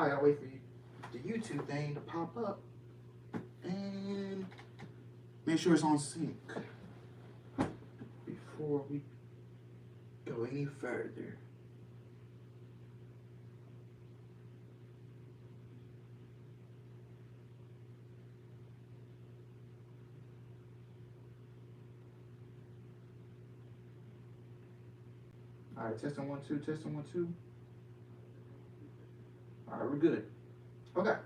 I gotta wait for the YouTube thing to pop up and make sure it's on sync before we go any further. All right, testing 1 2, testing 1 2. All right, we're good. Okay.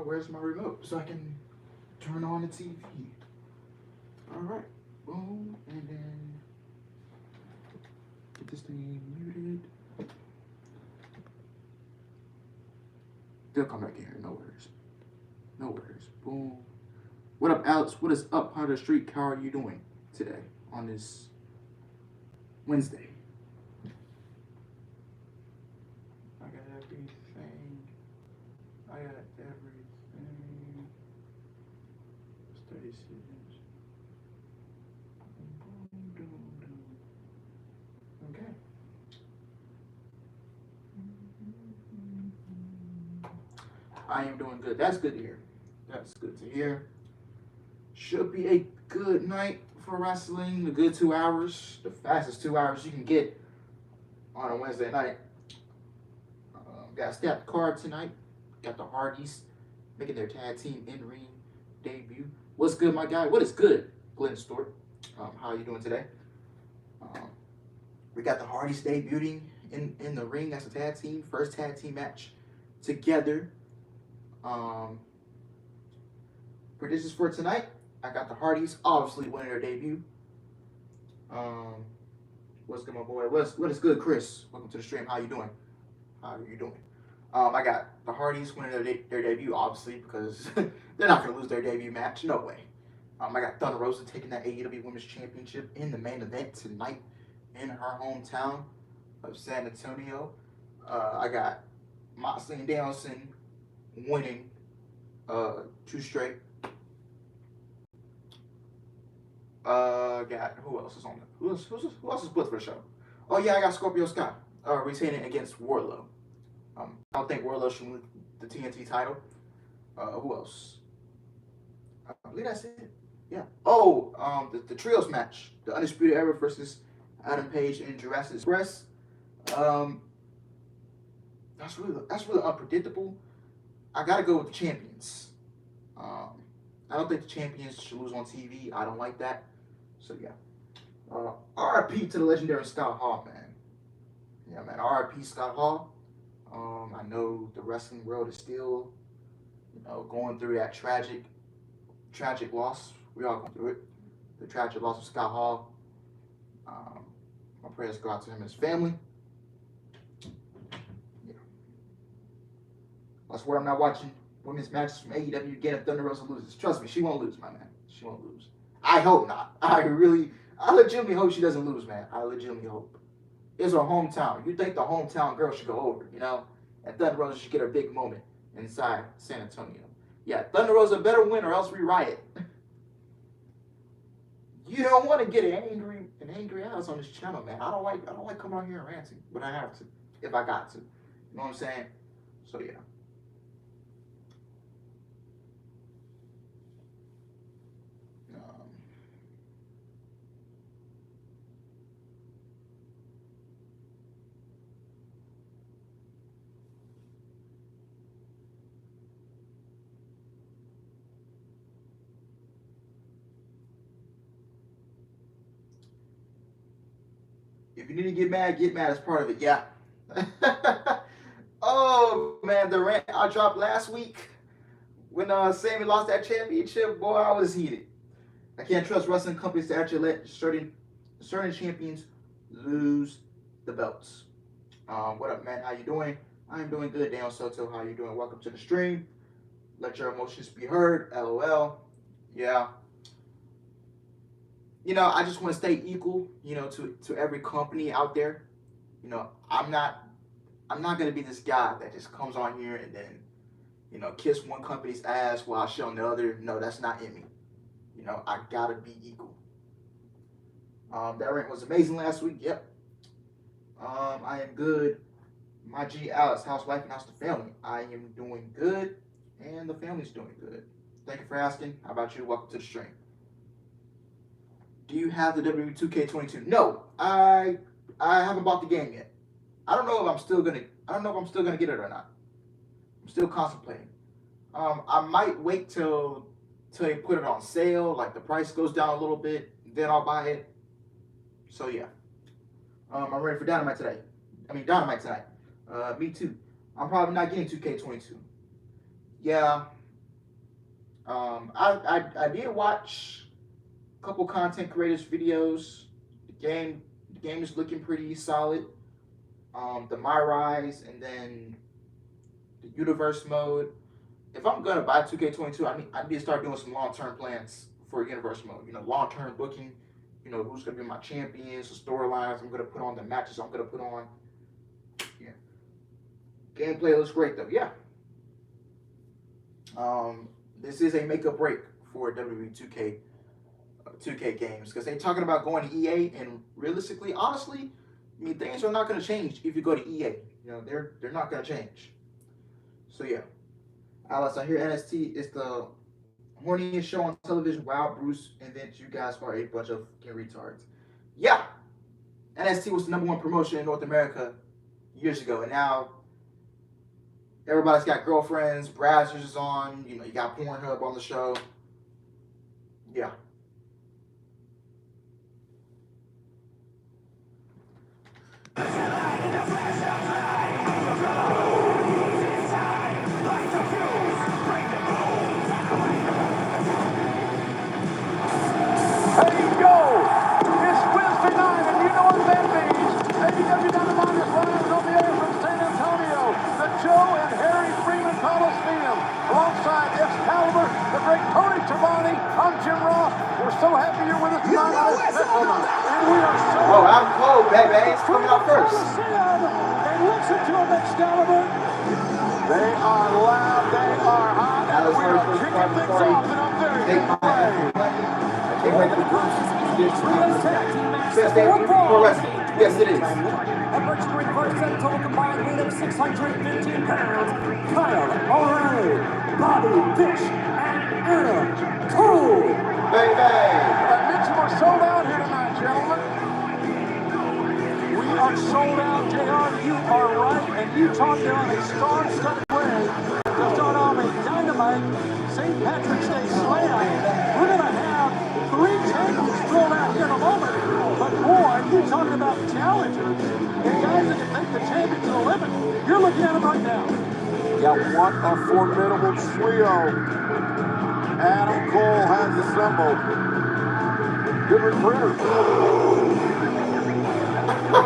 Where's my remote so I can turn on the TV? All right, boom, and then get this thing muted. They'll come back in here. No worries. No worries. Boom. What up, Alex? What is up, Hunter Street? How are you doing today on this Wednesday? I got everything. I got everything. Study seasons. Okay. I am doing good. That's good to hear. That's good to hear. Should be a good night for wrestling. A good 2 hours. The fastest 2 hours you can get on a Wednesday night. Got a stacked card tonight. Got the Hardys making their tag team in-ring debut. What's good, my guy? What is good, Glenn Stewart? How are you doing today? We got the Hardys debuting in the ring as a tag team. First tag team match together. Predictions for tonight. I got the Hardys obviously winning their debut. What's good, my boy? What is good, Chris? Welcome to the stream. How you doing? How are you doing? I got the Hardys winning their debut, obviously, because they're not going to lose their debut match. No way. I got Thunder Rosa taking that AEW Women's Championship in the main event tonight in her hometown of San Antonio. I got Moxley and Danielson winning 2 straight. Got who else is on there? Who else is booked for the show? Oh yeah, I got Scorpio Sky retaining against Wardlow. I don't think Wardlow should win the TNT title. Who else? I believe that's it. Yeah. Oh, the trios match, the Undisputed Era versus Adam Page and Jurassic Express. That's really unpredictable. I gotta go with the champions. I don't think the champions should lose on TV. I don't like that. So yeah. RIP to the legendary Scott Hall, man. Yeah, man. RIP Scott Hall. I know the wrestling world is still, going through that tragic loss. We all going through it. The tragic loss of Scott Hall. My prayers go out to him and his family. Yeah. I swear I'm not watching women's matches from AEW again if Thunder Rosa loses. Trust me, she won't lose, my man. She won't lose. I hope not. I legitimately hope she doesn't lose, man. I legitimately hope. It's her hometown. You think the hometown girl should go over, and Thunder Rosa should get her big moment inside San Antonio. Yeah, Thunder Rosa better win or else we riot. You don't want to get an angry ass on this channel, man. I don't like coming out here and ranting, but I have to if I got to. You know what I'm saying? So yeah. If you need to get mad as part of it. Yeah. Oh, man, the rant I dropped last week when Sammy lost that championship, boy, I was heated. I can't trust wrestling companies to actually let certain champions lose the belts. What up, man? How you doing? I'm doing good. Dan Soto, how you doing? Welcome to the stream. Let your emotions be heard. LOL. Yeah. I just want to stay equal, to every company out there. I'm not going to be this guy that just comes on here and then, kiss one company's ass while showing the other. No, that's not in me. I got to be equal. That rant was amazing last week. Yep. I am good. My G Alice, how's life and how's the family? I am doing good, and the family's doing good. Thank you for asking. How about you? Welcome to the stream. Do you have the WWE 2K22? No, I haven't bought the game yet. I don't know if I'm still gonna get it or not. I'm still contemplating. I might wait till they put it on sale, like the price goes down a little bit, then I'll buy it. So yeah. I'm ready for Dynamite tonight. Me too. I'm probably not getting 2K22. Yeah. I did watch a couple content creators videos. The game is looking pretty solid. The My Rise and then the Universe mode. If I'm gonna buy 2K22, I need to start doing some long-term plans for Universe mode. Long-term booking. Who's gonna be my champions, the storylines I'm gonna put on, the matches I'm gonna put on. Yeah. Gameplay looks great though. Yeah. This is a make or break for WWE 2K games because they're talking about going to EA, and realistically, honestly, things are not going to change if you go to EA. They're not going to change. So yeah, Alice, I hear NXT is the horniest show on television. Wow, Bruce and Vince, you guys are a bunch of retards. Yeah, NXT was the #1 promotion in North America years ago, and now everybody's got girlfriends. Brazzers is on. You got Pornhub on the show. Yeah. AEW Dynamite is live on the air from San Antonio, the Joe and Harry Freeman Coliseum, alongside Excalibur, the great Tony Schiavone. I'm Jim Ross. We're so happy you're with us tonight on this special night. And we are so I'm cold, baby. It's coming out first. And listen to them, Excalibur. They are loud, they are hot, and we are kicking things off in a very big way. Best day for wrestling. Yes, it is. Average reverse and total combined weight of 615 pounds. Kyle O'Reilly, Bobby Fish, and Anna Cole. Baby. I mentioned we're sold out here tonight, gentlemen. We are sold out, JR. You are right, and you talked there on a star-studded way to start off a Dynamite St. Patrick's Day slam. We're going to have 3 champions thrown out here in a moment. But boy, you're talking about challengers and guys that can take the champion to the limit. You're looking at them right now. Yeah, what a formidable trio Adam Cole has assembled. Good recruiter.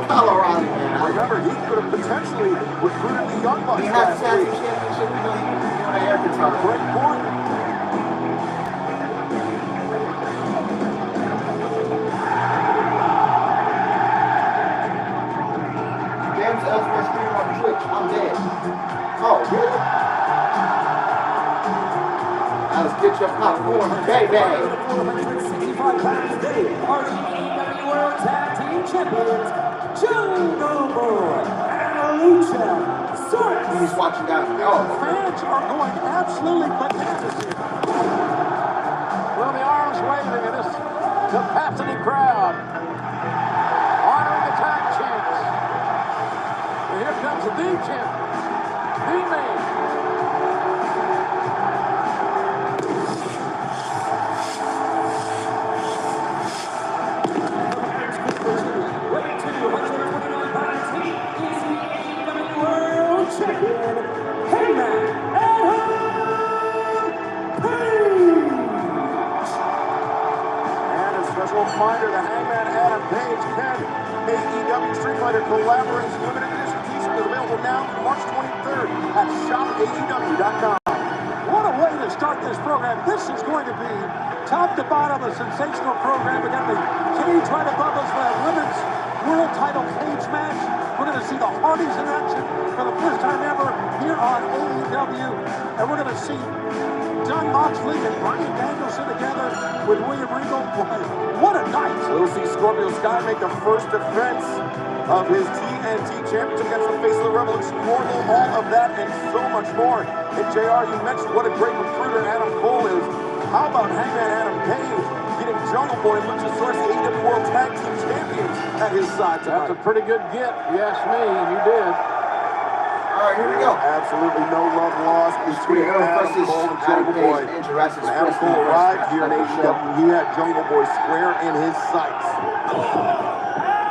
Colorado. Remember, he could have potentially recruited the Young Bucks. He has the championship. Great point. I'm dead. Oh, really? Now let's get your popcorn, baby. 65 pounds today are the AEW World Tag Team Champions, Jungle and Lucha Source. He's watching down. Fans are going absolutely bananas here. Well, the arms waving in this capacity crowd, honoring the tag champs. And here comes the champ, the man. Weighing 229 pounds, he is the AEW World Champion, Hangman Adam Page. And a special reminder, the Hangman Adam Page can AEW Street Fighter Collaborations Limited Edition t-shirt is available now through March 23rd at shopaew.com. What a way to start this program. This is going to be top to bottom a sensational program. We got the cage right above us for that women's world title cage match. We're going to see the Hardys in action for the first time ever here on AEW. And we're going to see John Moxley and Bryan Danielson together with William Regal. What a night! We'll see Scorpio Sky make the first defense of his TNT Championship against the face of the Revolution. Wardlow, all of that and so much more. And JR, you mentioned what a great recruiter Adam Cole is. How about Hangman Adam Page getting Jungle Boy and Luchasaurus, the AEW World Tag Team Champions, at his side tonight? That's a pretty good get, if you ask me, and you did. All right, here we go. Absolutely no love lost between Adam Cole and Jungle Boy. When Adam Cole arrived here in AEW, he had Jungle Boy square in his sights.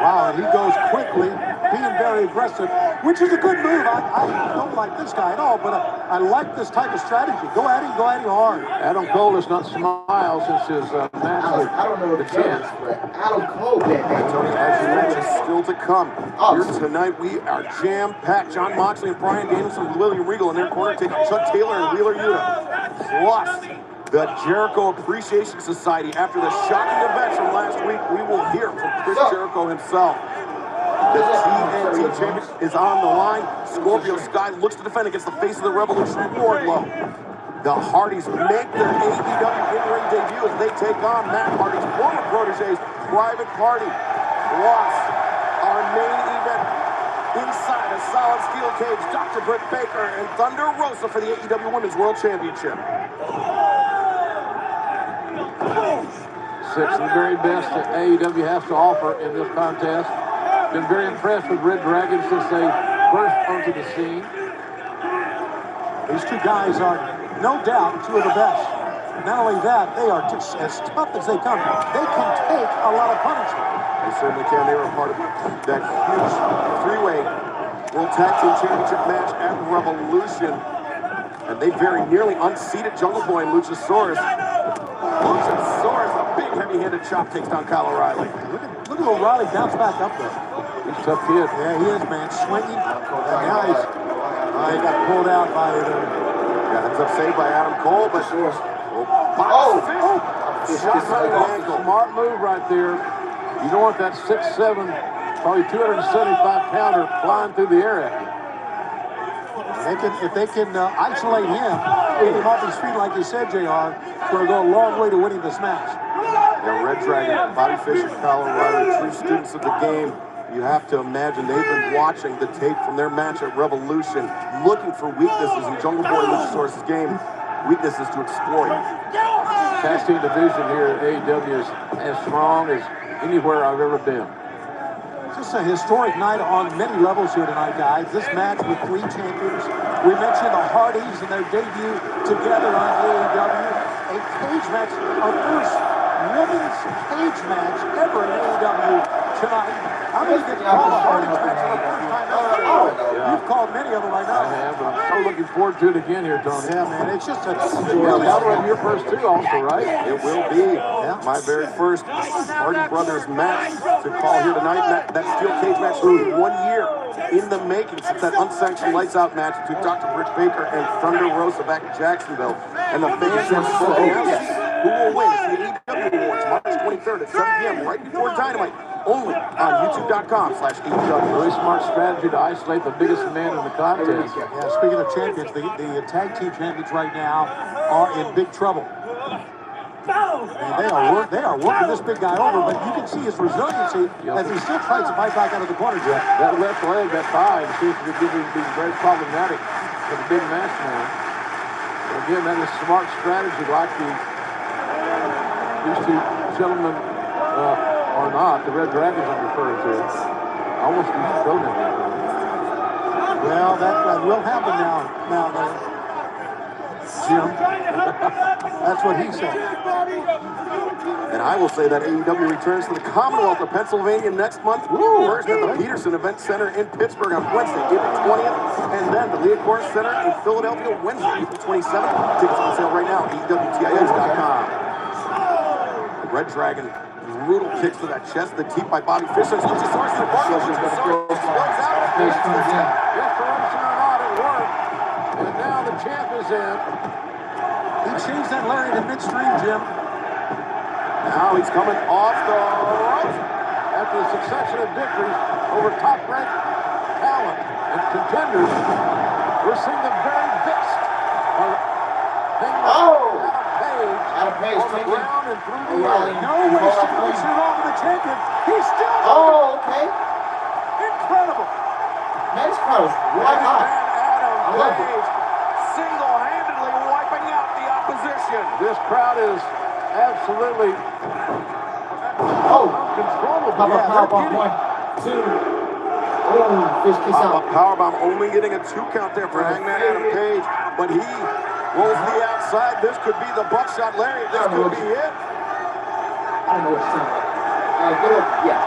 Wow, and he goes quickly, being very aggressive, which is a good move. I don't like this guy at all, but I like this type of strategy. Go at him hard. Adam Cole does not smile since his match with I don't know the the champ. chance, but Adam Cole that day. Tony, as you mentioned, still to come. Here tonight, we are jam-packed. John Moxley and Bryan Danielson with William Regal in their corner, taking Chuck Taylor and Wheeler Yuta. Plus, the Jericho Appreciation Society. After the shocking events from last week, we will hear from Chris Jericho himself. The TNT champion is on the line. Scorpio Sky looks to defend against the face of the Revolution, Wardlow. The Hardys make their AEW in-ring debut as they take on Matt Hardy's former protege's Private Party. Plus, our main event inside a solid steel cage, Dr. Britt Baker and Thunder Rosa for the AEW Women's World Championship. Six of the very best that AEW has to offer in this contest. Been very impressed with Red Dragon since they burst onto the scene. These two guys are, no doubt, two of the best. Not only that, they are just as tough as they come. They can take a lot of punishment. They certainly can. They were a part of that huge three-way World Tag Team Championship match at Revolution. And they very nearly unseated Jungle Boy and Luchasaurus. Luchasaurus, a big heavy-handed chop, takes down Kyle O'Reilly. Look at O'Reilly bounce back up there. He's a tough kid. Yeah, he is, man. Swinging. And now he got pulled out by the... Yeah, ends up saved by Adam Cole, but... Shot on the ankle. Smart move right there. You don't want that 6'7", probably 275-pounder flying through the air at you. If they can isolate him, get him off his feet, like you said, JR, it's going to go a long way to winning this match. Yeah, Red Dragon, Bobby Fish, and Kyle O'Reilly, true students of the game. You have to imagine they've been watching the tape from their match at Revolution, looking for weaknesses in Jungle Boy and Luchasaurus' game, weaknesses to exploit. Tag team division here at AEW is as strong as anywhere I've ever been. Just a historic night on many levels here tonight, guys. This match with three champions. We mentioned the Hardys and their debut together on AEW. A cage match, our first women's cage match ever in AEW tonight. I'm going to get to call a Hardys match for the first time ever. You've called many of them right now. I have, but I'm so looking forward to it again here, Tony. Yeah, man, it's just a... That'll be your first two also, right? It will be. My very first Hardy Brothers match to call here tonight. That steel cage match was 1 year in the making since that unsanctioned lights out match between Dr. Britt Baker and Thunder Rosa back in Jacksonville. And the fans are spoken out who will win. It's the AEW Awards, March 23rd at 7 p.m. right before Dynamite. Only on YouTube.com/AEW. Really smart strategy to isolate the biggest man in the contest. Yeah, speaking of champions, the tag team champions right now are in big trouble. And they are working this big guy over, but you can see his resiliency as he still tries to fight back out of the corner. That left leg, that thigh, seems to be very problematic for the big match man. But again, that is smart strategy, like these two gentlemen are not. The Red Dragons I'm referring to. I almost need to throw them there. Well, that will happen now, Jim. That's what he said. And I will say that AEW returns to the Commonwealth of Pennsylvania next month. First at the Peterson Event Center in Pittsburgh on Wednesday, April 20th. And then the Leopold Center in Philadelphia, Wednesday, April 27th. Tickets on sale right now at EWTIX.com. Red Dragon, brutal kicks to that chest, the teeth by Bobby Fischer. Luchasaurus in the corner. Luchasaurus spills out. Yes, corruption or not, it worked. And now the champ is in. He changed that lariat in midstream, Jim. Now he's coming off the ropes. After the succession of victories over top-ranked talent and contenders, we're seeing the very best of Adam Page on the ground and through the air. No way, pushing it off of the champion. He's still Oh, okay. incredible. crowd is white hot. I love it. Single-handedly wiping out the opposition. This crowd is absolutely uncontrollable. Powerbomb 1, 2. Oh, fish kiss out. Powerbomb only getting a 2 count there for Hangman Adam Page, but he rolls the outside. This could be the buckshot lariat. This could be it. I don't know what you're saying. Good old, yeah.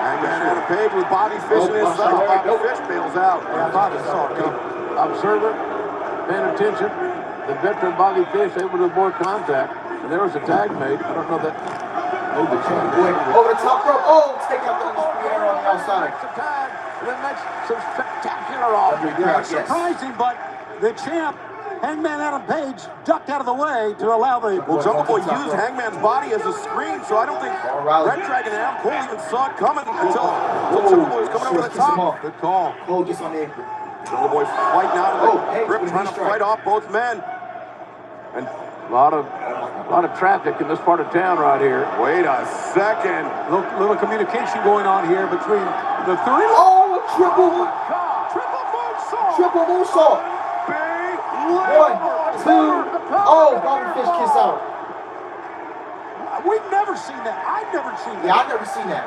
Hangman Adam Page with Bobby Fish in his sights. Bobby Fish bails out. Bobby saw it coming. Observer, paying attention. The veteran Bobby Fish able to avoid contact. And there was a tag made. I don't know that. Maybe the champ over the top rope. Oh, take out the undisputed era on the outside. It's a tag. And then makes some spectacular offense. Surprising, but the champ, Hangman Adam Page, ducked out of the way to allow the... Well, Jungle Boy used Hangman's body as a screen, so I don't think Red Dragon and Adam Cole even saw it coming until Jungle Boy was coming over the top. Good call. Cole gets on the apron. Jungle Boy fighting out of the grip, trying to fight off both men. And a lot of traffic in this part of town right here. Wait a second. Little communication going on here between the three. Oh, triple moonsault. Triple moonsault. 1, 2. Oh, Bobby Fish kiss out. We've never seen that. I've never seen that. Yeah, I've never seen that.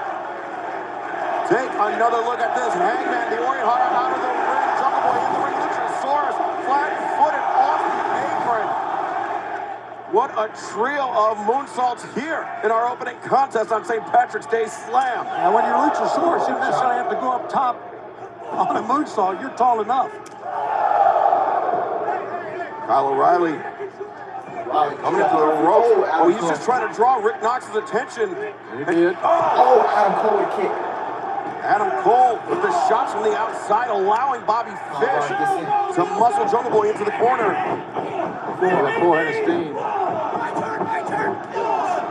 Take another look at this. Hangman, the Orient Hunter out of the ring. Jungle Boy in the ring. Luchasaurus flat-footed off the apron. What a trio of moonsaults here in our opening contest on St. Patrick's Day Slam. Now, when you're Luchasaurus, you don't necessarily have to go up top on a moonsault. You're tall enough. Kyle O'Reilly coming into the ropes. Oh, he's just trying to draw Rick Knox's attention. He did. Oh, Adam Cole with a kick. Adam Cole with the shots from the outside, allowing Bobby Fish to muscle Jungle Boy into the corner. Full head of steam.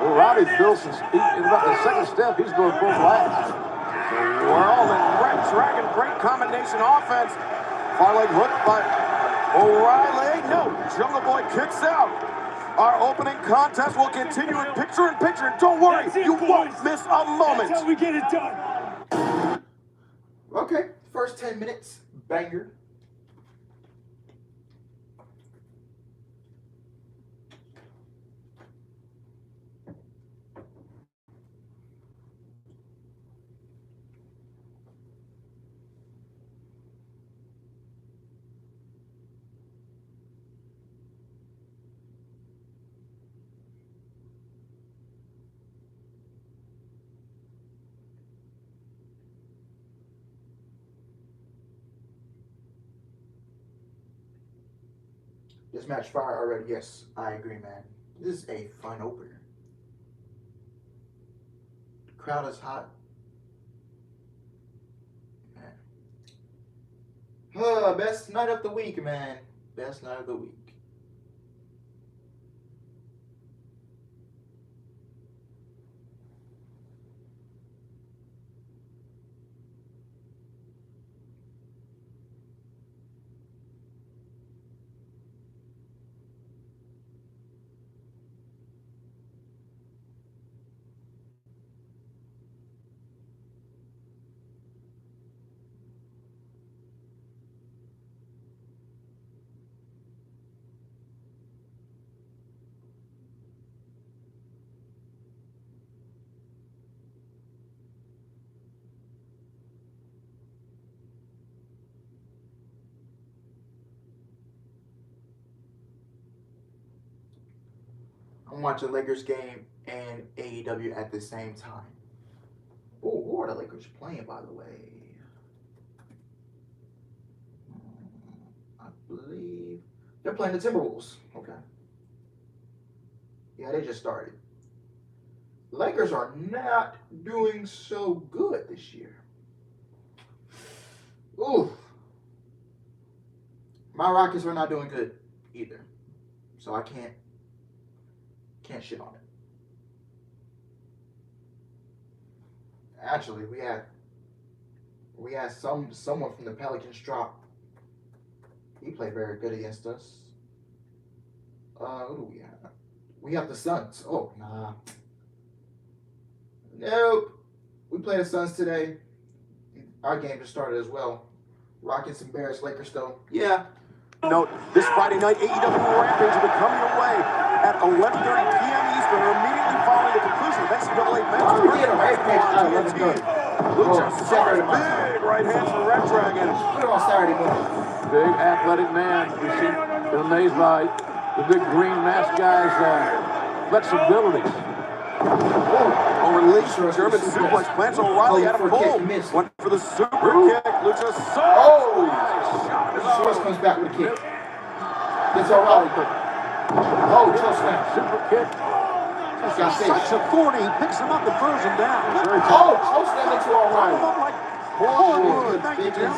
O'Reilly's built in about the second step. He's going full blast. The whirling Red Dragon, great combination offense. Far leg hook by O'Reilly. No, Jungle Boy kicks out. Our opening contest will continue in picture-in-picture. Don't worry, you won't miss a moment. That's how we get it done. Okay, first 10 minutes, banger. This match fire already. Yes, I agree, man. This is a fun opener. The crowd is hot. Man. Best night of the week, man. Best night of the week. I'm watching Lakers game and AEW at the same time. Oh, who are the Lakers playing, by the way? I believe they're playing the Timberwolves. Okay. Yeah, they just started. Lakers are not doing so good this year. Ooh. My Rockets are not doing good either. So I can't shit on it. Actually, we had someone from the Pelicans drop. He played very good against us. Who do we have? We have the Suns. Oh, nah. Nope. We play the Suns today. Our game just started as well. Rockets embarrassed Lakers though. Yeah. Note, this Friday night, AEW Rampage will be coming your way at 11:30 p.m. Eastern, or immediately following the conclusion of NCAA men's Oh, we did a Rampage at TNT. 11:30. Luchasaurus, big right hands for Red Dragon. Put it on Saturday morning. Big athletic man. We've been amazed by the big green mask guy's flexibilities. Release German suplex plants O'Reilly out of Cole. Went for the super kick. Luchasaurus. Oh! Luchasaurus comes back with a kick. Gets O'Reilly. Oh, choke slam. Super kick. Such authority, he picks him up and throws him down. Oh, choke slam into O'Reilly. Oh, thank you, Jim.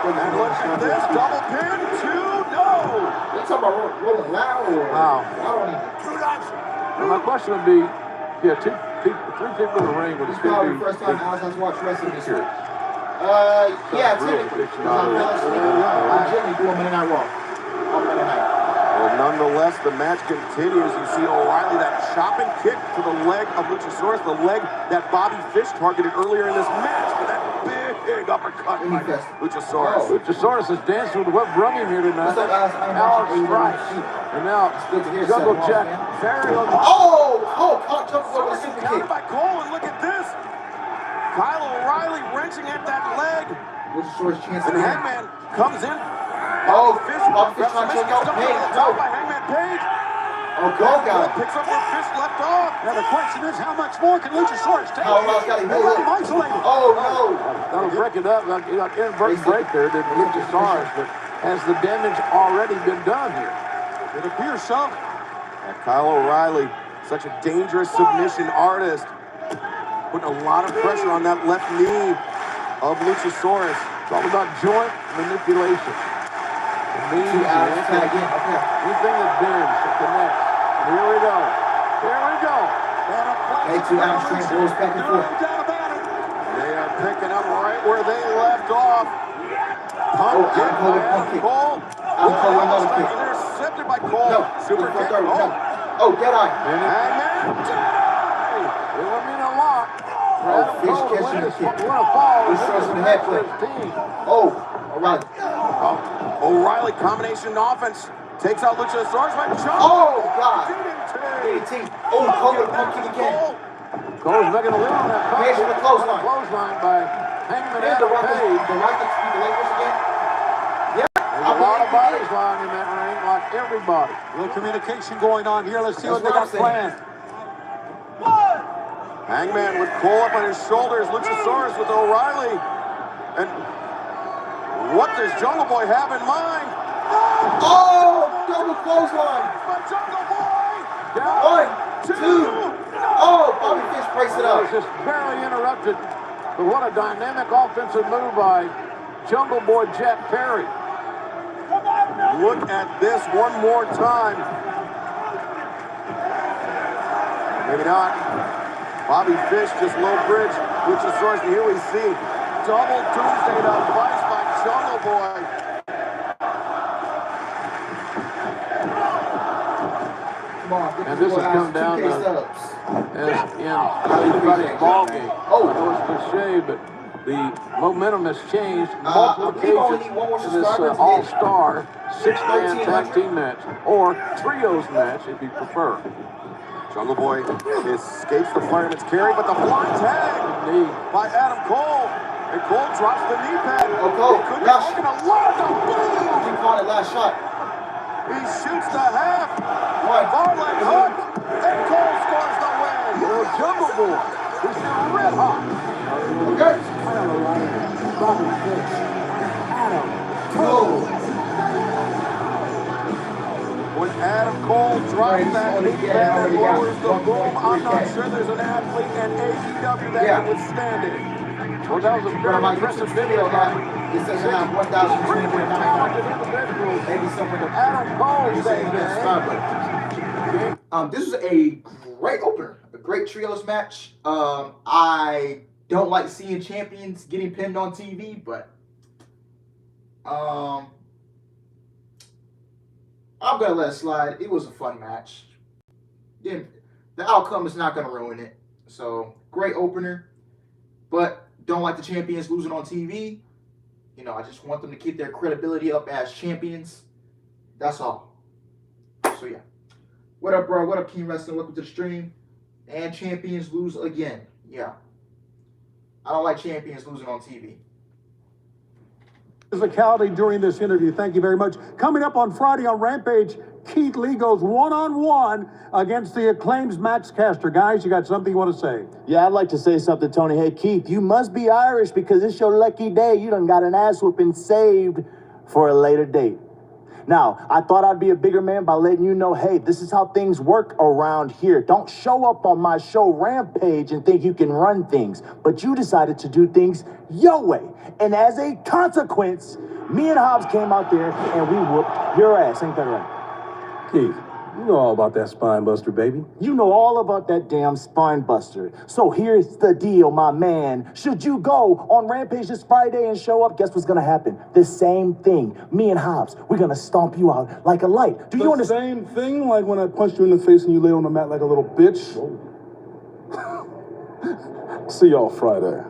And look at this, double pin, 2, no! They talking about rolling loud or? Wow. I don't even. Well, my question would be, three people in the ring would This is probably the first time Al's watched wrestling this year. Yeah, technically. Because I fell asleep. I generally do a Monday Night Raw. On Monday night. Well, nonetheless, the match continues. You see O'Reilly, that chopping kick to the leg of Luchasaurus, the leg that Bobby Fish targeted earlier in this match, but that big uppercut by Luchasaurus. Luchasaurus is dancing with what brung him here tonight. What's up, Alex? Alex Strikes. And now, Good to hear Jungle something, Jack man. Perry on the... Caught Jungle with a super Countered kick. by Cole, and look at this. Kyle O'Reilly wrenching at that leg. Luchasaurus chance And again. Hangman comes in. Oh, Fish trying to choke out Page. No. By Hangman Page. Oh, Cole got it. Picks up where Fish left off. Now the question is, how much more can Luchasaurus take? Oh, O'Reilly's got him. They got him isolated. Oh, no. That'll break it up. Like inadvertent break there, did Luchasaurus, but has the damage already been done here? It appears so. And Kyle O'Reilly, such a dangerous submission artist, putting a lot of pressure on that left knee of Luchasaurus. It's all about joint manipulation. It means anything that bends, that connects. Here we go. Here we go. Hey, two Armstrong goes back and forth. They are picking up right where they left off. Pump kick by Adam Cole. Cole another kick. Intercepted by Cole. No. Super kick. Oh, dead eye. Hangman. It would mean a lot. Oh, Fish catching the kick. Luchasaurus with a head flip. Oh, O'Reilly. O'Reilly combination offense takes out Luchasaurus by jump. Oh, God. DDT. Oh, Cole with a pump kick again. Cole's making a little on that Page with a clothesline. Clothesline by Hangman And Adam the Rockets Page. beat the Lakers again. Yeah. There's a lot of bodies lying in that ring, like everybody. Little communication going on here. Let's see That's what they what got I'm saying. planned. Hangman with Cole up on his shoulders. Luchasaurus with O'Reilly. And what does Jungle Boy have in mind? Oh, double clothesline. By Jungle Boy. 1, 2. Oh, Bobby Fish breaks it It up. was just barely interrupted. But what a dynamic offensive move by Jungle Boy Jack Perry. Look at this one more time. Maybe not. Bobby Fish just low bridge. Luchasaurus. Here we see double Doomsday device by Jungle Boy. And this has come down to, as in everybody's ball game. I know it's cliche, but the momentum has changed multiple occasions in this all-star six-man tag team match, or trios match if you prefer. Jungle Boy escapes the fireman's carry, but the blind tag by Adam Cole. And Cole drops the knee pad. Oh, Cole, He could be last taking a lot of boom. He caught it last shot. He shoots the half. Farleg hook. And Cole scores the win. Oh, Jungle Boy, he's red hot. Okay. Bobby Fish. Adam Cole. When Adam Cole drops that knee pad and lowers the boom, I'm not sure there's an athlete in AEW that can withstand it. Well, that was a very impressive video. It says around 1,299. Maybe somewhere Adam Cole to saying this is a great opener, a great trios match. I don't like seeing champions getting pinned on TV, but I'm gonna let it slide. It was a fun match. The outcome is not gonna ruin it. So great opener, but Don't like the champions losing on TV. You know, I just want them to keep their credibility up as champions. That's all. So yeah. What up, bro? What up, King Wrestling? Welcome to the stream. And champions lose again. Yeah. I don't like champions losing on TV. Physicality during this interview. Thank you very much. Coming up on Friday on Rampage, Keith Lee goes one-on-one against the Acclaim's Matchcaster. Guys, you got something you want to say? Yeah, I'd like to say something, Tony. Hey, Keith, you must be Irish because it's your lucky day. You done got an ass whooping saved for a later date. Now, I thought I'd be a bigger man by letting you know, hey, this is how things work around here. Don't show up on my show Rampage and think you can run things. But you decided to do things your way. And as a consequence, me and Hobbs came out there and we whooped your ass. Ain't that right? Keith, you know all about that spine buster, baby. You know all about that damn spine buster. So here's the deal, my man. Should you go on Rampage this Friday and show up, guess what's gonna happen? The same thing. Me and Hobbs, we're gonna stomp you out like a light. Do you understand? Same thing like when I punched you in the face and you lay on the mat like a little bitch? See y'all Friday.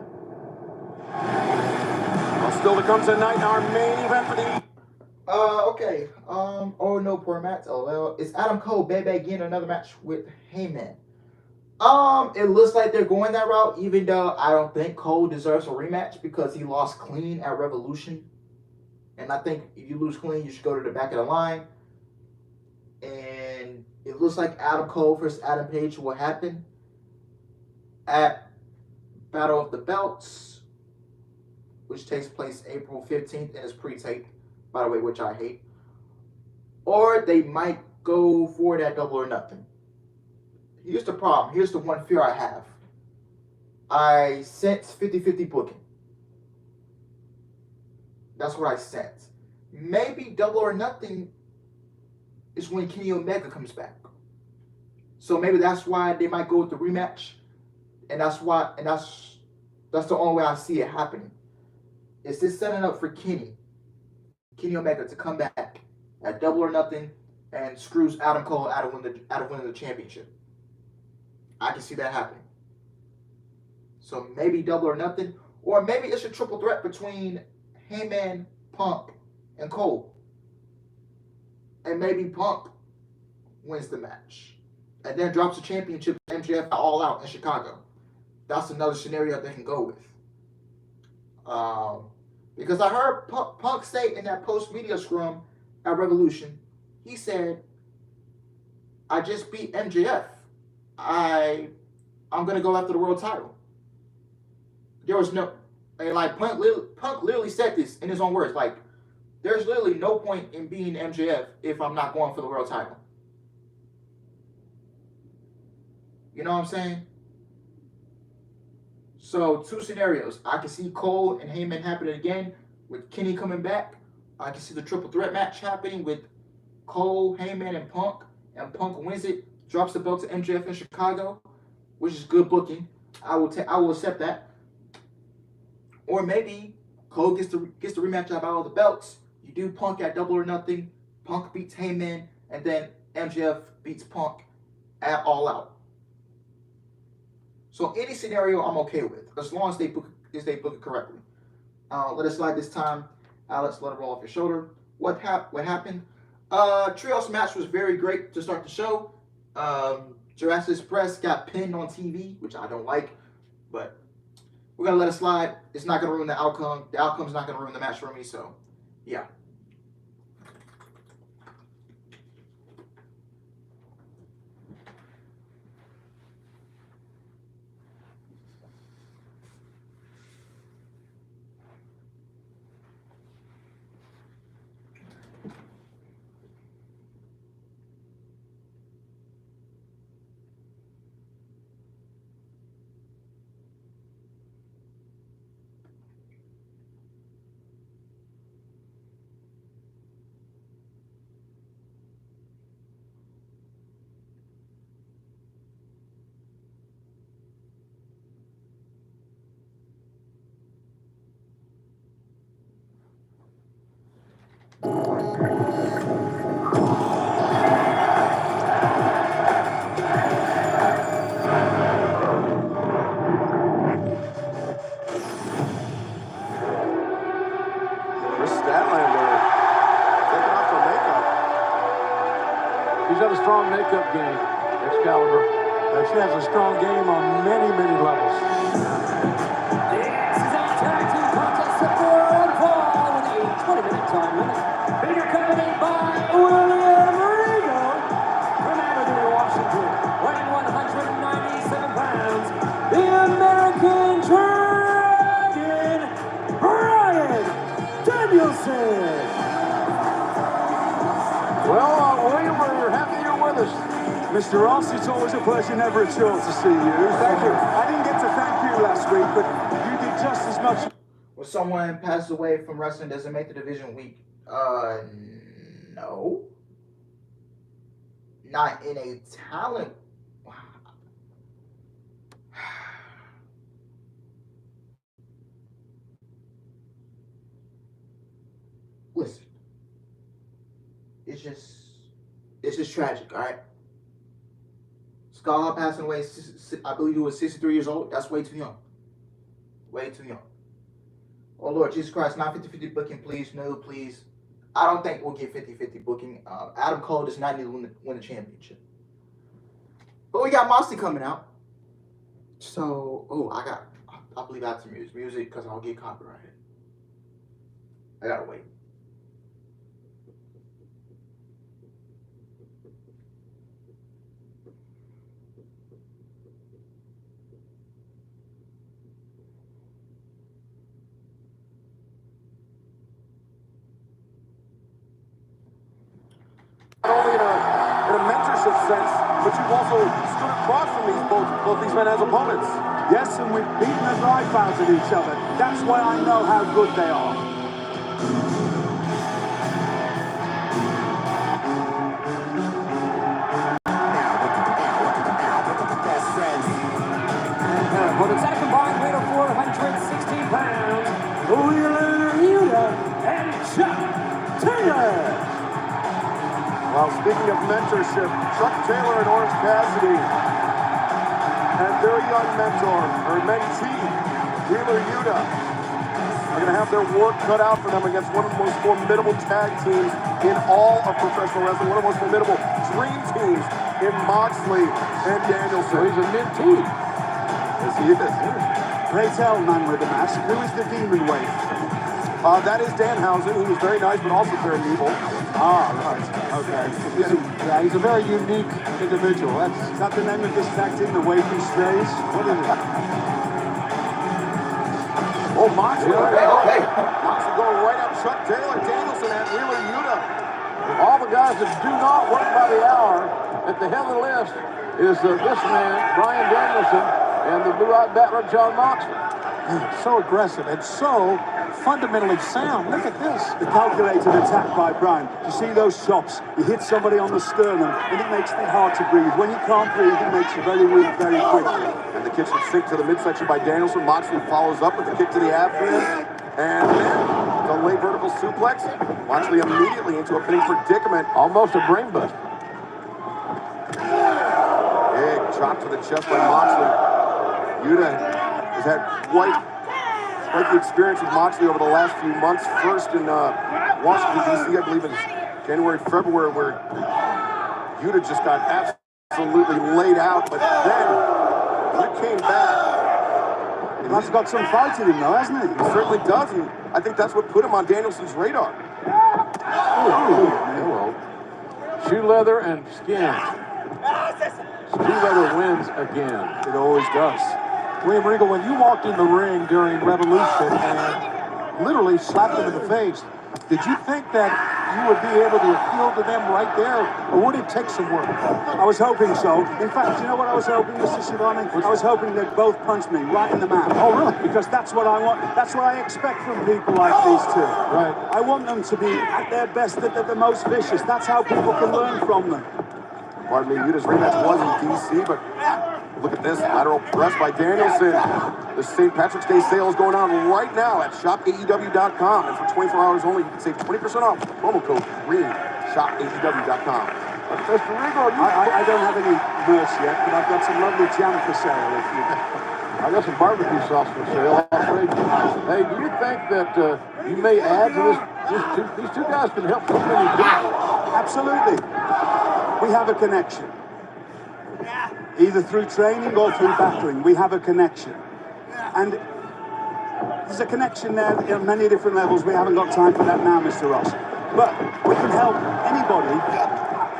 Well, still to come tonight in our main event for the... Okay. Oh no, poor Matt. LOL. It's Adam Cole, Bebe again, another match with Heyman. It looks like they're going that route, even though I don't think Cole deserves a rematch because he lost clean at Revolution. And I think if you lose clean, you should go to the back of the line. And it looks like Adam Cole versus Adam Page will happen at Battle of the Belts, which takes place April 15th and is pre-taped, by the way, which I hate. Or they might go for that Double or Nothing. Here's the problem. Here's the one fear I have. I sense 50-50 booking. That's what I sense. Maybe Double or Nothing is when Kenny Omega comes back. So maybe that's why they might go with the rematch. And that's the only way I see it happening. Is this setting up for Kenny Omega to come back at Double or Nothing and screws Adam Cole out of winning the championship. I can see that happening. So maybe Double or Nothing, or maybe it's a triple threat between Heyman, Punk, and Cole. And maybe Punk wins the match and then drops the championship to MJF All Out in Chicago. That's another scenario they can go with. Because I heard Punk say in that post-media scrum at Revolution, he said, I just beat MJF. I'm going to go after the world title. There was no, like Punk literally said this in his own words, like, there's literally no point in being MJF if I'm not going for the world title. You know what I'm saying? So, two scenarios. I can see Cole and Heyman happening again with Kenny coming back. I can see the triple threat match happening with Cole, Heyman, and Punk wins it, drops the belt to MJF in Chicago, which is good booking. I will accept that. Or maybe Cole gets the rematch out of all the belts. You do Punk at Double or Nothing. Punk beats Heyman, and then MJF beats Punk at All Out. So any scenario I'm okay with, as long as they book it correctly. Let us slide this time. Alex, let it roll off your shoulder. What happened? Trios match was very great to start the show. Jurassic Express got pinned on TV, which I don't like, but we're gonna let it slide. It's not gonna ruin the outcome. The outcome's not gonna ruin the match for me. So, yeah. got a strong makeup game, Excalibur. She has a strong game on many, many levels. This is a tag team contest set for one fall with a 20-minute time limit. Being accompanied by William Regal from Avenue, Washington, weighing 197 pounds, the American Dragon, Bryan Danielson. Well, William, we're happy you're with us. Mr. Ross, it's always a pleasure, never a chore to see you. Thank you. I didn't get to thank you last week, but you did just as much. When someone passes away from wrestling, does it make the division weak? No. Not in a talent. Listen, it's just tragic, all right? Scott passing away, I believe he was 63 years old. That's way too young. Way too young. Oh, Lord Jesus Christ, not 50-50 booking, please. No, please. I don't think we'll get 50-50 booking. Adam Cole does not need to win the championship. But we got Moxley coming out. So, I believe I have to use music because I'll get copyrighted. I gotta wait. Not only in a mentorship sense, but you've also stood across from both these men as opponents. Yes, and we've beaten the life out of each other. That's why I know how good they are. For the second combined weight of 416 pounds, Wheeler Yuta and Chuck Taylor. Well, speaking of mentorship, Chuck Taylor and Orange Cassidy and their young mentor, or mentee, Wheeler Yuta, are going to have their work cut out for them against one of the most formidable tag teams in all of professional wrestling, one of the most formidable dream teams in Moxley and Danielson. So he's a mentee. Yes, he is. Great L man with the mask. Who is the demon waif? That is Danhausen. He was very nice, but also very evil. Ah, right. Okay. He's a very unique individual. Is that the name of this tag team, the Waking Strays? What is it? Oh, Moxley. Okay. Moxley going right at Chuck Taylor, Danielson, and Wheeler Yuta. All the guys that do not work by the hour at the head of the list is this man, Bryan Danielson, and the blue-eyed battler, John Moxley. So aggressive and so fundamentally sound. Look at this. The calculated attack by Bryan. You see those chops? You hit somebody on the sternum and it makes it hard to breathe. When you can't breathe, it makes you very weak very quickly. And the kitchen sink to the midsection by Danielson. Moxley follows up with the kick to the abdomen. And then the late vertical suplex. Moxley immediately into a pinning predicament. Almost a brain buster. Big chop to the chest by Moxley. Yuta has had quite the experience with Moxley over the last few months. First in Washington, D.C., I believe in January, February, where Yuta just got absolutely laid out. But then he came back. That's got some fight in him, though, hasn't it? He certainly does, and I think that's what put him on Danielson's radar. Hello. Shoe leather and skin. Shoe leather wins again. It always does. William Regal, when you walked in the ring during Revolution and literally slapped him in the face, did you think that you would be able to appeal to them right there, or would it take some work? I was hoping so. In fact, you know what I was hoping, Mr. Shivani? I was hoping they'd both punch me right in the mouth. Oh, really? Because that's what I want. That's what I expect from people like these two. Right. I want them to be at their best, at the most vicious. That's how people can learn from them. Pardon me, Yuta's rematch was in D.C., but look at this lateral press by Danielson. The St. Patrick's Day sale is going on right now at shopaew.com. And for 24 hours only, you can save 20% off. Promo code GREEN, shopaew.com. Mr. Regal, I don't have any merch yet, but I've got some lovely jam for sale. I got some barbecue sauce for sale. Hey, do you think that you may add to this? These two guys can help so many people. Absolutely. We have a connection. Either through training or through battling, we have a connection. And there's a connection there on many different levels. We haven't got time for that now, Mr. Ross. But we can help anybody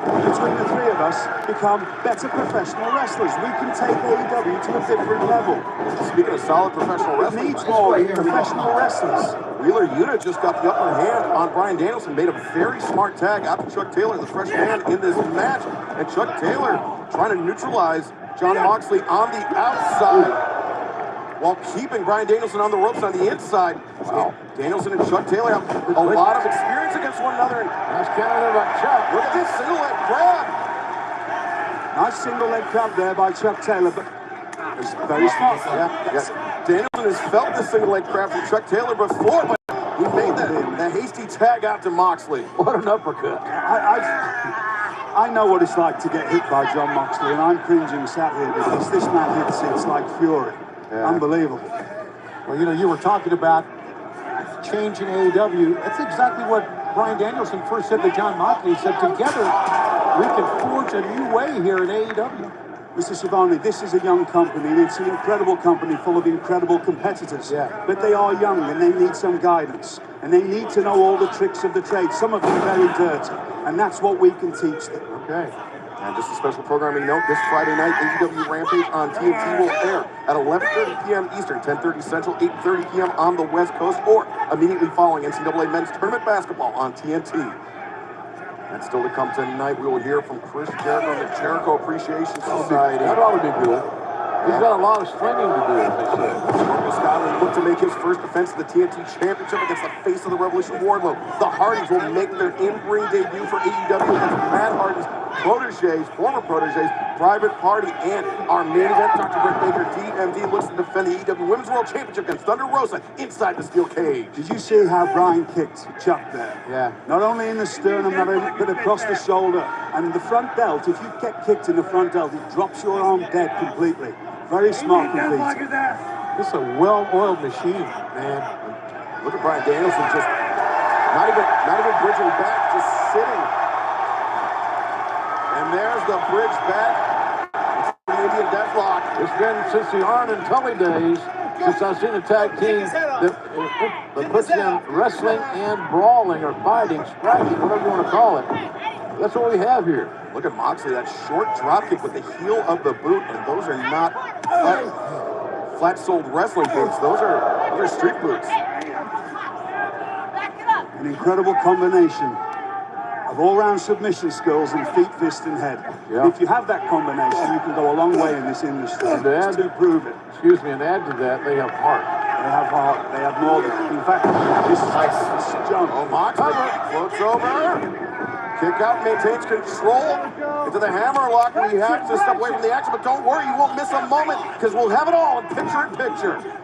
between the three of us become better professional wrestlers. We can take AEW to a different level. Speaking of solid professional It wrestling, needs more professional wrestlers. Wheeler Yuta just got the upper hand on Bryan Danielson, made a very smart tag out to Chuck Taylor, the fresh man in this match. And Chuck Taylor trying to neutralize Jon Moxley on the outside while keeping Bryan Danielson on the ropes on the inside. Wow. Danielson and Chuck Taylor have a lot of experience against one another. Nice counter there by Chuck. Look at this single leg grab. Nice single leg grab there by Chuck Taylor, but it's very smart. Yeah. Danielson has felt the single leg grab from Chuck Taylor before, but he made the hasty tag out to Moxley. What an uppercut. I know what it's like to get hit by Jon Moxley, and I'm cringing sat here because this man hits it's like fury. Yeah. Unbelievable. Well, you know, you were talking about changing AEW. That's exactly what Bryan Danielson first said to Jon Moxley. He said, together, we can forge a new way here at AEW. Mr. Schiavone, this is a young company, and it's an incredible company full of incredible competitors. Yeah. But they are young, and they need some guidance. And they need to know all the tricks of the trade, some of them very dirty. And that's what we can teach them. Okay. And just a special programming note, this Friday night, AEW Rampage on TNT will air at 11:30 p.m. Eastern, 10:30 Central, 8:30 p.m. on the West Coast, or immediately following NCAA Men's Tournament Basketball on TNT. And still to come tonight, we will hear from Chris Jericho and the Jericho Appreciation Society. That ought to be good. He's got a lot of slinging to do, as they say. Marcus Scotland looked to make his first defense of the TNT Championship against the face of the Revolution, Wardlow. The Hardys will make their in-ring debut for AEW against Matt Hardy's proteges, former proteges, Private Party, and our main event, Dr. Britt Baker, DMD, looks to defend the AEW Women's World Championship against Thunder Rosa inside the steel cage. Did you see how Bryan kicked Chuck there? Yeah. Not only in the sternum, but across the shoulder. And the front delt, if you get kicked in the front delt, it drops your arm dead completely. Very smart completed. This is a well-oiled machine, man. Look at Bryan Danielson just not even bridging back, just sitting. And there's the bridge back. It's the Indian Deathlock. It's been since the Arn and Tully days since I've seen a tag team that puts in wrestling and brawling or fighting, striking, whatever you want to call it. That's what we have here. Look at Moxley, that short drop kick with the heel of the boot, and those are not flat-soled wrestling boots. Those are street boots. An incredible combination of all-round submission skills and feet, fist, and head. Yeah. If you have that combination, you can go a long way in this industry. And to add to prove it. Excuse me, and add to that, they have heart. They have heart. They have more than. In fact, this is John. Oh, Moxley floats over. Kick out, maintains control into the hammerlock. We have to step away from the action, but don't worry, you won't miss a moment because we'll have it all in picture-in-picture.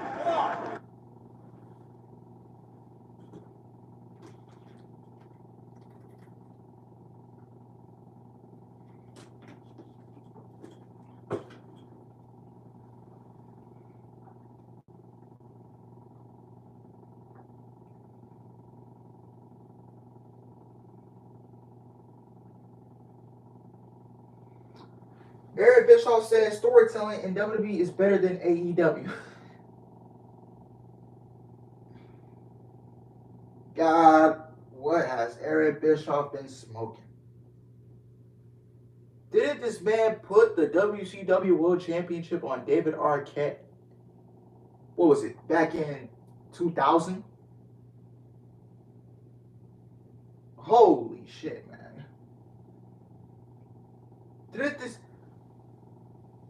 Eric Bischoff says storytelling in WWE is better than AEW. God, what has Eric Bischoff been smoking? Didn't this man put the WCW World Championship on David Arquette? What was it? Back in 2000? Holy shit, man.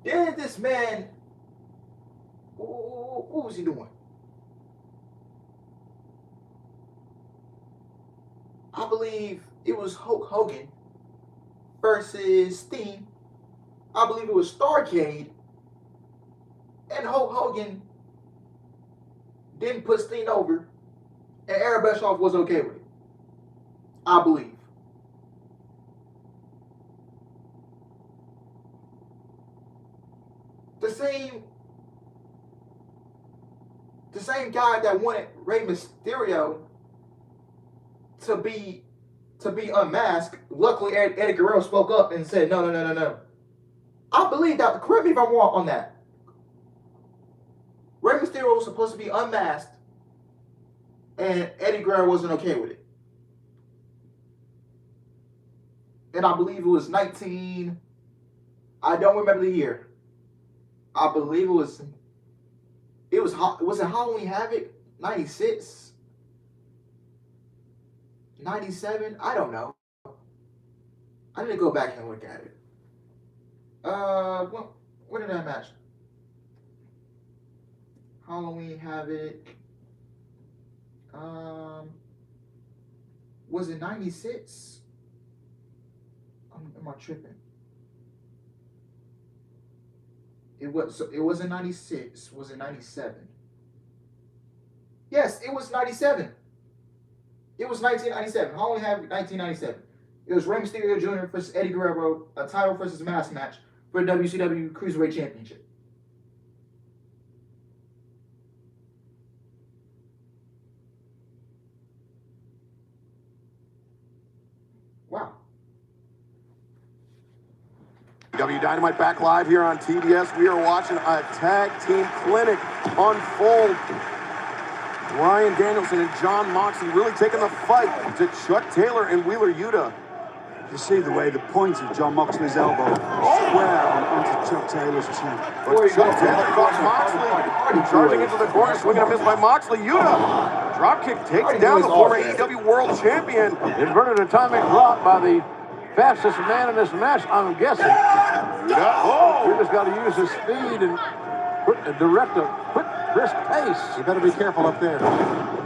Didn't this man, what was he doing? I believe it was Hulk Hogan versus Sting. I believe it was Starrcade. And Hulk Hogan didn't put Sting over. And Eric Bischoff was okay with it. I believe. The same guy that wanted Rey Mysterio to be to be unmasked. Luckily, Eddie Guerrero spoke up and said, no. I believe that. Correct me if I'm wrong on that. Rey Mysterio was supposed to be unmasked, and Eddie Guerrero wasn't okay with it. And I believe it was I don't remember the year. I believe was it Halloween Havoc? 96? 97? I don't know. I need to go back and look at it. When did that match? Halloween Havoc. Was it 96? Am I tripping? It wasn't 96. Was it 97? Yes, it was 97. It was 1997. Halloween Havoc 1997. It was Rey Mysterio Jr. versus Eddie Guerrero, a title versus mask match for the WCW Cruiserweight Championship. Wow. Dynamite back live here on TBS. We are watching a tag team clinic unfold. Bryan Danielson and Jon Moxley really taking the fight to Chuck Taylor and Wheeler Yuta. You see the way the point of Jon Moxley's elbow square onto Chuck Taylor's chin. But Chuck Taylor caught Moxley charging into the corner, swinging a miss by Moxley. Yuta dropkick takes down the former AEW World Champion. Inverted atomic drop by the fastest man in this match, I'm guessing. Yuta's got to use his speed and direct a quick, brisk pace. You better be careful up there.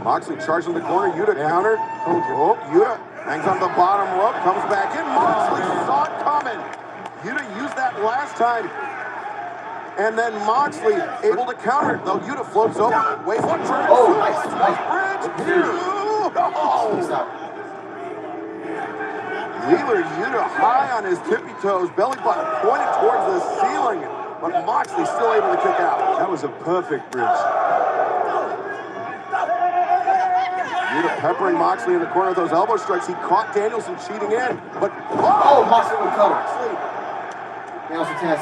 Moxley charging the corner. Yuta countered. Oh, Yuta hangs on the bottom rope, comes back in. Moxley saw it coming. Yuta used that last time. And then Moxley able to counter it, though Yuta floats over. Waits for turn. Oh, nice. Wheeler Yuta high on his tippy toes, belly button pointed towards the ceiling, but Moxley still able to kick out. That was a perfect bridge. Yuta peppering Moxley in the corner with those elbow strikes. He caught Danielson cheating in, but Moxley recovered.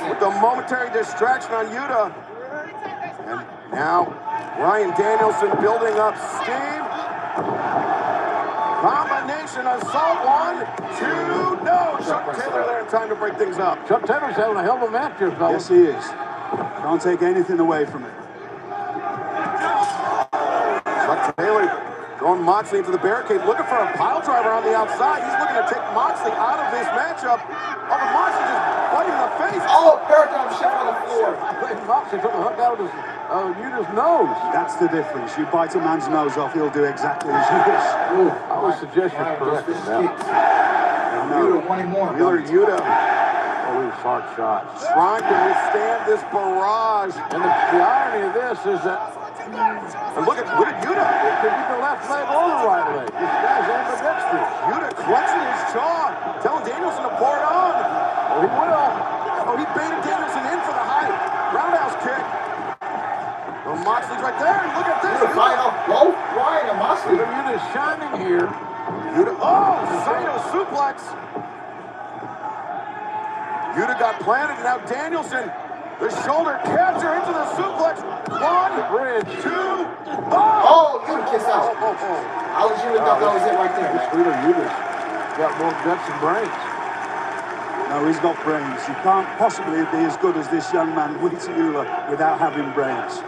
With the momentary distraction on Yuta. And now Bryan Danielson building up steam. Combination assault, 1, 2, no! Chuck Taylor there in time to break things up. Chuck Taylor's having a hell of a match here, fellas. Yes, he is. Can't take anything away from it. Chuck Taylor throwing Moxley into the barricade, looking for a pile driver on the outside. He's looking to take Moxley out of this matchup. Oh, but Moxley just biting the face. Oh, paradigm shift on the floor. Moxley took the hook out of Yuta's nose. That's the difference. You bite a man's nose off, he'll do exactly as you wish. I would suggest you're correct. Yuta wanting more. Wheeler Yuta. Oh, these hard shots. Trying to withstand this barrage. And the irony of this is that and look at Yuta. it could be the left leg or the right leg. This guy's ambidextrous. Yuta clenching his jaw, telling Danielson to pour it on. Oh, he will. Oh, he baited Danielson in for the height. Roundhouse kick. Well, Moxley's right there. Look at this. Yuta fighting off both Bryan and Moxley. Yuta's shining here. Yuta, Saito suplex. Yuta got planted, and now Danielson, the shoulder capture into the suplex. 1, Bridge. 2, Oh, Yuta kiss out. I legitimately thought that was it right there. This Wheeler Yuta's got more guts and brains. No, he's got brains. You can't possibly be as good as this young man, Wheeler, without having brains.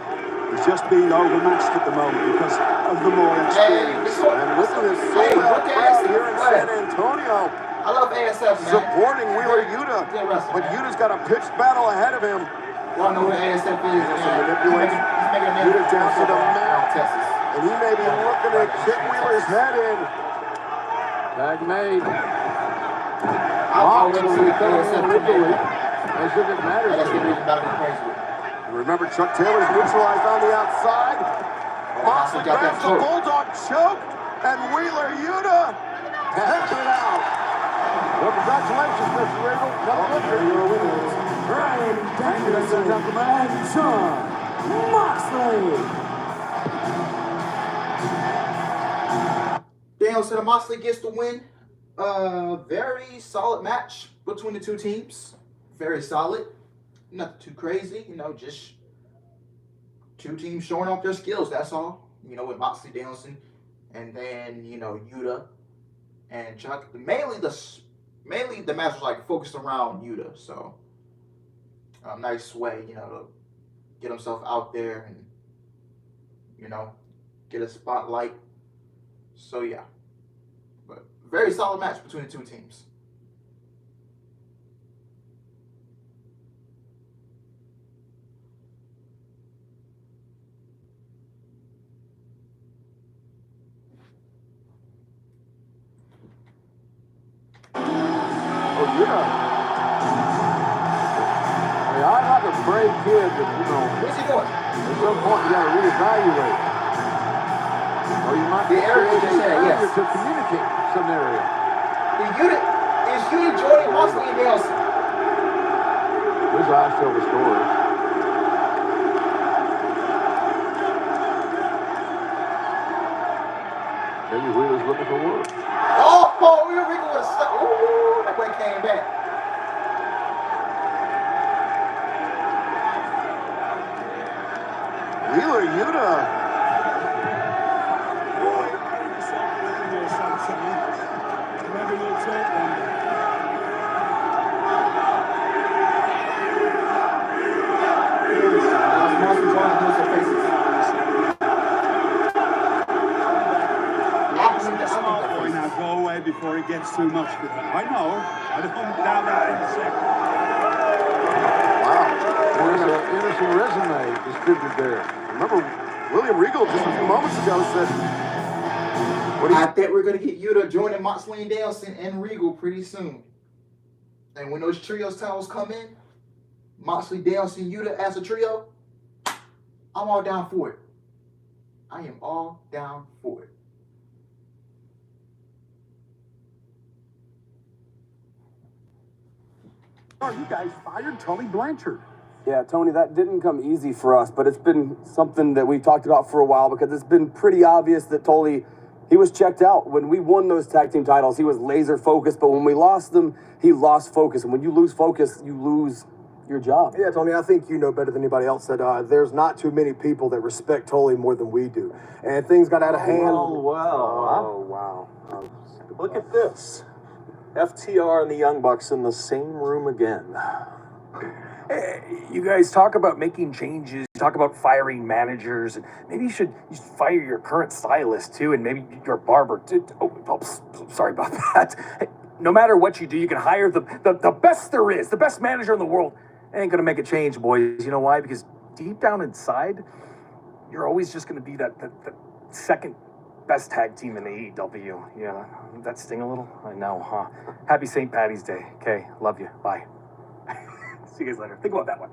He's just being overmatched at the moment because of the more experience. And listen to this sold-out crowd here in San Antonio. I love ASF, man. Supporting Wheeler Yuta. But Yuta's got a pitched battle ahead of him. Y'all know what ASF is. Manipulates Yuta down to the mat. And he may be looking to kick Wheeler's head in. Tag made. I'll wait till we play ASF legally. As if it matters. That's the reason about to be crazy with. Remember, Chuck Taylor's neutralized on the outside. Moxley grabs the Bulldog choke, and Wheeler Yuta takes it out. Well, congratulations, Mr. Regal. Bryan Danielson, gentlemen, and Jon Moxley. Danielson and Moxley gets the win. Very solid match between the two teams. Very solid. Nothing too crazy, just two teams showing off their skills, that's all. With Moxley Danielson and then, Yuta and Chuck. Mainly the match was like focused around Yuta, so a nice way, to get himself out there and, get a spotlight. So yeah. But very solid match between the two teams. Oh, yeah. Hey, I'm not a brave kid that, What's he doing? at some point you got to reevaluate. Or you might The area create just a said, barrier yes. to communicate scenario. Is Yuta joining Moxley and Danielson? His eyes tell the story. Maybe Wheeler's looking for work. Oh, we were with a stuff. Ooh, that boy came back. Wheeler Yuta. Boy, find yourself a little something. Remember your tape one day. Moxley trying to do some faces. The smart boy now, go away before it gets too much for him. I know. I don't doubt that in a second. Wow. There's an interesting resume distributed there. Remember, William Regal just a few moments ago said, I think we're going to get Yuta joining Moxley and Danielson and Regal pretty soon. And when those trios titles come in, Moxley, Danielson, Yuta as a trio, I'm all down for it. I am all down for it. Oh, you guys fired Tully Blanchard. Yeah, Tony, that didn't come easy for us, but it's been something that we've talked about for a while because it's been pretty obvious that Tully, he was checked out. When we won those tag team titles, he was laser focused, but when we lost them, he lost focus. And when you lose focus, you lose your job. Yeah, Tony, I think you know better than anybody else that there's not too many people that respect Tully more than we do. And things got out of hand. Oh, wow. Look at this. FTR and the Young Bucks in the same room again. Hey, you guys talk about making changes, talk about firing managers, and maybe you should fire your current stylist too, and maybe your barber too. Sorry about that. Hey, no matter what you do, you can hire the best there is, the best manager in the world. Ain't gonna make a change, boys. You know why? Because deep down inside, you're always just gonna be that second best tag team in AEW. Yeah, that sting a little? I know, huh? Happy St. Patty's Day. Okay, love you. Bye. See you guys later. Think about that one.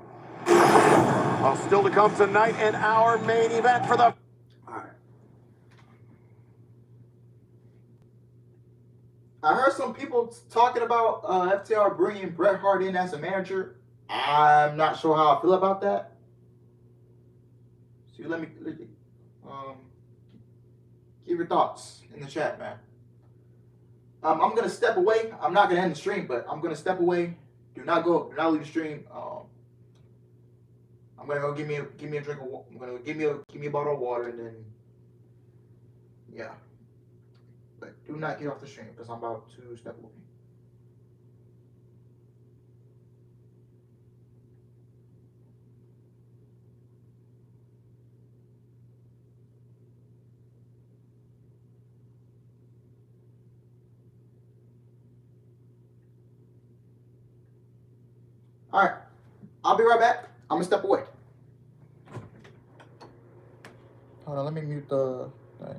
well, still to come tonight in our main event for the... All right. I heard some people talking about FTR bringing Bret Hart in as a manager. I'm not sure how I feel about that. So let me give your thoughts in the chat, man. I'm gonna step away. I'm not gonna end the stream, but I'm gonna step away. Do not leave the stream. I'm gonna go give me a drink of water. I'm gonna give me a bottle of water, and then yeah. But do not get off the stream because I'm about to step away. All right, I'll be right back. I'm gonna step away. Hold on, let me mute the thing.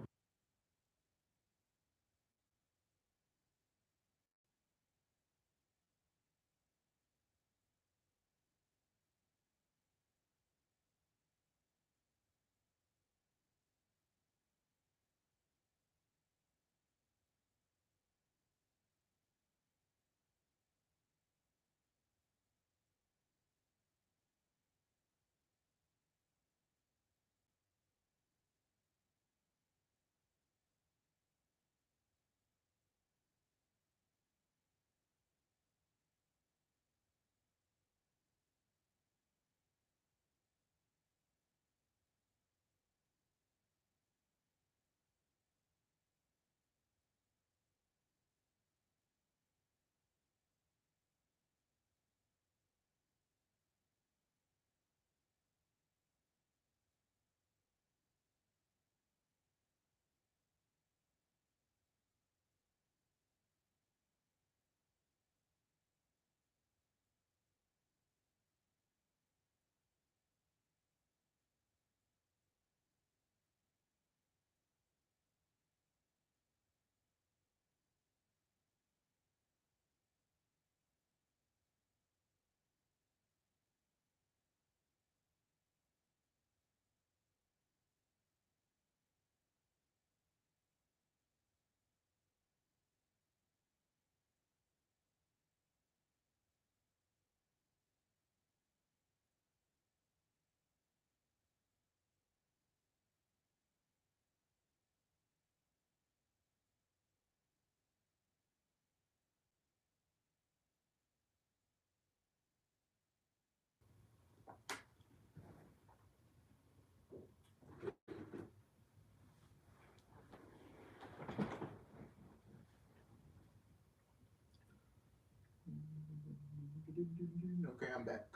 Okay, I'm back.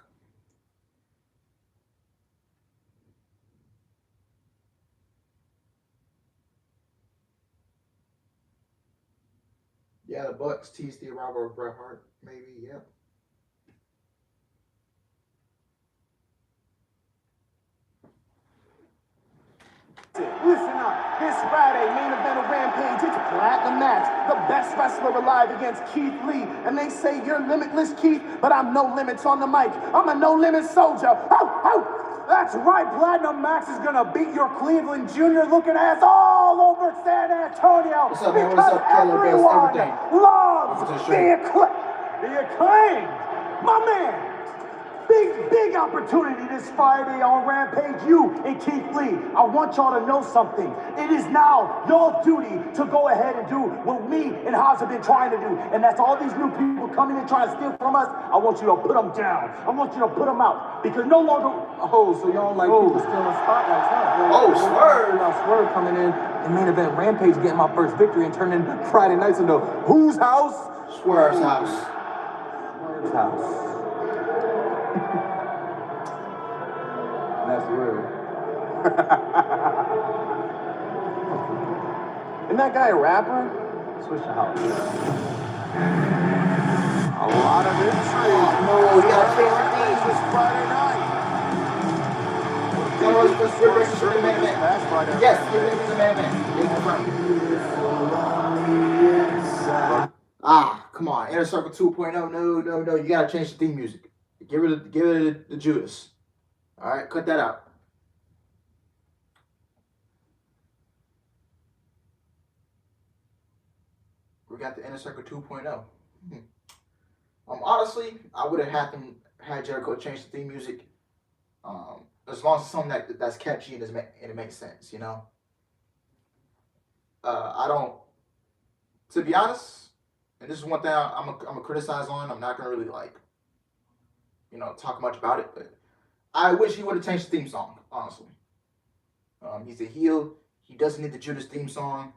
Yeah, the Bucks teased the arrival of Bret Hart. Maybe, yeah. Listen up, this Friday, main event of Rampage, it's a platinum match. The best wrestler alive against Keith Lee. And they say you're limitless, Keith, but I'm no limits on the mic. I'm a no-limit soldier. Ho, ho! That's right, Platinum Max is gonna beat your Cleveland Junior looking ass all over San Antonio. What's up, man? What's up, Keller? Everyone Everything. loves the acclaimed. My man. Big opportunity this Friday on Rampage. You and Keith Lee, I want y'all to know something. It is now your duty to go ahead and do what me and Haas have been trying to do. And that's all these new people coming in trying to steal from us. I want you to put them down. I want you to put them out. Because no longer... Oh, so y'all don't like people stealing spotlights, huh? Oh, Swerve! Now Swerve coming in and main event Rampage getting my first victory and turning Friday nights into whose house? Swerve's house. Swerve's house. That's weird. Isn't that guy a rapper? Switch the house. A lot of intrigue. No, we gotta change the theme. This Friday night. Yes, give it to the man. Ah, come on. Inner Circle 2.0. No. You gotta change the theme music. Give it the Judas. All right, cut that out. We got the Inner Circle 2.0. Honestly, I would have had Jericho change the theme music. As long as it's something that's catchy and it makes sense, you know. I don't. To be honest, and this is one thing I'm gonna criticize on. I'm not gonna really talk much about it, but I wish he would have changed the theme song, honestly. He's a heel. He doesn't need the Judas theme song.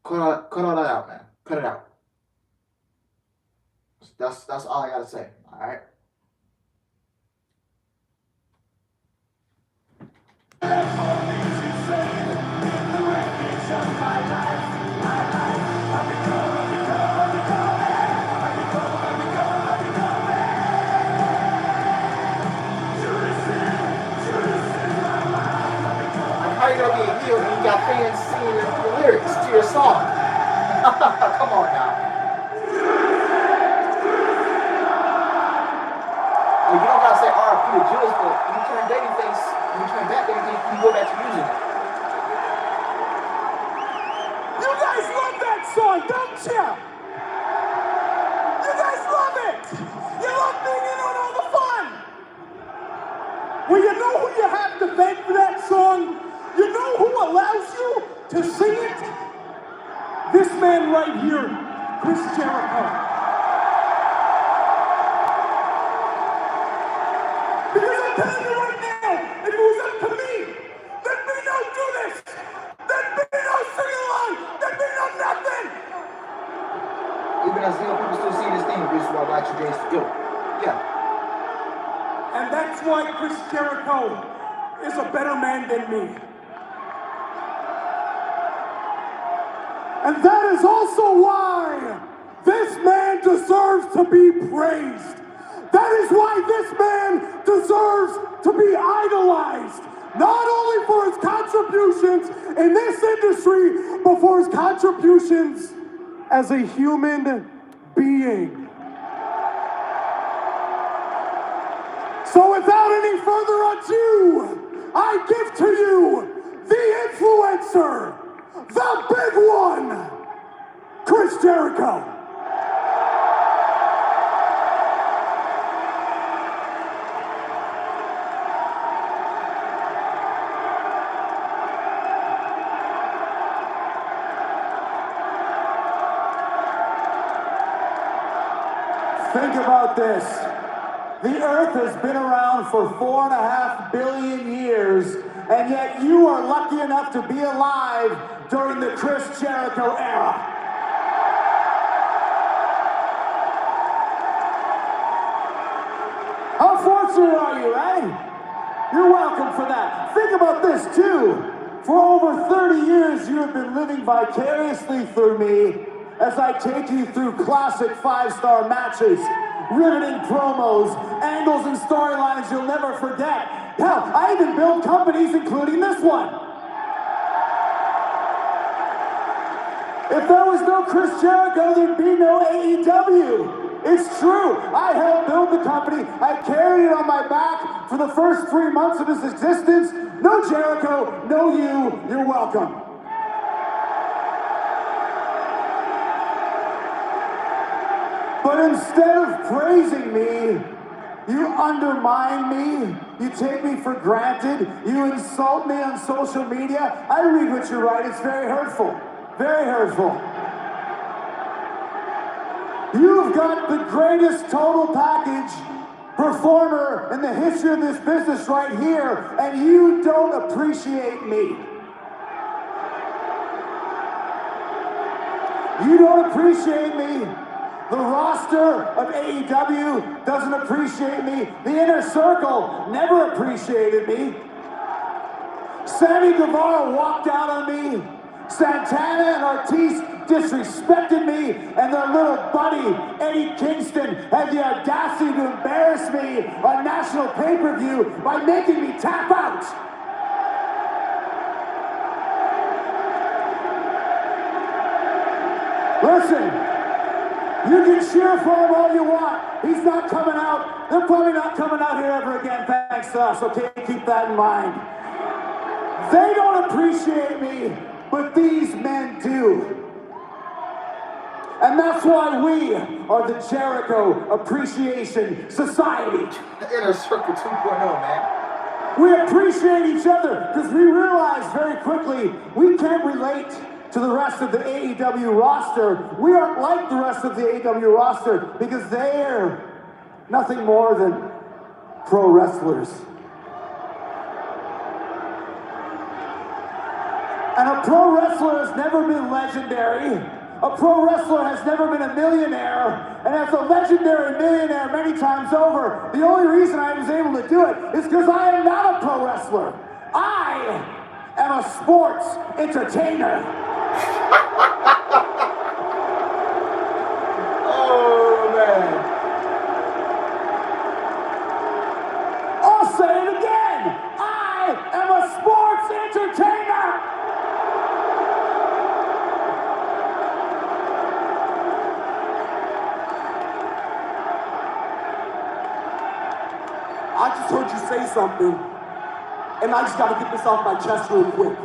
Cut all that out, man. Cut it out. That's all I gotta say. All right. How you gonna be a heel when you got fans singing the lyrics to your song? Come on now. You don't gotta say RP to Judas, but when you turn babyface, you go back to using it. You guys love that song, don't you? You guys love it. You love being in on all the fun. Well, you know who you have to thank for that song? You know who allows you to sing it? This man right here, Chris Jericho. Because I'm telling you right now, if it was up to me, there'd be no do this. There'd be no sing along. There'd be no nothing. Even as heel, people still see this thing. This is why Y2J is still. Yeah. And that's why Chris Jericho is a better man than me. And that is also why this man deserves to be praised. That is why this man deserves to be idolized. Not only for his contributions in this industry, but for his contributions as a human being. So without any further ado, I give to you the influencer, the big one, Chris Jericho. Think about this. The Earth has been around for 4.5 billion years, and yet you are lucky enough to be alive during the Chris Jericho era. sponsor, are you, eh? You're welcome for that. Think about this, too. For over 30 years, you have been living vicariously through me as I take you through classic 5-star matches, riveting promos, angles, and storylines you'll never forget. Hell, I even build companies, including this one. If there was no Chris Jericho, there'd be no AEW. It's true. I helped build the company. I carried it on my back for the first 3 months of its existence. No Jericho, no you. You're welcome. But instead of praising me, you undermine me. You take me for granted. You insult me on social media. I read what you write. It's very hurtful. Very hurtful. You've got the greatest total package performer in the history of this business right here, and you don't appreciate me. You don't appreciate me. The roster of AEW doesn't appreciate me. The inner circle never appreciated me. Sammy Guevara walked out on me. Santana and Ortiz disrespected me, and their little buddy, Eddie Kingston, had the audacity to embarrass me on national pay-per-view by making me tap out. Listen, you can cheer for him all you want. He's not coming out. They're probably not coming out here ever again thanks to us, okay? Keep that in mind. They don't appreciate me, but these men do. And that's why we are the Jericho Appreciation Society. Inner Circle 2.0, man. We appreciate each other because we realize very quickly we can't relate to the rest of the AEW roster. We aren't like the rest of the AEW roster because they're nothing more than pro wrestlers. And a pro wrestler has never been legendary. A pro wrestler has never been a millionaire. And as a legendary millionaire many times over, the only reason I was able to do it is because I am not a pro wrestler. I am a sports entertainer. Oh, man. I'll say it again. I am a sports entertainer. I just heard you say something, and I just gotta get this off my chest real quick.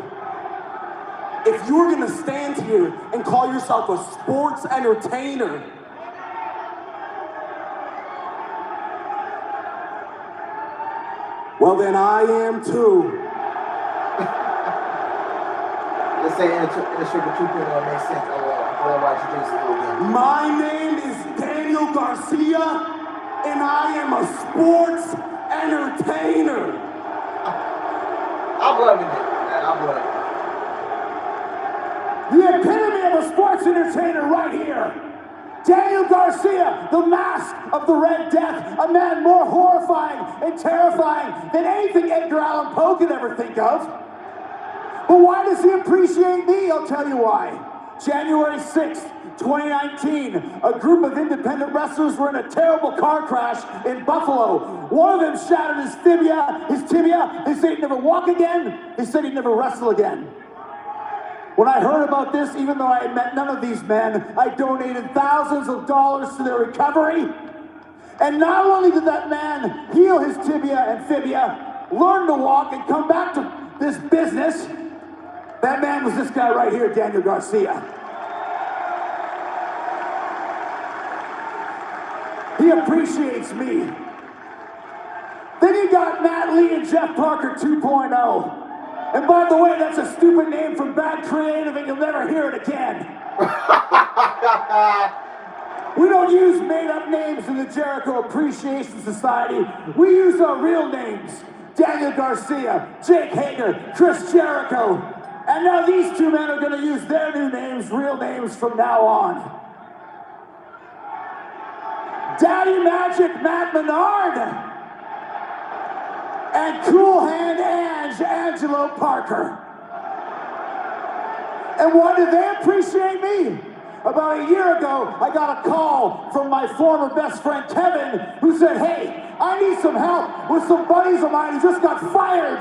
If you were gonna stand here and call yourself a sports entertainer, well then I am too. Let's say Inner Circle 2.0 makes sense. Otherwise, you just do it again. My name is Daniel Garcia, and I am a sports entertainer. I'm loving it, man. I'm loving it. The epitome of a sports entertainer right here. Daniel Garcia, the mask of the Red Death, a man more horrifying and terrifying than anything Edgar Allan Poe could ever think of. But why does he appreciate me? I'll tell you why. January 6th, 2019, a group of independent wrestlers were in a terrible car crash in Buffalo. One of them shattered his tibia. They said he'd never walk again. They said he'd never wrestle again. When I heard about this, even though I had met none of these men, I donated thousands of dollars to their recovery. And not only did that man heal his tibia and fibia, learn to walk and come back to this business, that man was this guy right here, Daniel Garcia. He appreciates me. Then you got Matt Lee and Jeff Parker 2.0. And by the way, that's a stupid name from Bad Creative and you'll never hear it again. We don't use made-up names in the Jericho Appreciation Society. We use our real names. Daniel Garcia, Jake Hager, Chris Jericho. And now these two men are going to use their new names, real names from now on. Daddy Magic Matt Menard. and Cool Hand Angelo Parker. And why do they appreciate me? About a year ago, I got a call from my former best friend Kevin, who said, hey, I need some help with some buddies of mine who just got fired.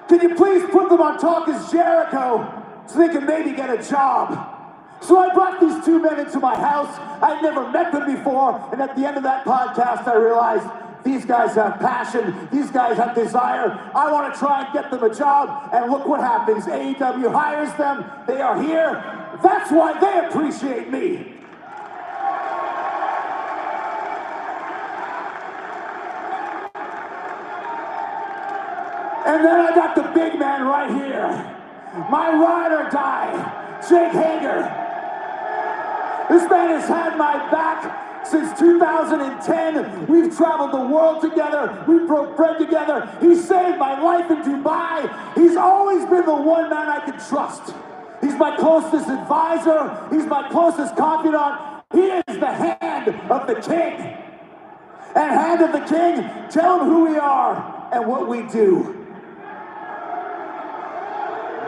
Can you please put them on Talk is Jericho so they can maybe get a job? So I brought these two men into my house. I'd never met them before, and at the end of that podcast, I realized these guys have passion, these guys have desire. I want to try and get them a job, and look what happens. AEW hires them, they are here. That's why they appreciate me. And then I got the big man right here. My ride or die, Jake Hager. This man has had my back since 2010. We've traveled the world together. We broke bread together. He saved my life in Dubai. He's always been the one man I can trust. He's my closest advisor. He's my closest confidant. He is the hand of the king. And hand of the king, tell him who we are and what we do.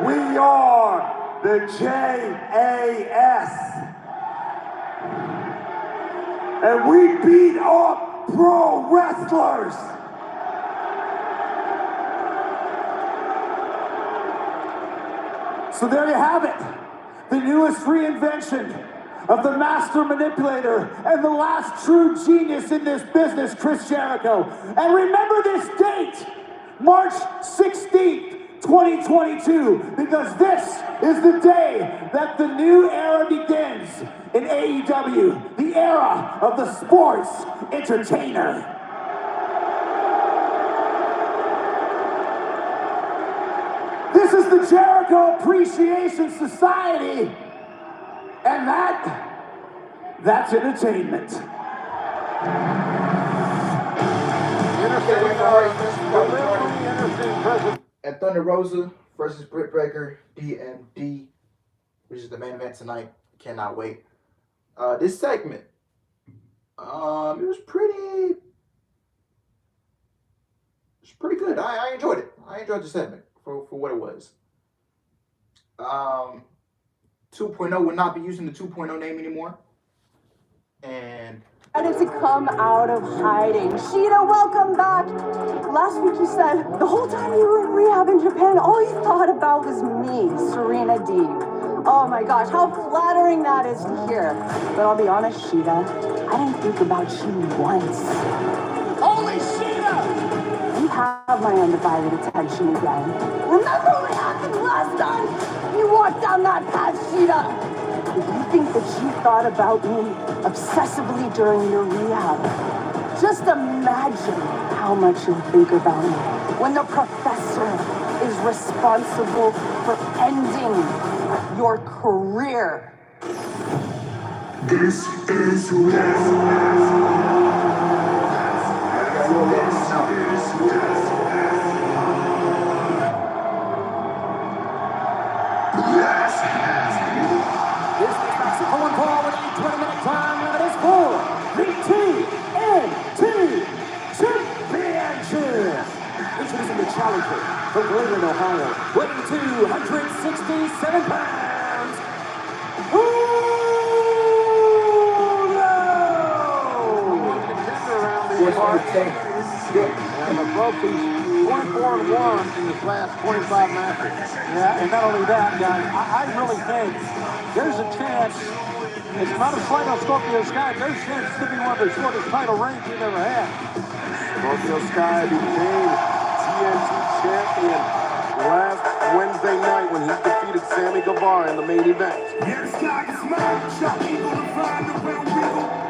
We are the JAS. And we beat up pro wrestlers. So there you have it. The newest reinvention of the master manipulator and the last true genius in this business, Chris Jericho. And remember this date, March 16th. 2022, because this is the day that the new era begins in AEW, the era of the sports entertainer. This is the Jericho Appreciation Society, and that's entertainment. And Thunder Rosa versus Britt Baker, DMD, which is the main event tonight. Cannot wait. This segment, it was pretty good. I enjoyed it. I enjoyed the segment for what it was. 2.0 will not be using the 2.0 name anymore. And To come out of hiding. Sheeta, welcome back. Last week you said the whole time you were in rehab in Japan, all you thought about was me, Serena Deeb. Oh my gosh, how flattering that is to hear. But I'll be honest, Sheeta, I didn't think about you once. Holy Sheeta! You have my undivided attention again. Remember what happened last time? You walked down that path, Sheeta. If you think that you thought about me obsessively during your rehab, just imagine how much you'll think about me when the professor is responsible for ending your career. This is Pulling forward with a 20-minute time limit is for the TNT Championship. Introducing the challenger from Cleveland, Ohio, weighing 267 pounds. And the Brokies 24-1 in his last 25 matches. Yeah, and not only that, guys, I really think there's a chance. It's not a slight on Scorpio Sky. There's a chance it's going to be one of the shortest title reigns we've ever had. Scorpio Sky became TNT champion last Wednesday night when he defeated Sammy Guevara in the main event.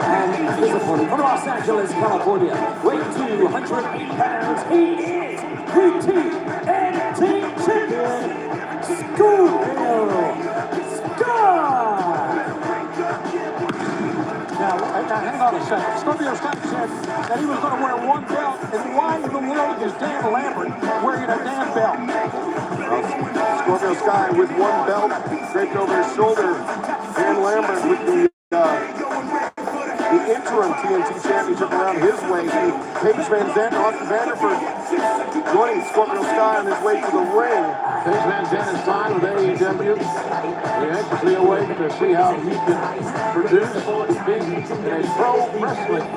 And his opponent from Los Angeles, California, weighing 208 pounds, he is the TNT champion, Scorpio Sky. Now, hang on a second. Scorpio Sky said that he was going to wear one belt, and why in the world is Dan Lambert wearing a damn belt? Scorpio Sky with one belt draped over his shoulder. Dan Lambert with the the interim TNT Championship around his way. Paige Van Zandt and Austin Vanderford joining Scorpio Sky on his way to the ring. Paige Van Zandt is signed with AEW. We anxiously await to see how he can produce in a pro wrestling.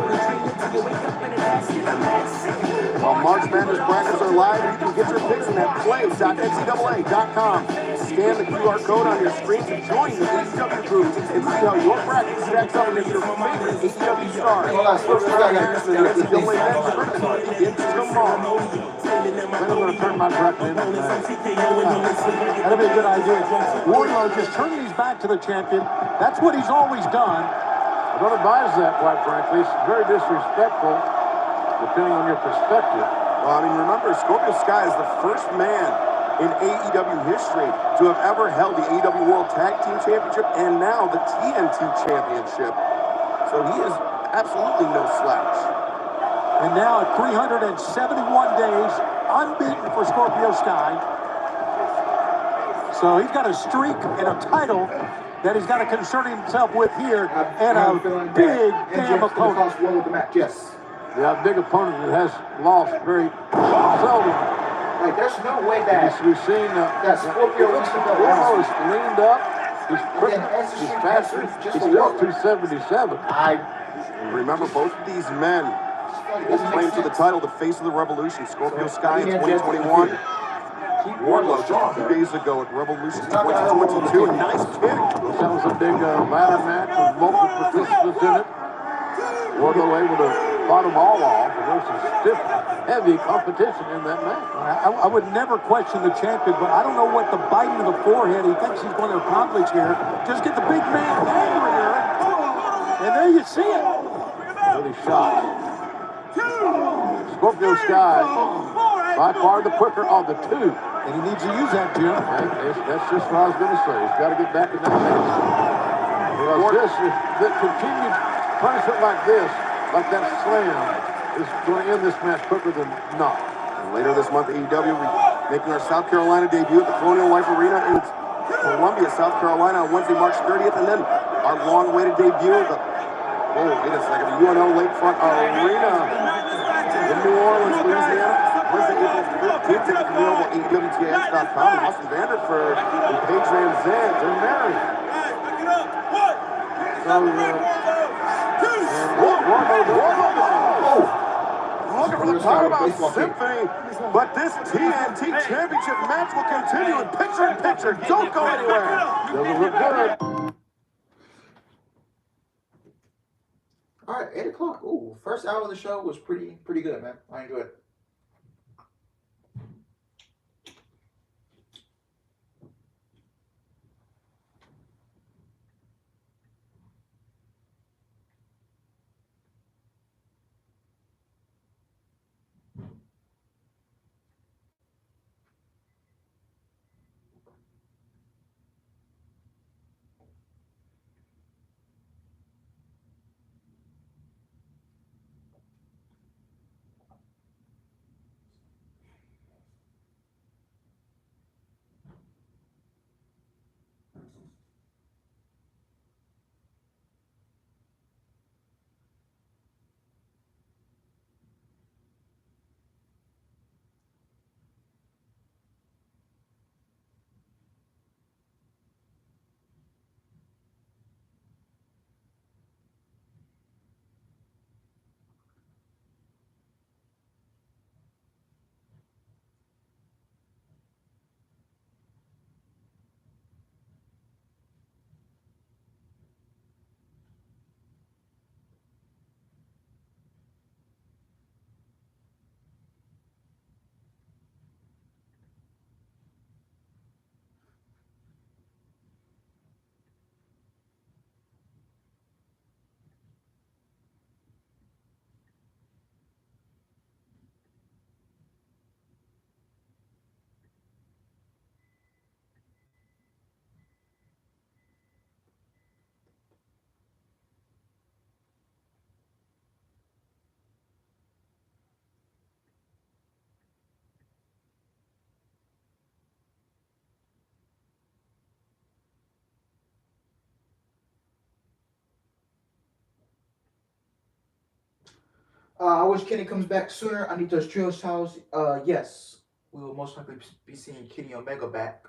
While March Madness brackets are live, you can get your picks in at play.ncaa.com. Scan the QR code on your screen to join the AEW group and see how your bracket stacks up against your favorite AEW stars. First round Harrison and NCAA men's tournament begins tomorrow. I'm going to turn my bracket in. That'd be a good idea. Wardlow just turn these back to the champion. That's what he's always done. I don't advise that, quite frankly. It's very disrespectful, depending on your perspective. Well, I mean, remember, Scorpio Sky is the first man in AEW history to have ever held the AEW World Tag Team Championship and now the TNT Championship. So he is absolutely no slouch. And now at 371 days, unbeaten for Scorpio Sky. So he's got a streak and a title that he's got to concern himself with here, and a big damn opponent. Yes. Yeah, a big opponent that has lost very seldom. Like, there's no way that We've seen that Scorpio wants to go Wardlow is leaned up. He's faster. He's still 277. Remember, both of these men claim to the title, the face of the Revolution. Scorpio Sky in 2021. Wardlow 2 days ago at Revolution 2022. A nice kick. That was a big ladder match with multiple participants in it. Wardlow able to fight them all off. And there's some stiff, heavy competition in that match. I would never question the champion, but I don't know what the biting of the forehead he thinks he's going to accomplish here. Just get the big man angrier, and there you see it. Really shot. Scorpio Sky, by far the quicker of the two. And he needs to use that, Jim. That's just what I was going to say. He's got to get back in that match. Because the continued punishment like this, like that slam, is going to end this match quicker than not. And later this month, AEW making our South Carolina debut at the Colonial Life Arena in Columbia, South Carolina on Wednesday, March 30th. And then our long-awaited debut at the, wait a second, the UNO Lakefront Arena in New Orleans, Louisiana. Wednesday, April 15th. Tickets available at AEWTX.com. Austin Vanderford and Paige Van Zandt are married. Looking for the Powerhouse Symphony, but this TNT Championship match will continue in picture-in-picture. Don't go anywhere. Doesn't look good. All right, 8 o'clock. Ooh, first hour of the show was pretty good, man. I enjoyed it. I wish Kenny comes back sooner. I need those trio titles. Yes, we will most likely be seeing Kenny Omega back.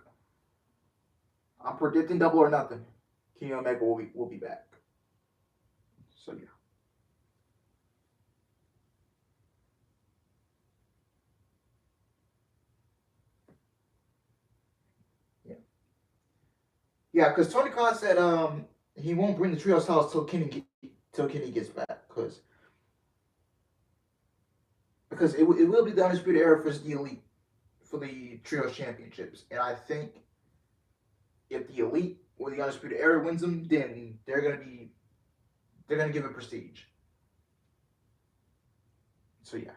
I'm predicting Double or Nothing. Kenny Omega will be back. So yeah. Yeah, because Tony Khan said he won't bring the trios titles till Kenny gets back, because it will be the Undisputed Era versus the Elite for the trios championships, and I think if the Elite or the Undisputed Era wins them, then they're gonna give it prestige. So yeah.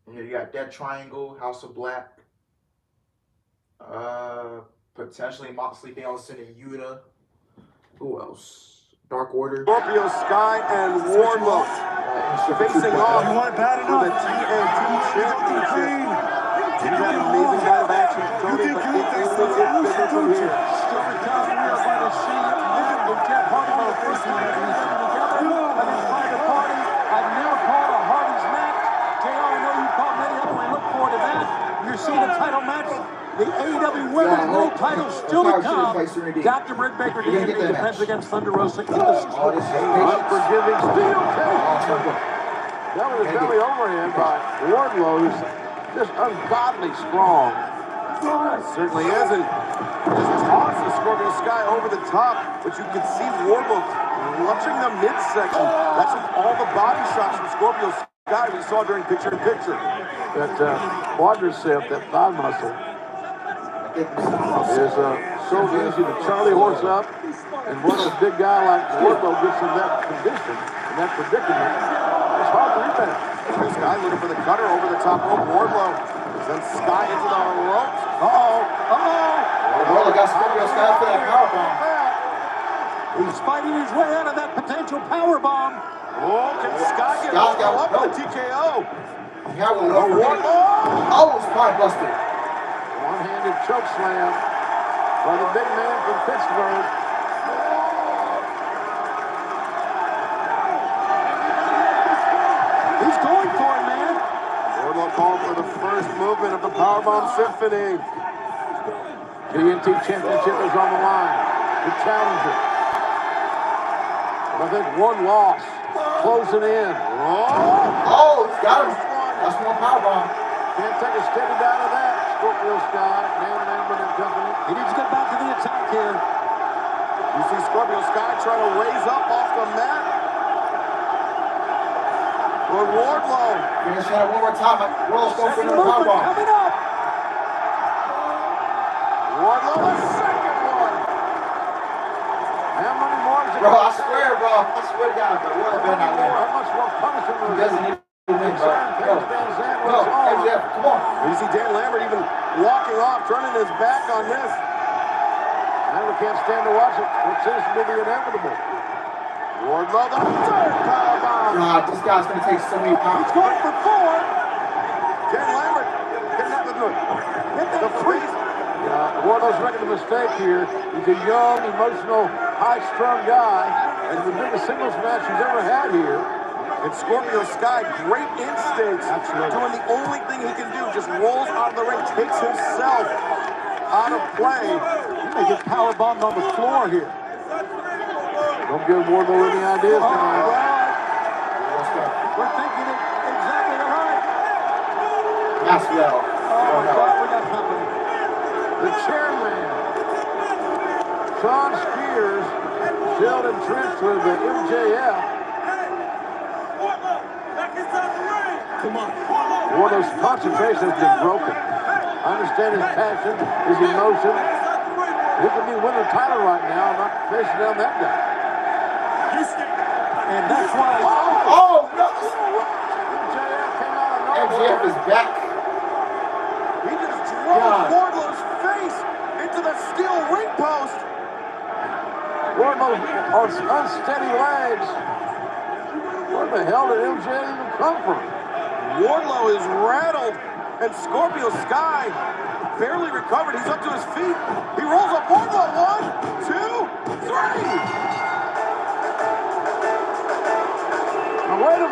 You got Dead Triangle, House of Black. Potentially Moxley, Danielson, and Yuta. Who else? Dark Order. Scorpio Sky and Wardlow facing off for the TNT Championship. He's had an amazing night of action, Tony, but it only gets bigger from here. Storytelling, we are going to see Mick and Jeff Hardy for the first time they've been together. I've been trying to party. I've never called a Hardy's match. JR, I know you called many of them. We look forward to that. You're seeing a title match. The AEW Women's World title still to come. Dr. Britt Baker defends against Thunder Rosa in the unforgiving steel cage. Belly to belly overhand by Wardlow, who's just ungodly strong. Certainly is, and just tosses Scorpio Sky over the top, but you can see Wardlow clutching the midsection. That's with all the body shots from Scorpio Sky we saw during picture-in-picture. That quadricep, that thigh muscle, is so easy to Charlie horse up, and once a big guy like Wardlow gets in that condition, in that predicament, it's hard to rebound. Sky looking for the cutter over the top rope. Wardlow sends Sky into the ropes. Wardlow got Scorpio Sky for that powerbomb. He's fighting his way out of that potential powerbomb. Oh, can Sky get up with a TKO? Yeah, Wardlow. Spine buster. One-handed choke slam by the big man from Pittsburgh. He's going for it, man. Wardlow called for the first movement of the Powerbomb Symphony. TNT Championship is on the line. The challenger. I think one loss. Closing in. He's got him. That's one powerbomb. Can't take a steady down of that. Scorpio Sky, Dan Lambert and company. He needs to get back to the attack here. You see Scorpio Sky trying to raise up off the mat. But Wardlow. Finish that one more time. Wardlow's going for another powerbomb. Coming up. Wardlow, a second one. How many more is it? Bro, I swear to God, but Wardlow better not win. How much more punishment was doesn't need to win, bro. No, MJF, come on. You see Dan Lambert even walking off, turning his back on this. Now we can't stand to watch it. What seems to be the inevitable. Wardlow, the third powerbomb. God, this guy's going to take so many pounds. He's going for 4. Dan Lambert getting up with the freeze. Wardlow's making a mistake here. He's a young, emotional, high-strung guy, and the biggest singles match he's ever had here. And Scorpio Sky, great instincts. Absolutely. Doing the only thing he can do, just rolls out of the ring, takes himself out of play. He may get powerbombed on the floor here. Don't give Wardlow any ideas tonight. We're thinking it exactly right. Maxwell. Oh, my God, we got company. The chairman, Sean Spears, still entrenched with the MJF. Wardlow's concentration has been broken. I understand his passion, his emotion. He could be winning the title right now, not facing down that guy. And that's why. Oh, no. MJF came out of nowhere. MJF is back. He just drove Wardlow's face into the steel ring post. Wardlow on unsteady legs. Where the hell did MJF even come from? Wardlow is rattled, and Scorpio Sky barely recovered. He's up to his feet. He rolls up Wardlow. 1, 2, 3.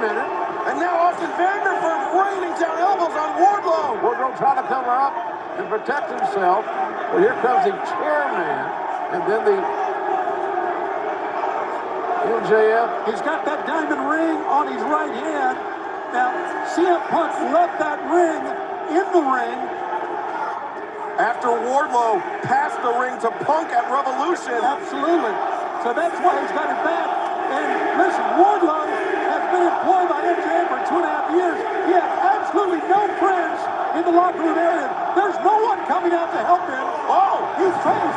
minute. And now Austin Vanderford raining down elbows on Wardlow. Wardlow trying to cover up and protect himself. But here comes the chairman. And then the MJF. He's got that diamond ring on his right hand. Now, CM Punk left that ring in the ring. After Wardlow passed the ring to Punk at Revolution. Absolutely. So that's why he's got it back. And listen, Wardlow has been employed by MJF for 2.5 years. He has absolutely no friends in the locker room area. There's no one coming out to help him. Oh! He's fighting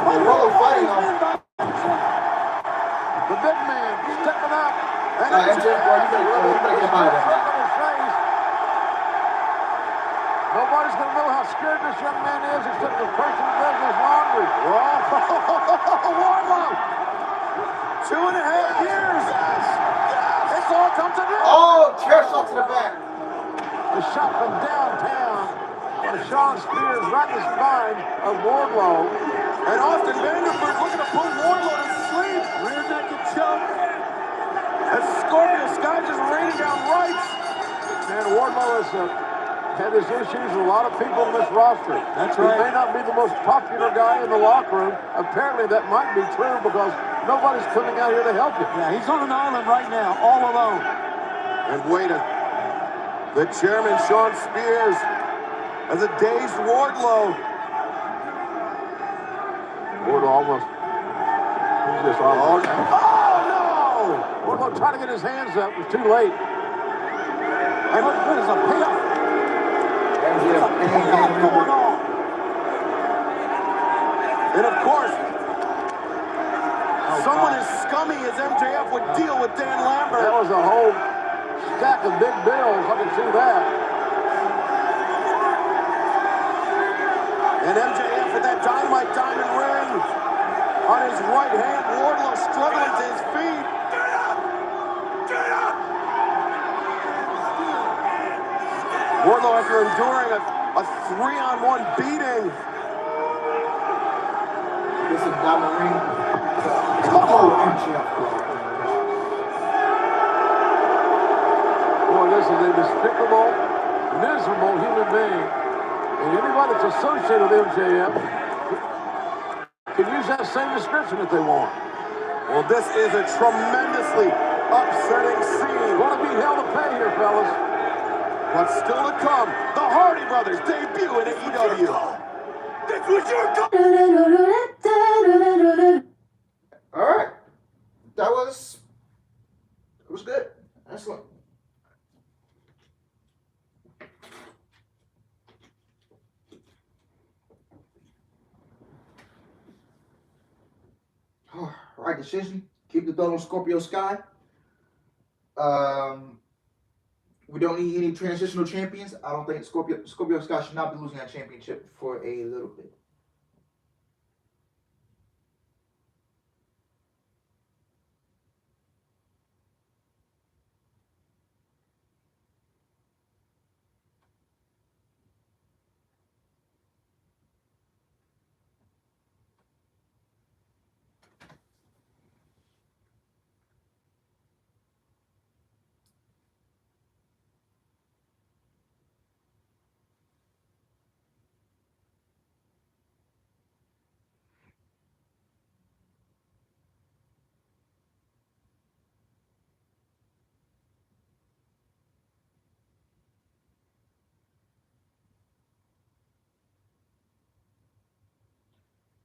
The big man stepping up. And MJF, boy, you better get by that. Nobody's going to know how scared this young man is except the person who does his laundry. Wardlow! 2.5 years. It's all come to this. Oh, chair shot to the back. A shot from downtown. And Sean Spears right in the spine of Wardlow. And Austin Vanderford looking to put Wardlow to sleep. Rear naked choke. As Scorpio Sky just raining down rights. And Wardlow has had his issues with a lot of people in this roster. That's right. He may not be the most popular guy in the locker room. Apparently that might be true because nobody's coming out here to help him. Yeah, he's on an island right now, all alone. And wait the chairman, Sean Spears, as a dazed Wardlow. Wardlow almost. He's just almost. Oh no! Wardlow trying to get his hands up. It was too late. And what is a payoff? Going on. And of course, someone as scummy as MJF would deal with Dan Lambert. That was a whole stack of big bills. I can see that. And MJF with that Dynamite diamond ring on his right hand. Wardlow struggling to his feet. Get up! Get up! Wardlow, after enduring a 3-on-1 beating. This is diamond ring. Oh, MJF. Boy, this is a despicable, miserable human being. And anybody that's associated with MJF can use that same description if they want. Well, this is a tremendously upsetting scene. Going to be hell to pay here, fellas. But still to come, the Hardy Brothers debut in AEW. This was your All right. That was good. Excellent. Right decision. Keep the belt on Scorpio Sky. We don't need any transitional champions. I don't think Scorpio Sky should not be losing that championship for a little bit.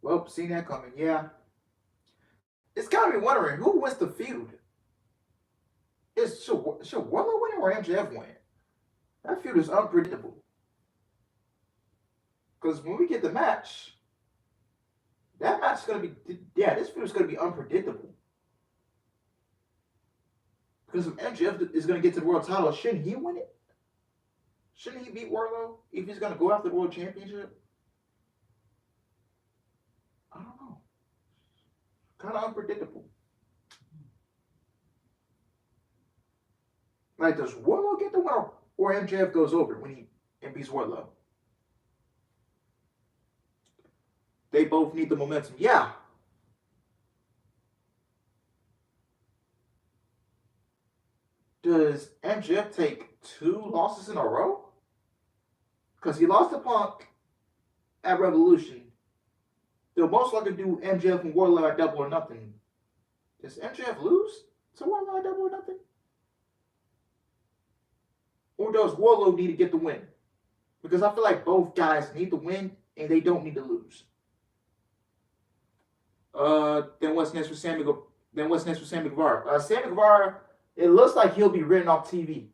Well, seen that coming, yeah. It's got me wondering, who wins the feud? Should Wardlow win or MJF win? That feud is unpredictable. Because when we get the match, that match is going to be, this feud is going to be unpredictable. Because if MJF is going to get to the world title, shouldn't he win it? Shouldn't he beat Wardlow if he's going to go after the world championship? I don't know. Kind of unpredictable. Like, does Wardlow get the win or MJF goes over when he beats Wardlow? They both need the momentum. Yeah. does MJF take 2 losses in a row? Because he lost to Punk at Revolution. They'll most likely do MJF and Wardlow at Double or Nothing. Does MJF lose to Wardlow at Double or Nothing? Or does Wardlow need to get the win? Because I feel like both guys need to win and they don't need to lose. Then what's next for Sammy Guevara? Sammy Guevara, it looks like he'll be written off TV.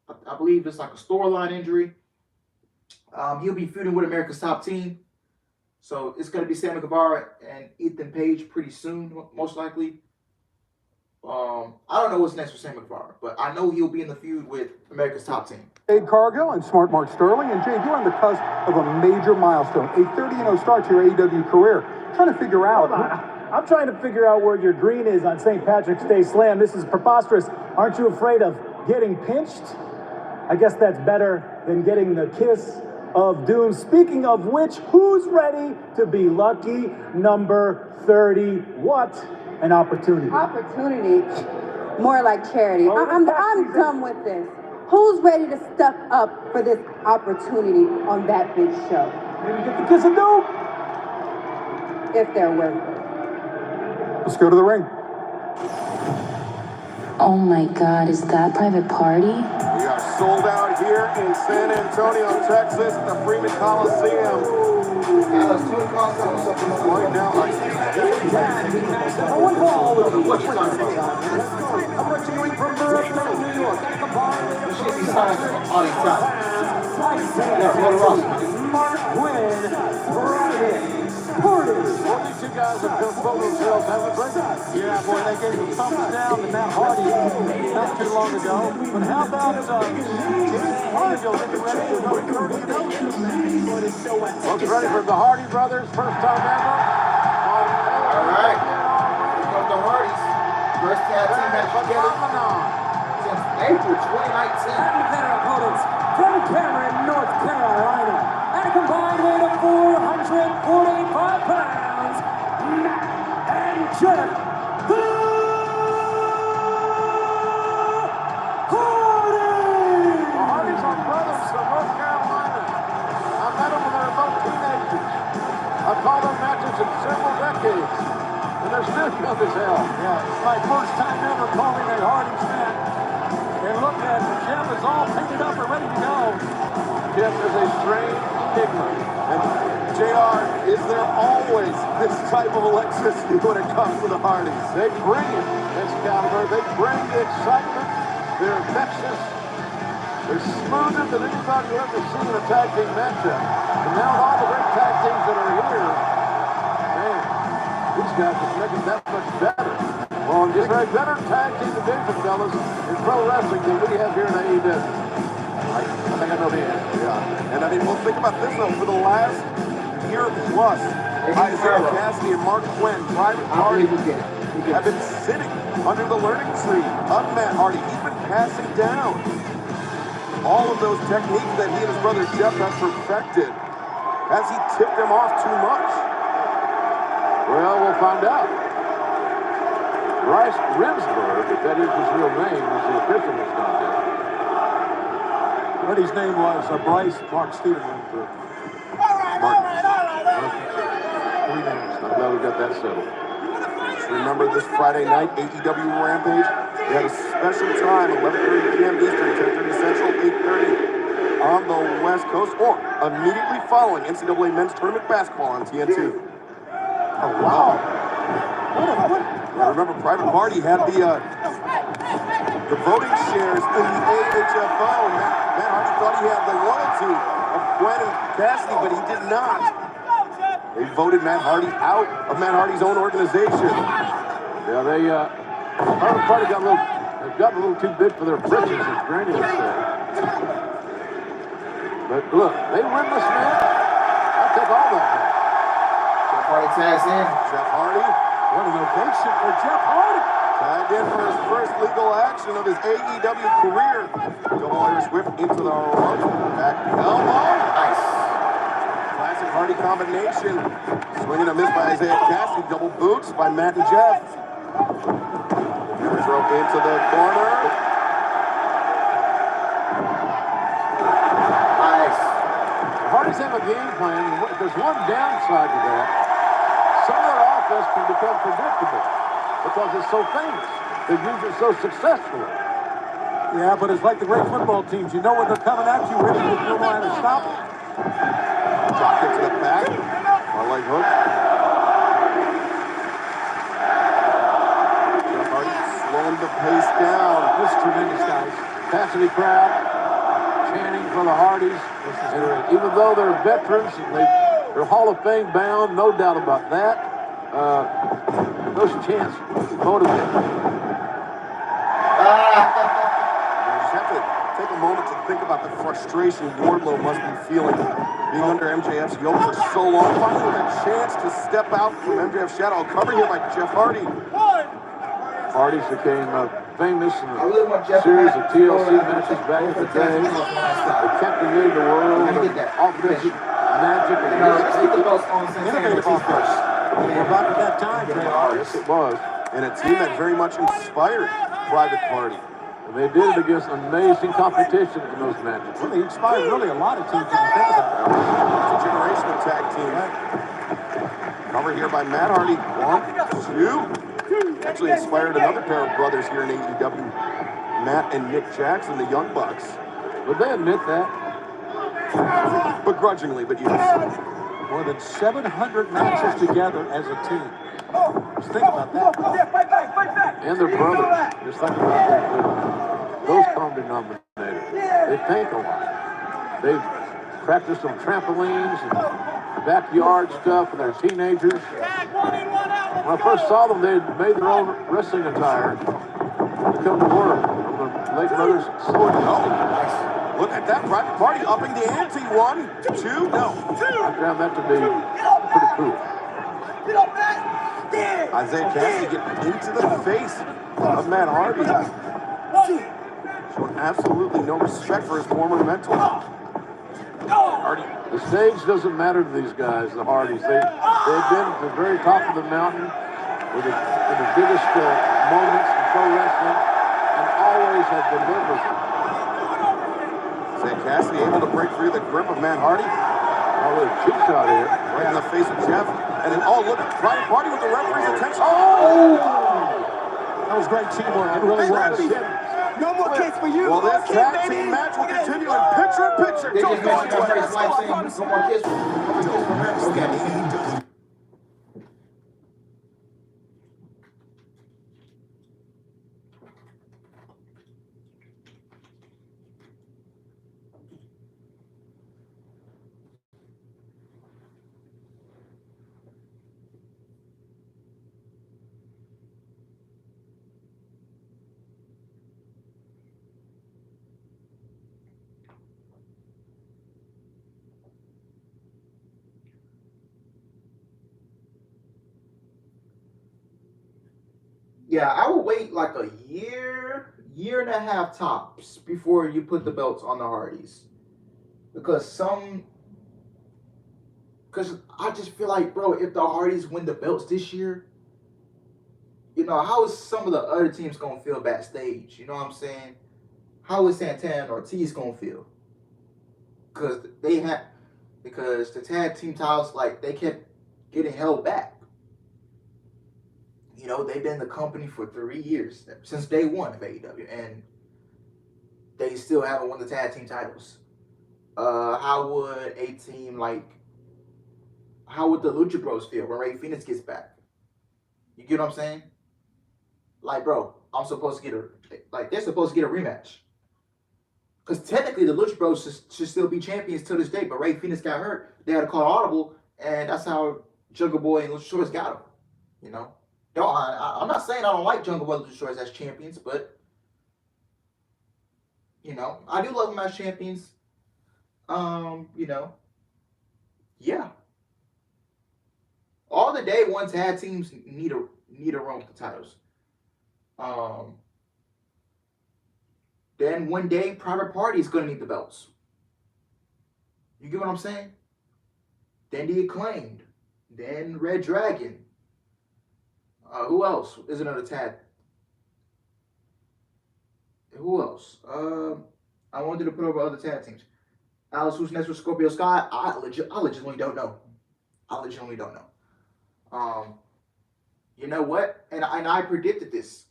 I believe it's like a storyline injury. He'll be feuding with America's Top Team. So it's going to be Sammy Guevara and Ethan Page pretty soon, most likely. I don't know what's next for Sammy Guevara, but I know he'll be in the feud with America's Top Team. Jade Cargill and Smart Mark Sterling. And Jade, you're on the cusp of a major milestone, a 30-0 start to your AEW career. Trying to figure out. I'm trying to figure out where your green is on St. Patrick's Day Slam. This is preposterous. Aren't you afraid of getting pinched? I guess that's better than getting the kiss of doom. Speaking of which, who's ready to be lucky number 30? What an opportunity. Opportunity? More like charity. I'm done with this. Who's ready to step up for this opportunity on that big show? Maybe get the kiss of doom. If they're worth it. Let's go to the ring. Oh my God, is that Private Party? We are sold out here in San Antonio, Texas, at the Freeman Coliseum. Right now, Well, these two guys have done both themselves, haven't they? Yeah, boy, they gave a thumbs down to Matt Hardy not too long ago. But how about Cargill getting ready to go 30-0? Folks ready for the Hardy brothers, first time ever. All right. Here comes the Hardys. First tag team match together since April 2019. And their opponents from Cameron, North Carolina, at a combined weight of 445 pounds, Matt and Jeff the Hardy! The Hardys are brothers from North Carolina. I met them when they were both teenagers. I've called their matches in several decades, and they're still young as hell. Yeah, it's my first time ever calling a Hardy's match. And look at Jeff is all painted up and ready to go. Jeff is a strange enigma. And JR, is there always this type of electricity when it comes to the Hardys? They bring it, Excalibur. They bring the excitement. They're infectious. They're smoother than anybody you've ever seen in a tag team matchup. And now with all the great tag teams that are here, man, these guys are making that much better. Well, is there a better tag team division, fellas, in pro wrestling than we have here in AEW? I think I know the answer, yeah. And I mean, well, think about this, though. For the last year plus, Isaiah Cassidy and Mark Quinn, Private Party, have been sitting under the learning tree of Matt Hardy. He's been passing down all of those techniques that he and his brother Jeff have perfected. Has he tipped them off too much? Well, we'll find out. Bryce Remsburg, if that is his real name, is the official this contest. But his name was Bryce Mark Stevenson. All right. Three names. I'm glad we got that settled. Remember this Friday night, AEW Rampage? We had a special time, 11:30 p.m. Eastern, 10:30 Central, 8:30 on the West Coast, or immediately following NCAA Men's Tournament Basketball on TNT. Oh, wow. Now remember, Private Party had the voting shares in the AHFO, and Matt Hardy thought he had the loyalty of Quinn and Cassidy, but he did not. They voted Matt Hardy out of Matt Hardy's own organization. Yeah, Private Party they've gotten a little too big for their britches, as Granny would say. But look, they win this match. I'll take all that. Jeff Hardy tags in. Jeff Hardy. What an ovation for Jeff Hardy. Tagged in for his first legal action of his AEW career. Double Irish whip into the rope. Back elbow. Nice. Classic Hardy combination. Swinging a miss by Isaiah Cassidy. Double boots by Matt and Jeff. Throw into the corner. always have a game plan. And there's one downside to that. Some of their offense can become predictable because it's so famous. They've used it so successfully. Yeah, but it's like the great football teams. You know when they're coming at you, really, you know how to stop them. Drop kick to the back. Our leg hook. Jeff Hardy slowing the pace down. This is tremendous, guys. Capacity crowd chanting for the Hardys. And even though they're veterans, they're Hall of Fame bound, no doubt about that. Those chants motivate. Have to take a moment to think about the frustration Wardlow must be feeling being under MJF's yoke for so long. Finally, with a chance to step out from MJF's shadow. Covered here by Jeff Hardy. Hardys became famous in a series of TLC matches back in the day. They captivated the world with offensive magic and innovative offense. About at that time, yes, it was. And a team that very much inspired Private Party. And they did it against amazing competition in those matches. Well, they inspired really a lot of teams when you think about it. It's a generational tag team. Cover here by Matt Hardy. 1, 2. Actually inspired another pair of brothers here in AEW. Matt and Nick Jackson, the Young Bucks. Would they admit that? Begrudgingly, but yes. More than 700 matches together as a team. Just think about that. And their brothers. Just think about that. Those common denominators. They think a lot. They practice on trampolines and backyard stuff when they're teenagers. When I first saw them, they had made their own wrestling attire to come to work. The late brothers sword. Oh, look at that. Private Party upping the ante. 1, 2, no. I found that to be pretty cool. Isaiah Cassidy getting into the face of Matt Hardy. Showing absolutely no respect for his former mentor. Hardy. The stage doesn't matter to these guys, the Hardys. They've been at the very top of the mountain with the biggest moments in pro wrestling and always have delivered. Isaiah Cassidy able to break free of the grip of Matt Hardy. Oh, with a cheap shot here. Right in the face of Jeff. And then, oh, look at Private Party with the referee's attention. Oh! That was great teamwork. It really was. No more kicks for you. Well, this tag team match will continue in picture-in-picture. They just mentioned my first life saying, no more kiss. Okay. Yeah, I would wait like a year and a half tops before you put the belts on the Hardys. Because I just feel like, bro, if the Hardys win the belts this year, you know, how is some of the other teams going to feel backstage? You know what I'm saying? How is Santana and Ortiz going to feel? Because the tag team titles, like, they kept getting held back. You know, they've been in the company for 3 years, since day one of AEW, and they still haven't won the tag team titles. How would the Lucha Bros feel when Rey Fenix gets back? You get what I'm saying? Like, bro, they're supposed to get a rematch. Because technically, the Lucha Bros should still be champions to this day, but Rey Fenix got hurt. They had to call audible, and that's how Jungle Boy and Lucha Shorts got him. You know? I'm not saying I don't like Jungle Boy and Lucha Shorts as champions, but, you know, I do love them as champions. You know, yeah. All the day one tag teams need a run with the titles. Then one day Private Party is gonna need the belts. You get what I'm saying? Then the Acclaimed. Then Red Dragon. Who else is another tag? Who else? I wanted to put over other tag teams. Alice, who's next with Scorpio Sky? I legitimately don't know. I legitimately don't know. You know what? And I predicted this.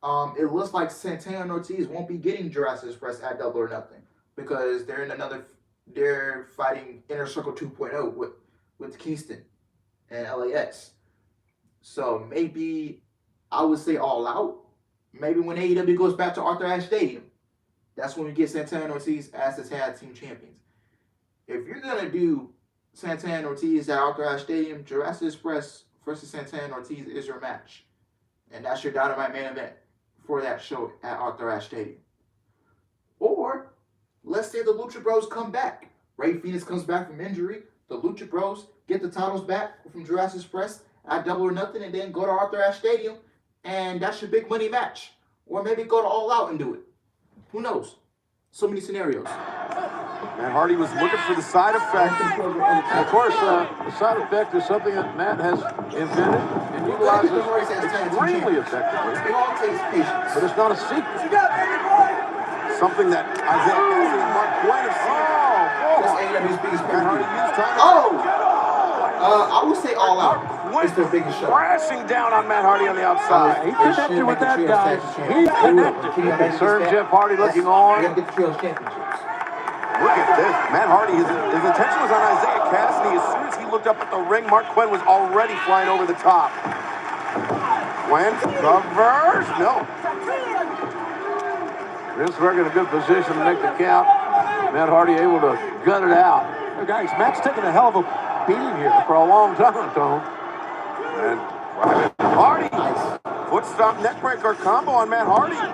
It looks like Santana and Ortiz won't be getting Jurassic Express at Double or Nothing because they're fighting Inner Circle 2.0 with Kingston and LAX. So maybe I would say All Out. Maybe when AEW goes back to Arthur Ashe Stadium, that's when we get Santana and Ortiz as the tag team champions. If you're gonna do Santana and Ortiz at Arthur Ashe Stadium, Jurassic Express versus Santana and Ortiz is your match, and that's your Dynamite main event for that show at Arthur Ashe Stadium. Or let's say the Lucha Bros come back. Ray Phoenix comes back from injury. The Lucha Bros get the titles back from Jurassic Express at Double or Nothing, and then go to Arthur Ashe Stadium, and that's your big money match. Or maybe go to All Out and do it. Who knows? So many scenarios. Matt Hardy was looking for the side effect. And of course, the side effect is something that Matt has invented and utilizes extremely effectively. It all takes patience. But it's not a secret. Something that Isaiah Cassidy and Mark Quinn have seen. That's AEW's biggest Matt Hardy used time. I would say All Out. It's their biggest show. Crashing down on Matt Hardy on the outside. He connected with that guy. He connected. Concerned Jeff Hardy looking on. You got to get the Trios Championships. Look at this. Matt Hardy, his attention was on Isaiah Cassidy. As soon as he looked up at the ring, Mark Quinn was already flying over the top. Quinn covers. No. Vince Berg in a good position to make the count. Matt Hardy able to gut it out. Hey guys, Matt's taking a hell of a beating here. For a long time, Tone. And Private Hardy. Foot stomp neckbreaker combo on Matt Hardy. 1,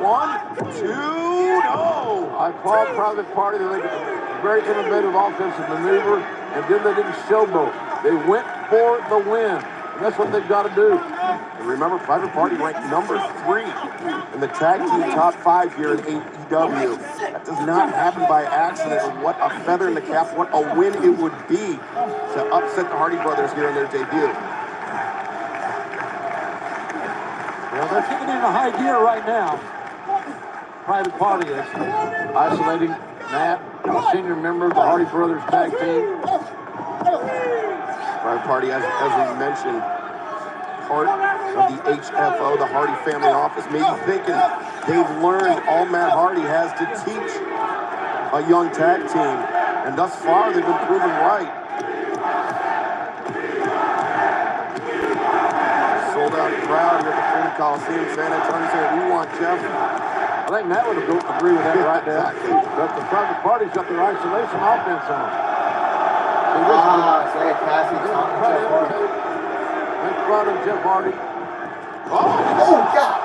2, no. I applaud Private Party. They make a very innovative offensive maneuver, and then they didn't showboat. They went for the win. And that's what they've got to do. And remember, Private Party ranked number 3 in the tag team top 5 here in AEW. That does not happen by accident. And what a feather in the cap, what a win it would be to upset the Hardy brothers here in their debut. Well, they're kicking into high gear right now. Private Party is isolating Matt, a senior member of the Hardy Brothers tag team. Private Party, as we mentioned, part of the HFO, the Hardy Family Office, maybe thinking they've learned all Matt Hardy has to teach a young tag team, and thus far they've been proven right. Sold out crowd here at the Freedom Coliseum, San Antonio saying, we want Jeff. I think Matt would agree with that right there. But the Private Party's got their isolation offense on. Isaiah Cassidy, Jeff Hardy. In front of Jeff Hardy. Oh, God.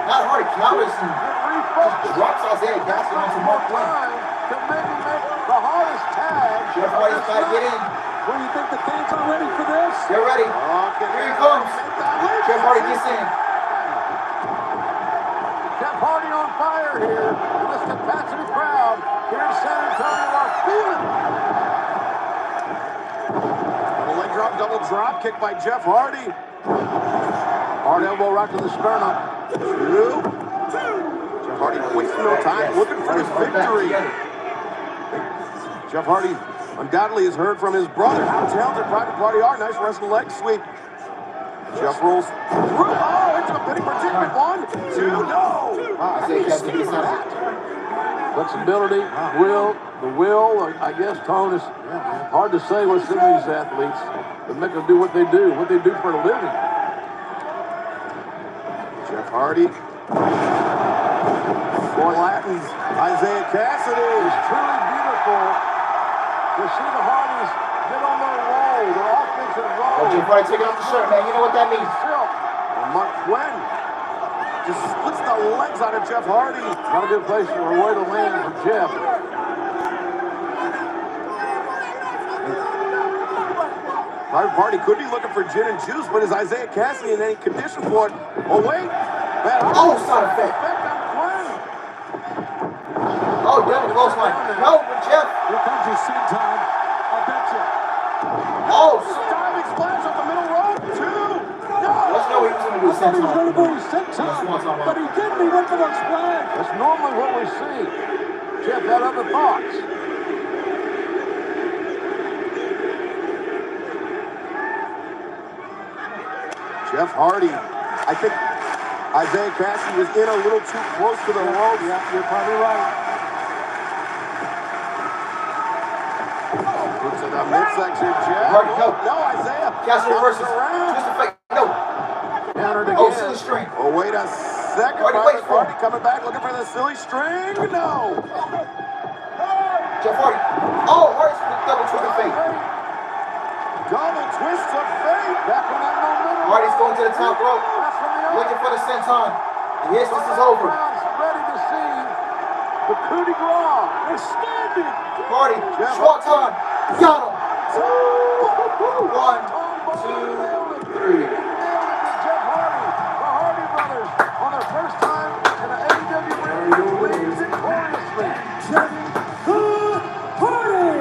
Matt Hardy counters and just drops Isaiah Cassidy onto Mark Quinn. To maybe make the hardest tag. Jeff Hardy's got to get in. What do you think the fans are ready for this? They're ready. Here he comes. Jeff Hardy gets in. Jeff Hardy on fire here. And this capacity crowd here in San Antonio are feeling it. Leg drop, double drop kick by Jeff Hardy. Hard elbow right to the sternum. 2. Jeff Hardy wasting no time, looking for his victory. Jeff Hardy undoubtedly has heard from his brother how talented Private Party are. Nice wrestling leg sweep. Jeff rolls through. Oh, into a pinning predicament. 1, 2, no. Flexibility, the will, I guess, Tone, is hard to say what's in these athletes that make them do what they do for a living. Jeff Hardy. For Latins, Isaiah Cassidy. It's truly beautiful to see the Hardys get on their roll, their offensive roll. Jeff Hardy taking off the shirt, man. You know what that means. And Mark Quinn just splits the legs out of Jeff Hardy. Not a good place for a way to land for Jeff. Private Party could be looking for gin and juice, but is Isaiah Cassidy in any condition for it? Oh, wait. Side effect. Oh, double close line. No, Jeff. Here comes your sin time. I bet you. Oh, diving splash up the middle rope. 2. No. Let's know what he was going to do. He was going to do his sin time, but he didn't. He went for the splash. That's normally what we see. Jeff had other thoughts. Jeff Hardy, I think Isaiah Cassidy was in a little too close to the ropes. Yeah, you're probably right. Looks at the midsection, Jeff. Hardy, no. No, Isaiah. Cassidy Comes versus around. Twist of Fate. No. Countered Oh, again. silly string. Oh, wait a second. Hardy, wait for Hardy coming back, looking for the silly string. No. Jeff Hardy. Oh, Hardy's double twist of fate. Double twist of fate. Back on that momentum. Hardy's going to the top rope, That's from the looking for the senton. And yes, this is over. Ready to see the coup de grace. They're standing. Hardy, Schwartzman, got him. 1, 2, 3. Jeff Hardy, the Hardy brothers, on their first time in an AEW ring, lead victoriously. Jeff Hardy.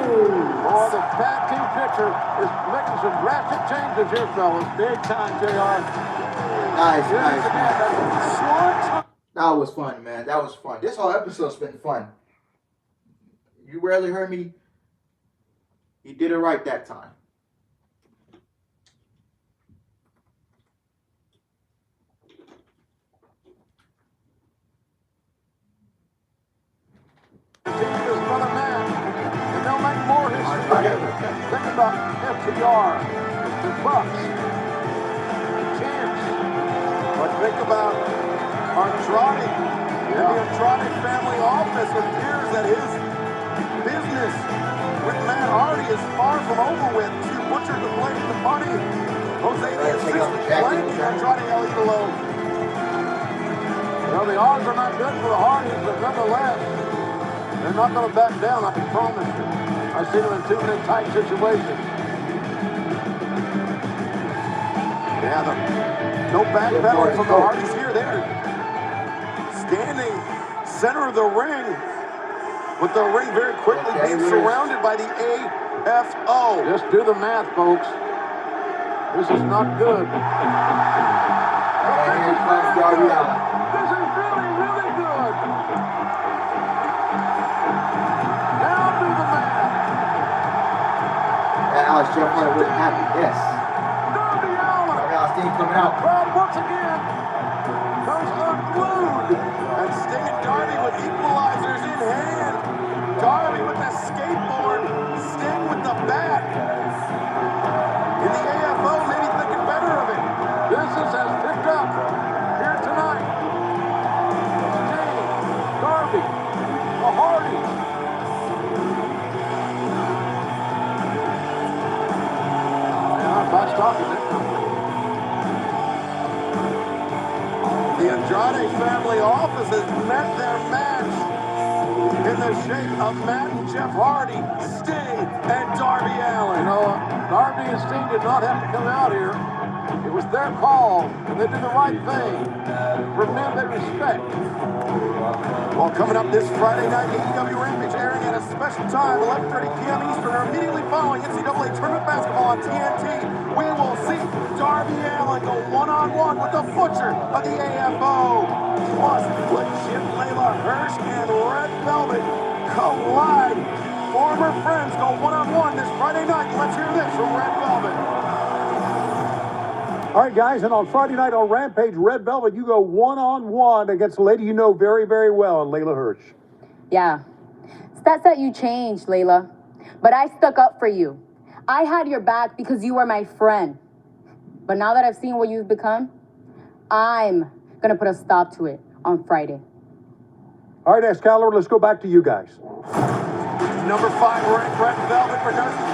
Oh, the tag team picture is making some drastic changes here, fellas. Big time, JR. Nice. That was fun, man. That was fun. This whole episode's been fun. You rarely heard me. He did it right that time. This brother man, and they'll make more history. Think about FTR, the Bucks, champs. But think about Andrade and the Andrade family office. It appears that his business with Matt Hardy is far from over with. To Butcher the Blade, the Bunny, Jose the Assistant, blanking Andrade El Idolo. Well, the odds are not good for the Hardys, but nonetheless, they're not going to back down, I can promise you. I've seen them in too many tight situations. Yeah, no backpedaling from the Hardys here. They're standing center of the ring, with the ring very quickly being surrounded by the AFO. Just do the math, folks. This is not good. And here comes Darby Allin. This is really, really good. Now do the math. And Alex Jeff Hardy wouldn't happen. Yes. Darby Allin. Darby Allin's team coming out. Crowd once again goes unglued. And Sting and Darby with equalizers in hand. Darby with the skateboard, Sting with the bat. In the AFO, maybe thinking better of it. Business has picked up here tonight. Sting, Darby, the Hardys. Man, I'm not stopping it. The Andrade family office has met their match in the shape of Matt and Jeff Hardy, Sting, and Darby Allin. You know, Darby and Sting did not have to come out here. It was their call, and they did the right thing for men they respect. Well, coming up this Friday night, AEW Rampage airing at a special time, 11:30 p.m. Eastern, or immediately following NCAA Tournament Basketball on TNT. We will see Darby Allin go one-on-one with the Butcher of the AFO. Plus, legit Layla Hirsch and Red Velvet collide. Former friends go one-on-one this Friday night. Let's hear this from Red Velvet. All right, guys, and on Friday night on Rampage, Red Velvet, you go one-on-one against a lady you know very, very well, Layla Hirsch. Yeah. Stats that you changed, Layla. But I stuck up for you. I had your back because you were my friend. But now that I've seen what you've become, I'm going to put a stop to it on Friday. All right, Excalibur, let's go back to you guys. Number 5 ranked Red Velvet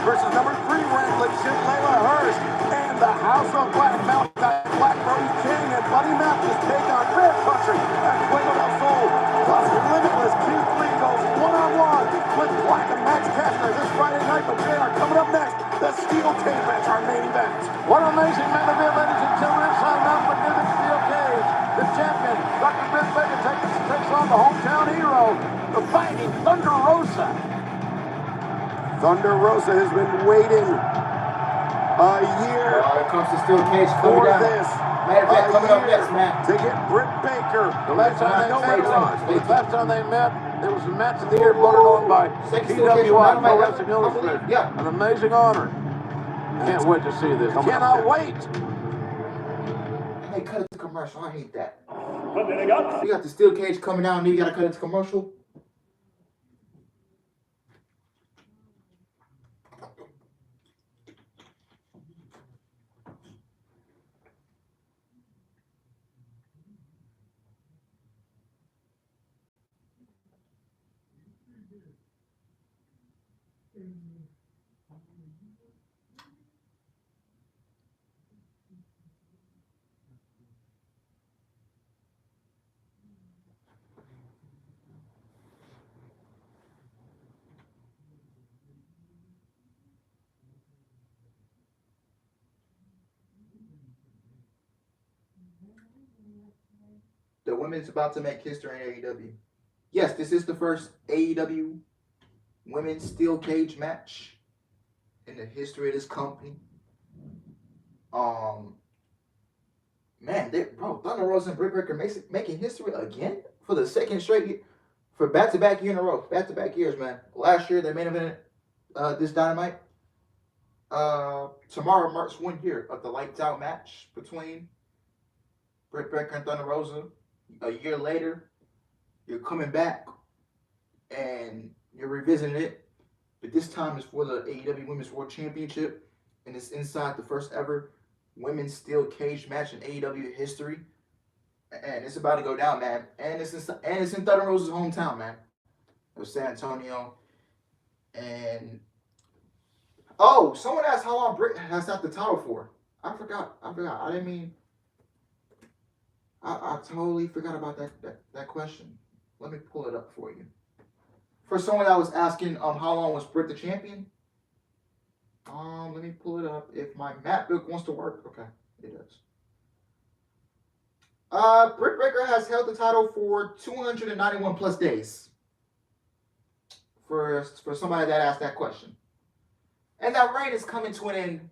versus number 3 ranked legit Layla Hirsch. And the House of Black, Malachi Black, Brody King, and Buddy Matthews take on Red Butcher and Fuego del Sol. Plus Limitless Keith Lee goes one-on-one with Black and Max Kastner this Friday night. But they are coming up next. The Steel Cage match, our main event. What an amazing main event, ladies and gentlemen. Inside Mount McNiven Steel Cage. The champion, Dr. Britt Baker, takes on the hometown hero, the fighting Thunder Rosa. Thunder Rosa has been waiting a year Here comes the Steel Cage coming for down. this. Matter of fact, coming up next, man. To get Britt Baker. The last time they met, It was a match of the year voted on by PWI, Pro Wrestling Illustrated. Yeah. An amazing honor. Can't wait to see this. Cannot wait. Hey, cut it to commercial. I hate that. You got the steel cage coming out and you got to cut it to commercial. The women's about to make history in AEW. Yes, this is the first AEW women's steel cage match in the history of this company. Man, Thunder Rosa and Britt Baker making history again for the second straight year, for back-to-back year in a row, back-to-back years, man. Last year they main evented this Dynamite. Tomorrow marks 1 year of the lights out match between Britt Baker and Thunder Rosa. A year later, you're coming back and you're revisiting it, but this time it's for the AEW Women's World Championship, and it's inside the first ever women's steel cage match in AEW history, and it's about to go down, man. And it's in Thunder Rosa's hometown, man. It was San Antonio, and someone asked how long Britt has had the title for. I forgot. I didn't mean. I totally forgot about that question. Let me pull it up for you. For someone that was asking how long was Britt the champion? Let me pull it up. If my map book wants to work. Okay, it does. Britt Baker has held the title for 291 plus days. For somebody that asked that question. And that reign is coming to an end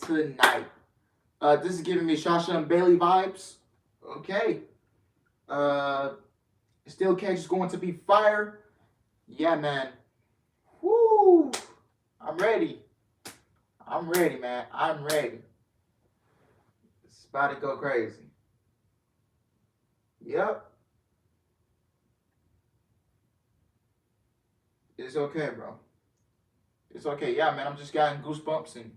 tonight. This is giving me Sasha and Bailey vibes. Okay. Steel cage is going to be fire. Yeah, man. Woo! I'm ready. I'm ready, man. I'm ready. It's about to go crazy. Yep. It's okay, bro. It's okay. Yeah, man. I'm just getting goosebumps and,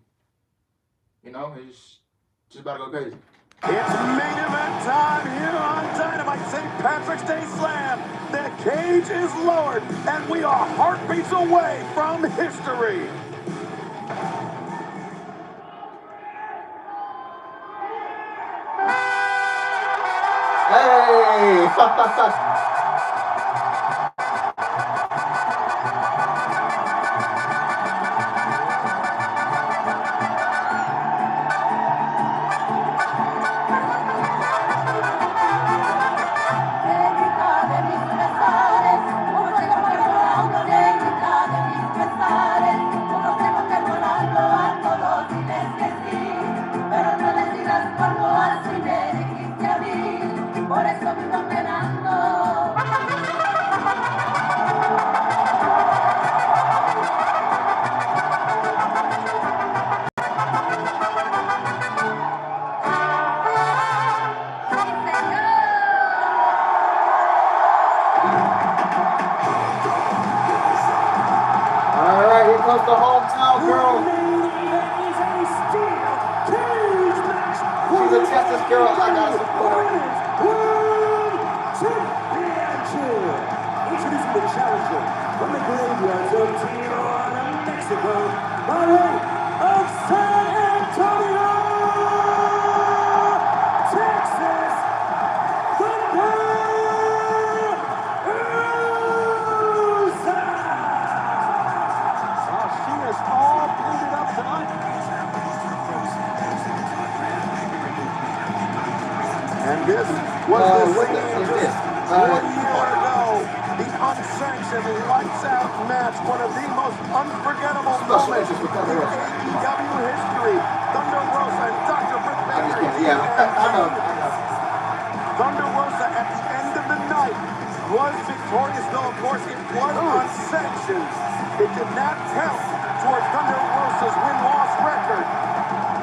it's just about to go crazy. It's main event time here on Dynamite St. Patrick's Day Slam. The cage is lowered, and we are heartbeats away from history. Hey! The hometown girl. She's a Texas girl. I gotta support her. Introducing the challenger from the graveyards of Tijuana, Mexico, by way of San Antonio, Texas, Thunder Rosa. She is all cleaned up tonight. And this was what is this? 1 year ago, the unsanctioned lights-out match, one of the most unforgettable moments in AEW history. Thunder Rosa and Dr. Britt Baker. Yeah, I know. Thunder Rosa at the end of the night was victorious, though, of course, it was on sanctions. It did not count towards Thunder Rosa's win-loss record.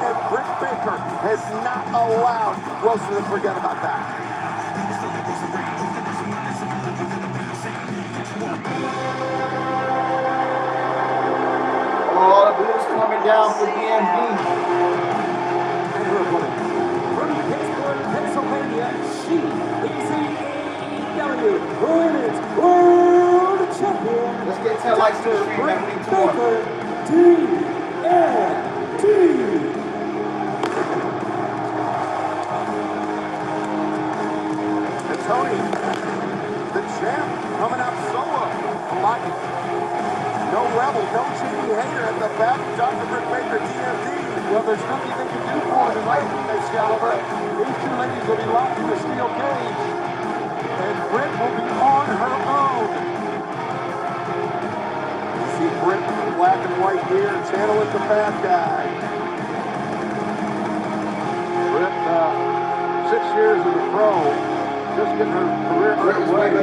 And Britt Baker has not allowed Rosa to forget about that. Oh, the blues coming down for DMD. From Pittsburgh, Pennsylvania, she is the AEW Women's World Champion. Let's get 10 likes to the stream, man. We need 2 more. DMD. And Tony, the champ, coming out solo. No Rebel, no Jamie Hayter at the back. Dr. Britt Baker, DMD. Well, there's nothing they can do for her tonight, Excalibur. These two ladies will be locked in a steel cage, and Britt will be on her own. You see Britt in the black and white gear, channeling the bad guy. Britt, 6 years as a pro, just getting her career underway.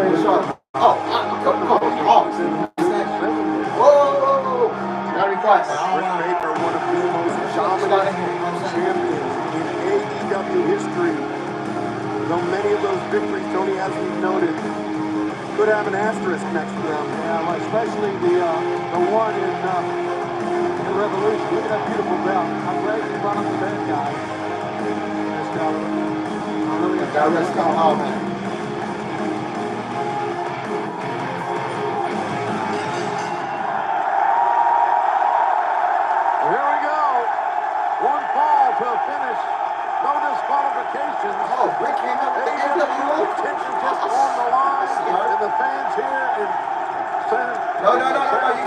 Whoa! Gotta be quiet. Britt Baker, one of the most dominant champions in AEW history. Though many of those victories, Tony, as we noted, could have an asterisk next to them. Yeah, well, especially the one in Revolution. Look at that beautiful belt. I'm glad you brought up the bad guy. Excalibur. Gotta rest Kyle Hall, man. Here we go. One fall to a finish. No disqualifications. Oh, Britt came up with the NWO. Tension just on the line. And the fans here in No, you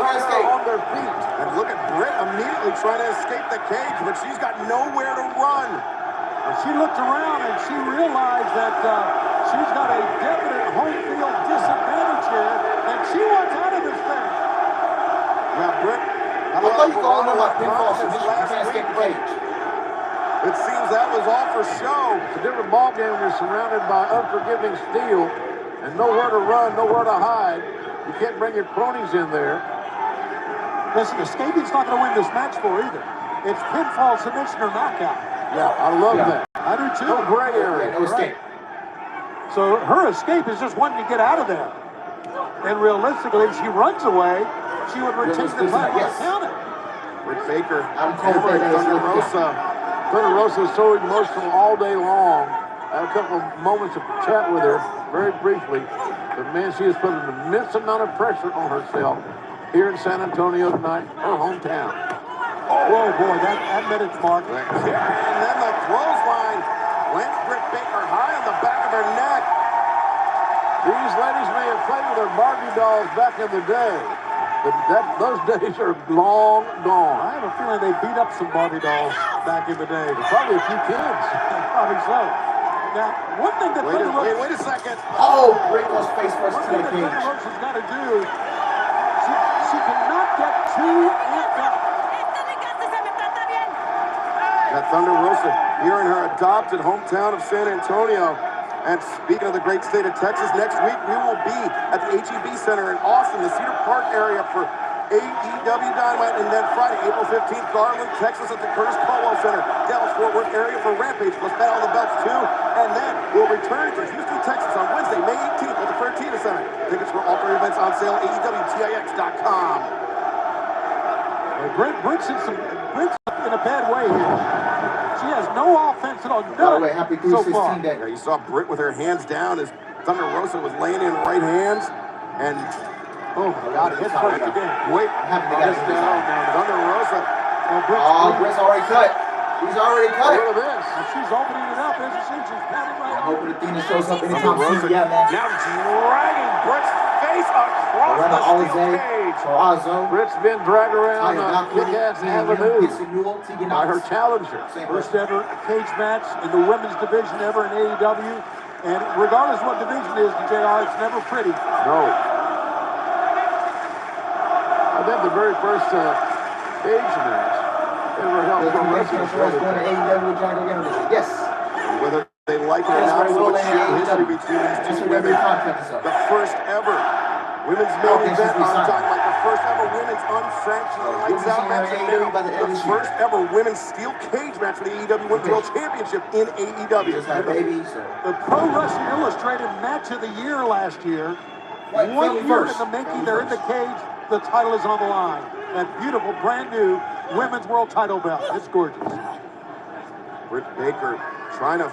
can't escape. On their feet. And look at Britt immediately trying to escape the cage, but she's got nowhere to run. She looked around and she realized that she's got a definite home field disadvantage here, and she wants out of this thing. Now, Britt, I thought you called him like pinfall submission. You can't escape the cage. It seems that was all for show. It's a different ball game when you're surrounded by unforgiving steel and nowhere to run, nowhere to hide. You can't bring your cronies in there. Listen, escaping's not going to win this match for either. It's pinfall, submission, or knockout. Yeah, I love that. I do too. No gray area. No escape. So her escape is just wanting to get out of there. And realistically, if she runs away, she would retain the title on counter. Britt Baker, cold. Thunder Rosa. Thunder Rosa is so emotional all day long. I had a couple of moments of chat with her, very briefly. But man, she has put an immense amount of pressure on herself here in San Antonio tonight, her hometown. Oh boy, that met its mark. And then the clothesline lands Britt Baker high on the back of her neck. These ladies may have played with their Barbie dolls back in the day, but those days are long gone. I have a feeling they beat up some Barbie dolls back in the day. Probably a few kids. Probably so. Now, one thing that wait a second. Oh, Britt goes face first to the Thunder cage. Rosa's got to do, she cannot get too amped up. Got Thunder Rosa here in her adopted hometown of San Antonio. And speaking of the great state of Texas, next week we will be at the HEB Center in Austin, the Cedar Park area for AEW Dynamite. And then Friday, April 15th, Garland, Texas at the Curtis Caldwell Center, Dallas-Fort Worth area for Rampage. Plus bet all the belts too. And then we'll return to Houston, Texas on Wednesday, May 18th at the Fertitta Center. Tickets for all 3 events on sale at AEWTIX.com. Britt's in a bad way here. She has no offense at all. By the way, happy 316 day. Yeah, you saw Britt with her hands down as Thunder Rosa was laying in right hands. And, oh my God, it's part of the game. Wait, Thunder Rosa. Britt's already cut. She's already cut. Look at this. She's opening it up, isn't she? She's patting right I'm hoping Athena shows up anytime soon. Yeah, man. Now dragging Britt's face across the steel cage. Britt's been dragged around Kick-Ass Avenue by her challenger. First ever cage match in the women's division ever in AEW. And regardless of what division it is, JR, it's never pretty. No. I think the very first cage match ever held for wrestling. Yes. Whether they like it or not, so it's history between these That's two what every women. contract is up. The first ever women's main Okay, event since we on signed. Dynamite. The first ever women's unsanctioned You'll be lights out seeing her match. in And AEW now by the end of the this year. first ever women's steel cage match for the AEW Women's World Championship in AEW. Just had a baby, so. The Pro Wrestling Illustrated Match of the Year last year. Right, 1 family year first. in the making. Family They're in the cage. The title is on the line. That beautiful, brand new women's world title belt. It's gorgeous. Britt Baker trying to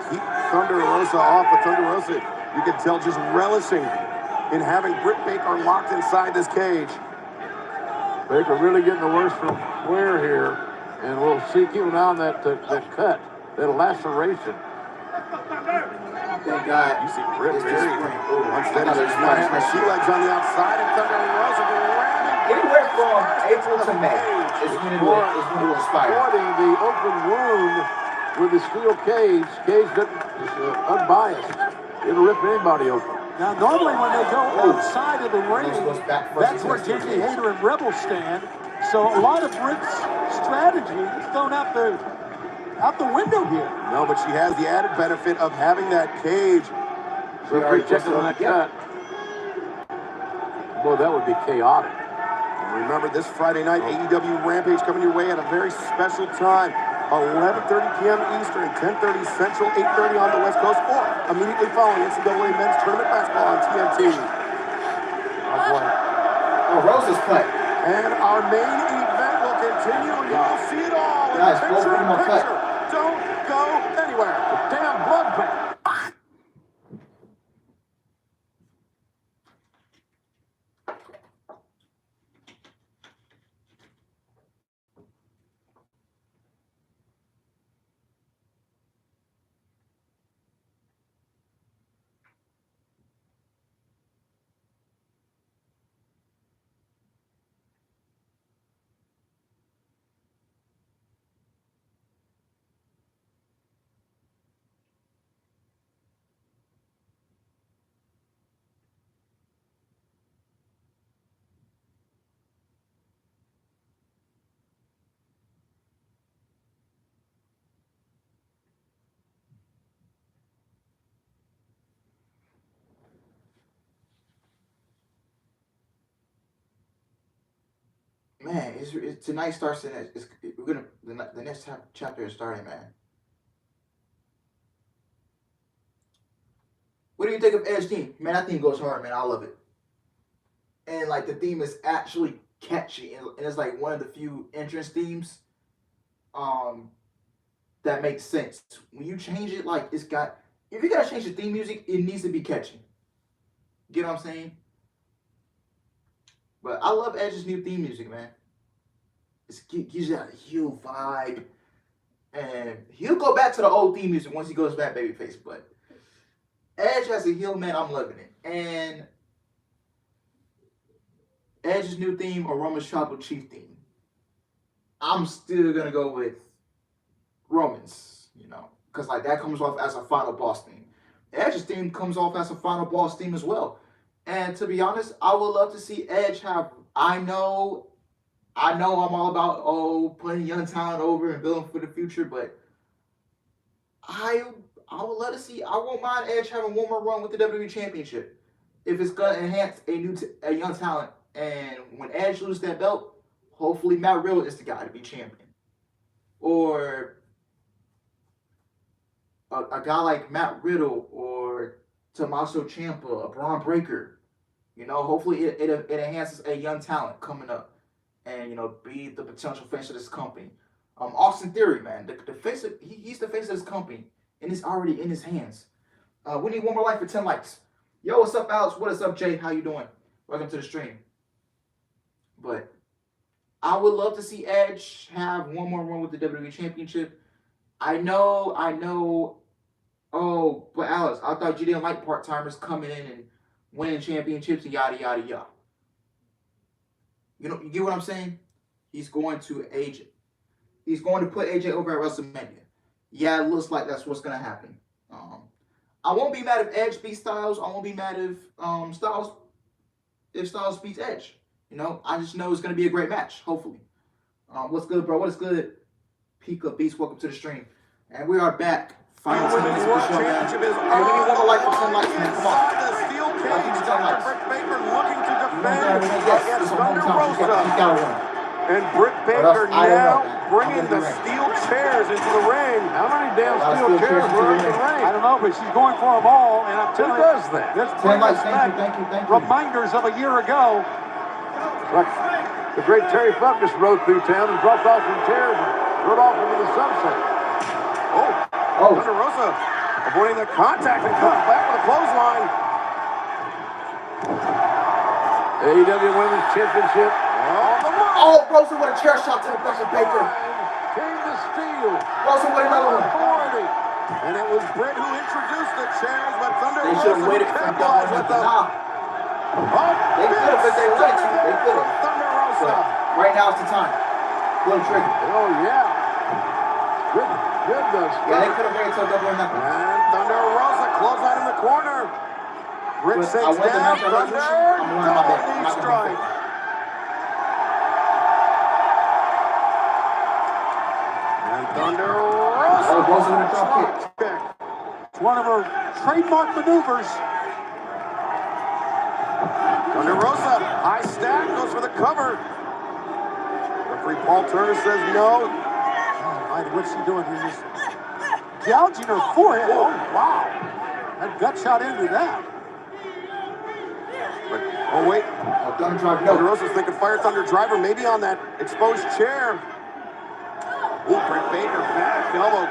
keep Thunder Rosa off, but Thunder Rosa, you can tell, just relishing in having Britt Baker locked inside this cage. Baker really getting the worst from Ware here, and we'll see, keep an eye on that cut, that laceration. Thank God. You see Britt It's very just unsteady. She's not having her sea legs on the outside, and Thunder Rosa ramming. Anywhere from April to May is when it will expire. Avoiding the open wound with the steel cage. Cage is unbiased. It'll rip anybody open. Now, normally when they go outside of the ring, that's where first. Jamie Hayter and Rebel stand. So a lot of Britt's strategy is thrown out the window here. No, but she has the added benefit of having that cage. So if checking on that cut. Boy, that would be chaotic. Remember, this Friday night, AEW Rampage coming your way at a very special time. 11:30 p.m. Eastern, 10:30 Central, 8:30 on the West Coast, or immediately following NCAA Men's Tournament Basketball on TNT. Oh, Rosa's cut. And our main event will continue, and you'll see it all in picture in picture. Don't go anywhere. Damn bloodbath. Man, tonight starts the next chapter is starting, man. What do you think of Edge theme? Man, that theme goes hard, man. I love it. And like the theme is actually catchy, and it's like one of the few entrance themes that makes sense. When you change it, like if you gotta change the theme music, it needs to be catchy. Get what I'm saying? But I love Edge's new theme music, man. It gives you that heel vibe. And he'll go back to the old theme music once he goes back babyface. But Edge as a heel, man, I'm loving it. And Edge's new theme or Roman's Tribal Chief theme, I'm still going to go with Roman's, because like that comes off as a final boss theme. Edge's theme comes off as a final boss theme as well. And to be honest, I would love to see Edge have, I know I'm all about, putting young talent over and building for the future, but I would love to see, I won't mind Edge having one more run with the WWE Championship. If it's going to enhance a young talent, and when Edge loses that belt, hopefully Matt Riddle is the guy to be champion. Or a guy like Matt Riddle or Tommaso Ciampa, a Braun Breaker. Hopefully it enhances a young talent coming up and, be the potential face of this company. Austin Theory, man, the face of, he's the face of this company, and it's already in his hands. We need one more like for 10 likes. Yo, what's up, Alex? What is up, Jay? How you doing? Welcome to the stream. But I would love to see Edge have one more run with the WWE Championship. I know. Oh, but Alex, I thought you didn't like part-timers coming in and winning championships and yada, yada, yada. You get what I'm saying? He's going to put AJ over at WrestleMania. Yeah, it looks like that's what's going to happen. I won't be mad if Edge beats Styles. I won't be mad if Styles beats Edge. I just know it's going to be a great match, hopefully. What's good, bro? What is good? Pika Beast, welcome to the stream. And we are back Final 10 minutes of the show, man. Championship is Hey, we need one more life for 10 on likes, man. Come on. inside the steel Let's cage. do 10 Dr. likes. Britt Baker looking to You want defend that? Yes, against this is Thunder hometown. She's Rosa. got to win. And Britt Or Baker else I don't know, now man. bringing I'm in the the ring. steel chairs into the ring. How many damn A lot of steel steel chairs chairs were in into the the ring? I don't know, but she's going for them all, and I'm Who telling you, does that? this 10 brings likes. us Thank back you. Thank you. reminders of a year ago. Like the great Terry Funk just rode through town and dropped off some chairs and rode off into the sunset. Oh, Thunder Rosa avoiding the contact and comes back with a clothesline. AEW Women's Championship. Oh, Rosa with a chair shot to the back of Baker. Came to steal. Rosa with another one. Authority. And it was Britt who introduced the chairs, but Thunder They should have Rosa waited for capitalized double with them. Nah. They could have if they wanted to. They could have. Thunder Rosa. Right now is the time. Pull the trigger. Oh, yeah. Goodness. Yeah, they could have waited till double or nothing. And Thunder Rosa clothesline in the corner. Britt I sinks went the down. match Thunder, resolution. I'm going to my bed. I'm double knee not going to strike. And Thunder Rosa. Oh, Rosa with a drop kick. It's one of her trademark maneuvers. Thunder Rosa, high stack, goes for the cover. Referee Paul Turner says no. What's she doing here? Just gouging her forehead. Oh, wow. That gut shot into that. Oh, wait. Oh, Thunder driver. Thunder No. Rosa's thinking Fire Thunder driver, maybe on that exposed chair. Ooh, Britt Baker, back elbow.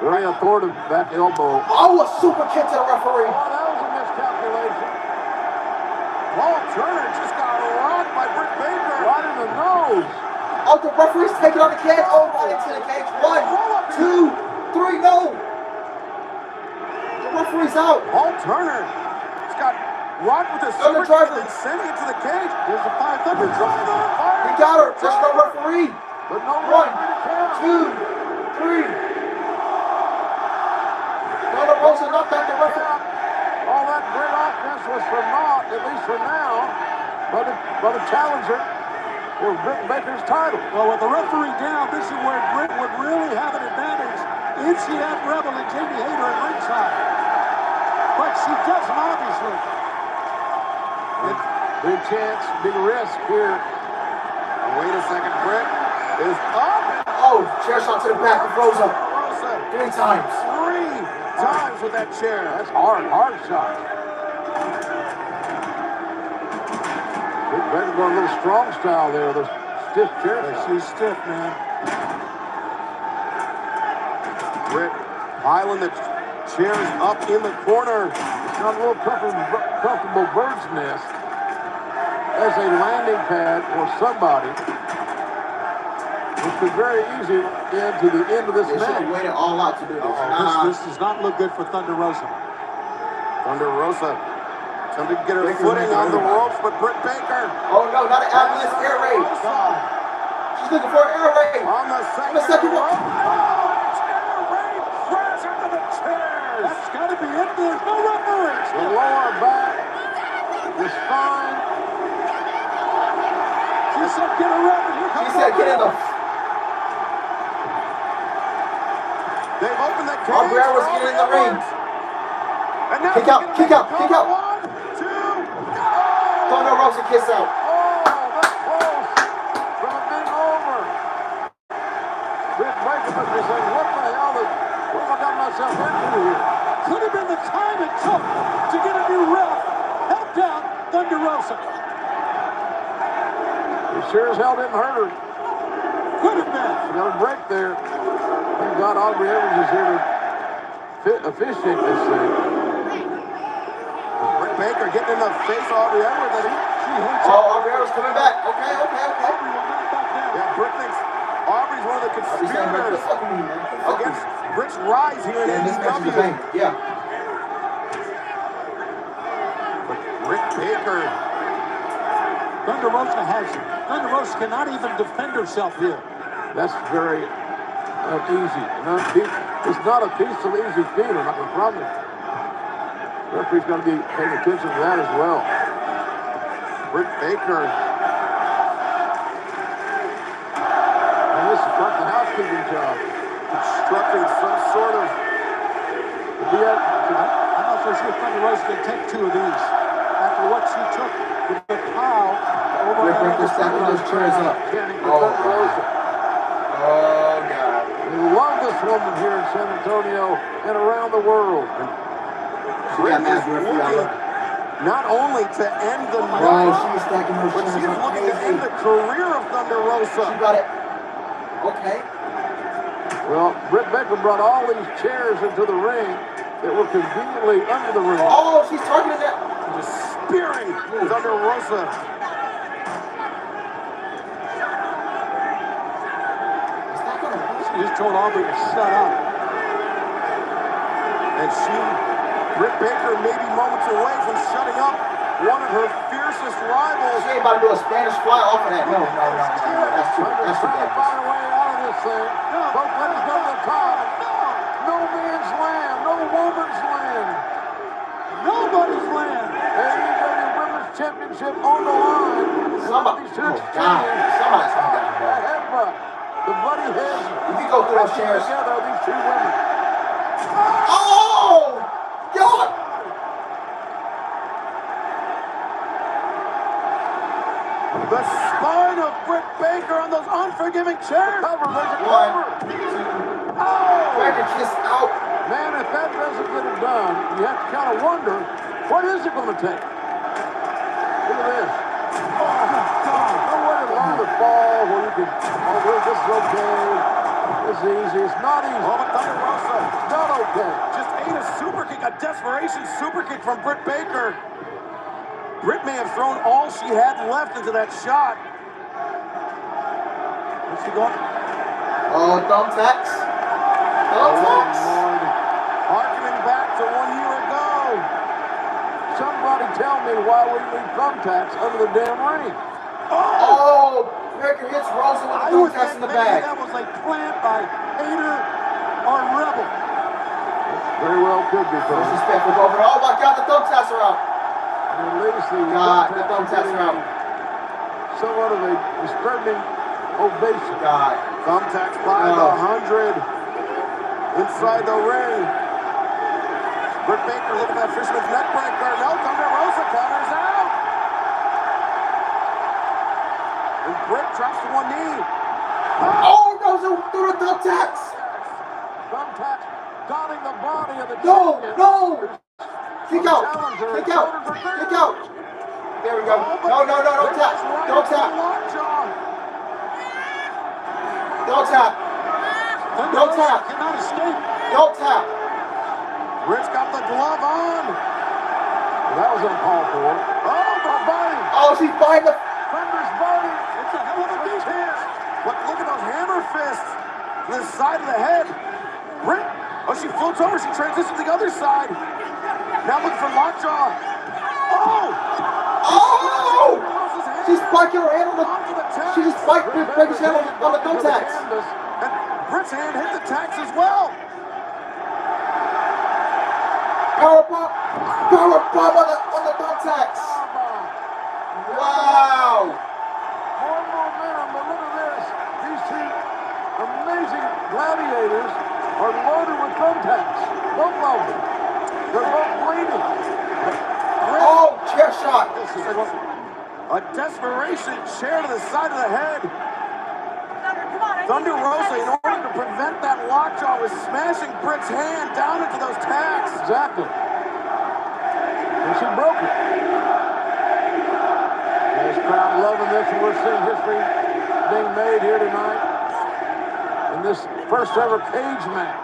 Very authoritative back elbow. Oh, a super kick to the referee. Oh, that was a miscalculation. Paul Turner just got rocked by Britt Baker. Right in the nose. Oh, the referee's taking on the cage. Oh, right into the cage. 1, 2, 3, no. The referee's out. Paul Turner just got rocked with a Thunder super kick driver. and sending it to the cage. There's a Fire Thunder driver. He got her. There's no referee. But no 1, 2, 3. Thunder Rosa knocked out the referee. All that great offense was for naught, at least for now, by the challenger for Britt Baker's title. Well, with the referee down, this is where Britt would really have an advantage if she had Rebel and Jamie Hayter at ringside. But she doesn't, obviously. Big chance, big risk here. Wait a second, Britt is up. Oh, chair shot to the back of Rosa. Rosa 3 times. 3 times with that chair. That's hard shot. Britt Baker going a little strong style there, the stiff chair shot. She's stiff, man. Britt piling the chairs up in the corner. It's not a real comfortable bird's nest as a landing pad for somebody. Which could very easily end to the end of this They should match. have waited all out to do this. This does not look good for Thunder Rosa. Thunder Rosa attempting to get her Baker footing making on the everybody. ropes, but Britt Baker Oh, no, not an ambulance air raid. She's looking for an air raid. on the The second one. That's got to be it. There's no referee. The lower back is fine. She said, get a referee. She said, get in the... They've opened the cage. Aubrey was getting in the ring. And now Kick out, kick out, kick out. 1, 2, Thunder Rosa kiss out. Oh, that's close from it being over. Britt Baker must be saying, what the hell what have I got myself into here? Could have been the time it took to get a new ref. Helped out Thunder Rosa. It sure as hell didn't hurt her. Could have been. She got a break there. Thank God Aubrey Evans is here to officiate this thing. Britt Baker getting in the face of Aubrey Edwards. She hates Oh, Aubrey was coming back. Okay. Aubrey will not back down. Yeah, Britt thinks Aubrey's one of the Aubrey's saying, "Quit conspirators fucking with me, man. Quit fucking with against me." Britt's rise here in Yeah, this match is a AEW. bang. Yeah. But Britt Baker, Thunder Rosa cannot even defend herself here. That's very uneasy. It's not a piece of easy feat, I'm not going to promise. The referee's got to be paying attention to that as well. Britt Baker. And this is quite the housekeeping job. Constructing some sort of sure Thunder Rosa can take 2 of these after what she took with the pile over Rick at Baker stacking those chairs up. Oh, God. We love this woman here in San Antonio and around the world. Britt is looking not only to end the night, she's stacking those but chairs she's up looking to crazy. end the career of Thunder Rosa. She got it. Okay. Well, Britt Baker brought all these chairs into the ring that were conveniently under the ring. Oh, she's targeting that. Just spearing Thunder Rosa. She just told Aubrey to shut up. And Britt Baker may be moments away from shutting up one of her fiercest rivals. She ain't about to do a Spanish fly off of that. No. That's too Trying to dangerous. find a way out of this thing. Both ladies go to the top. No man's land. No woman's land. Nobody's land. AEW Women's Championship on the line. Somebody's coming down. A headbutt. The bloody heads. If you go through those chairs. Together, these 2 women. Oh! God! The spine of Britt Baker on those unforgiving chairs. Cover, there's a One, cover. two. Oh! Baker kiss out. Man, if that doesn't get it done, you have to kind of wonder, what is it going to take? Look at this. Oh, God. No way to learn to fall where you can, this is okay. This is easy. It's not easy. Oh, but Thunder Rosa Not okay. just ate a super kick, a desperation super kick from Britt Baker. Britt may have thrown all she had left into that shot. Where's she going? Oh, thumbtacks. Thumbtacks. Lord. Harkening back to 1 year ago. Somebody tell me why we need thumbtacks under the damn ring. Oh, Baker hits Rosa with the thumbtacks in the Maybe bag. that was a plant by Hater or Rebel. Very well could be, Tony. Disrespectful over. Oh my God, the thumbtacks are out. At least the thumbtacks are out. Somewhat of a disturbing ovation. God. Thumbtacks by the 100 inside the ring. Britt Baker looking at that fisherman's neck breaker. No, Thunder Rosa counters out. And Britt drops to one knee. Oh, Rosa threw the thumbtacks. Thumbtacks dotting the body of the No. champion. Kick out. There we go. No, don't tap. Don't tap. Cannot escape. Don't tap. Britt's got the glove on. Well, that was uncalled for. Oh, my body. Oh, she's behind the. Thunder's body. It's a hell of a beat here. Look at those hammer fists to the side of the head. Britt, she floats over. She transitions to the other side. Now looking for lockjaw. Oh! She spiked her hand on the. She just spiked Baker's hand on the thumbtacks. And Britt's hand hit the tacks as well. Powerbomb on the thumbtacks. Wow. More momentum, but look at this. These 2 amazing gladiators are loaded with thumbtacks. Both of them. They're both bleeding. Oh, chair shot. A desperation chair to the side of the head. Thunder Rosa, in order to prevent that lockjaw, was smashing Britt's hand down into those tacks. Exactly. And she broke it. This crowd loving this, and we're seeing history being made here tonight in this first ever cage match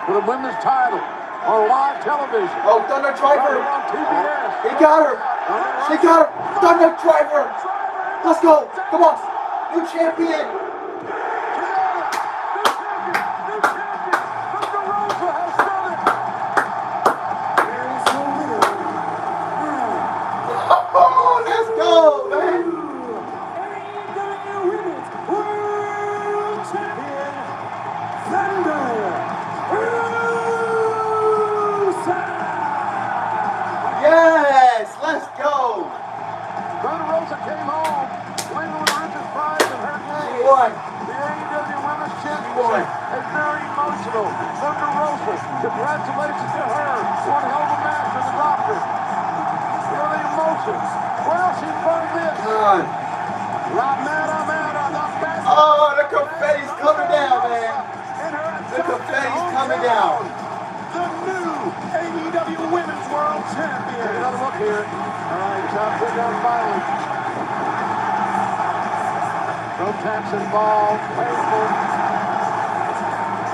for the women's title on live television. Oh, Thunder Driver. On TBS. He got her. She got her. Thunder Driver. Let's go. Come on. New champion. Oh, let's go, man. AEW Women's World Champion, Thunder Rosa. Yes, let's go. Thunder Rosa came home, playing with Richard Prize and her game. She won. The AEW Women's Championship is very emotional. Thunder Rosa, congratulations to her. One hell of a match in the music. Feel the emotions. Where else you find this? La Mera Mera, the best. Oh, the confetti's coming down, man. The confetti's coming down. The new AEW Women's World Champion. Take another look here. All right, time to put down violence. No tax involved. Painful.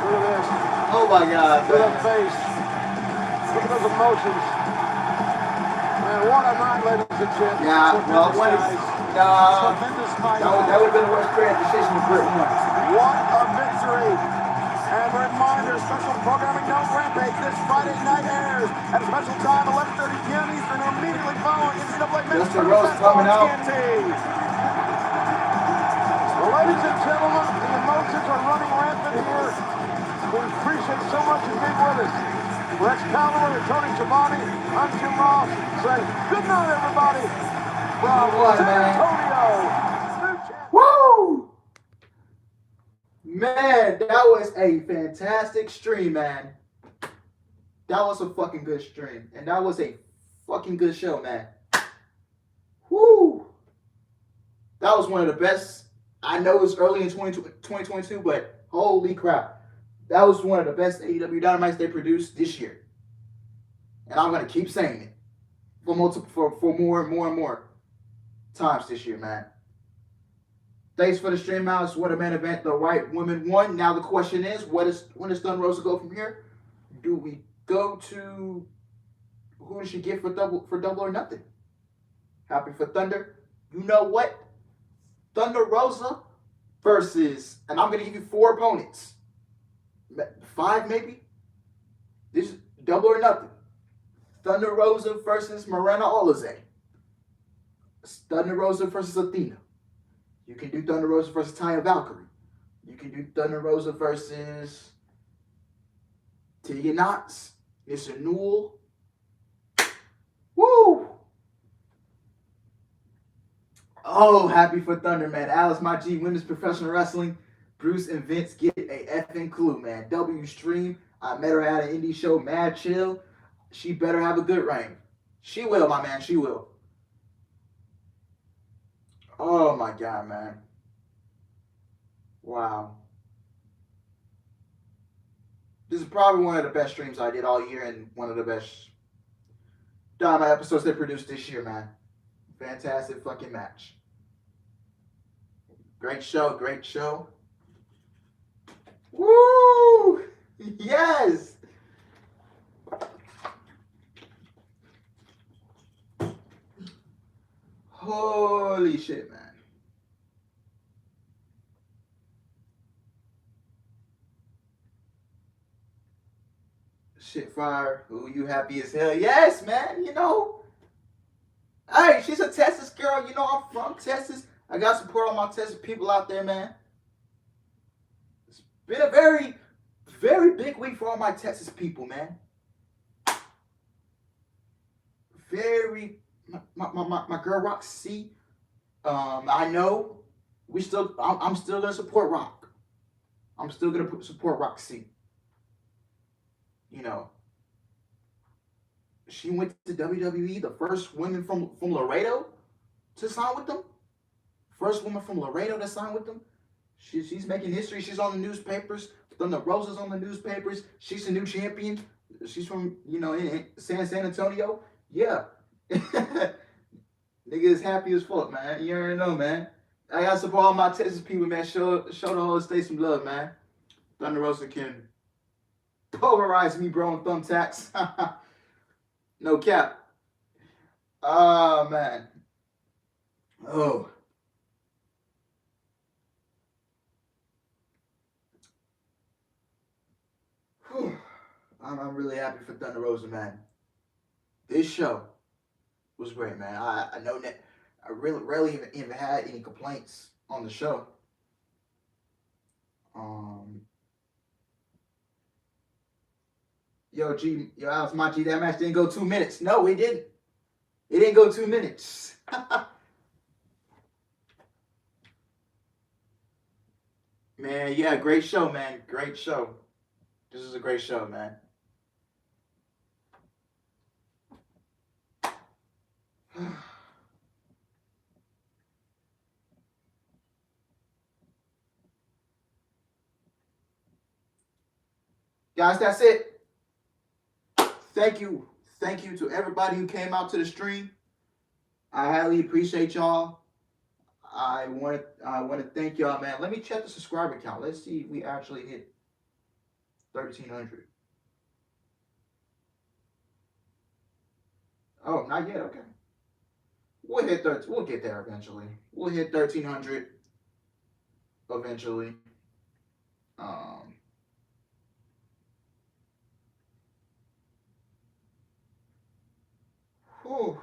Look at this. Oh my God, Look at that face. Look at those emotions. Man, what a night, ladies and gentlemen. Yeah, well, when tremendous fight. that would have been the worst career decision of Britt won. What a victory. And a reminder, special programming note, Rampage this Friday night airs at a special time, 11:30 p.m. Eastern, immediately following NCAA Men's Mr. Rose coming out. Well, ladies and gentlemen, the emotions are running rampant here. We appreciate so much you being with us. Rex Calloway and Tony Giovanni, I'm Jim Ross. Say good night, everybody. From San Antonio. Woo! Man, that was a fantastic stream, man. That was a fucking good stream. And that was a fucking good show, man. Woo! That was one of the best. I know it's early in 2022, but holy crap. That was one of the best AEW Dynamites they produced this year. And I'm going to keep saying it for more and more and more times this year, man. Thanks for the stream, Mouse. What a main event. The right woman won. Now the question is, when does Thunder Rosa go from here? Do we go to who does she get for double or nothing? Happy for Thunder. You know what? Thunder Rosa versus, and I'm gonna give you 4 opponents. 5 maybe? This is double or nothing. Thunder Rosa versus Miranda Alize. Thunder Rosa versus Athena. You can do Thunder Rosa versus Taya Valkyrie. You can do Thunder Rosa versus Tegan Knox, Mr. Newell. Woo! Oh, happy for Thunder, man. Alice, my G, Women's Professional Wrestling. Bruce and Vince get a effing clue, man. W Stream. I met her at an indie show, Mad Chill. She better have a good reign. She will, my man. She will. Oh, my God, man. Wow. This is probably one of the best streams I did all year and one of the best Dynamite episodes they produced this year, man. Fantastic fucking match. Great show, great show. Woo! Yes! Holy shit, man. Shit fire. Ooh, you happy as hell. Yes, man, you know. Hey, she's a Texas girl. You know, I'm from Texas. I got support on my Texas people out there, man. It's been a very, very big week for all my Texas people, man. Very, my girl Roxy. I know I'm still gonna support Rock. I'm still gonna support Roxy. You know, she went to WWE, the first woman from Laredo to sign with them. First woman from Laredo to sign with them. She's making history. She's on the newspapers. Thunder Rosa's on the newspapers. She's a new champion. She's from, you know, in San Antonio. Yeah. Nigga is happy as fuck, man. You already know, man. I got to support all my Texas people, man. Show the whole state some love, man. Thunder Rosa can polarize me, bro, on thumbtacks. No cap. Oh, man. Oh. Whew. I'm really happy for Thunder Rosa, man. This show was great, man. I know that I really rarely even had any complaints on the show. Yo, Alex, my G, that match didn't go 2 minutes. No, it didn't. It didn't go 2 minutes. Man, yeah, great show, man. Great show. This is a great show, man. Guys, that's it. Thank you. Thank you to everybody who came out to the stream. I highly appreciate y'all. I want to thank y'all, man. Let me check the subscriber count. Let's see if we actually hit 1,300. Oh, not yet. Okay. We'll get there eventually. We'll hit 1,300 eventually. Whew.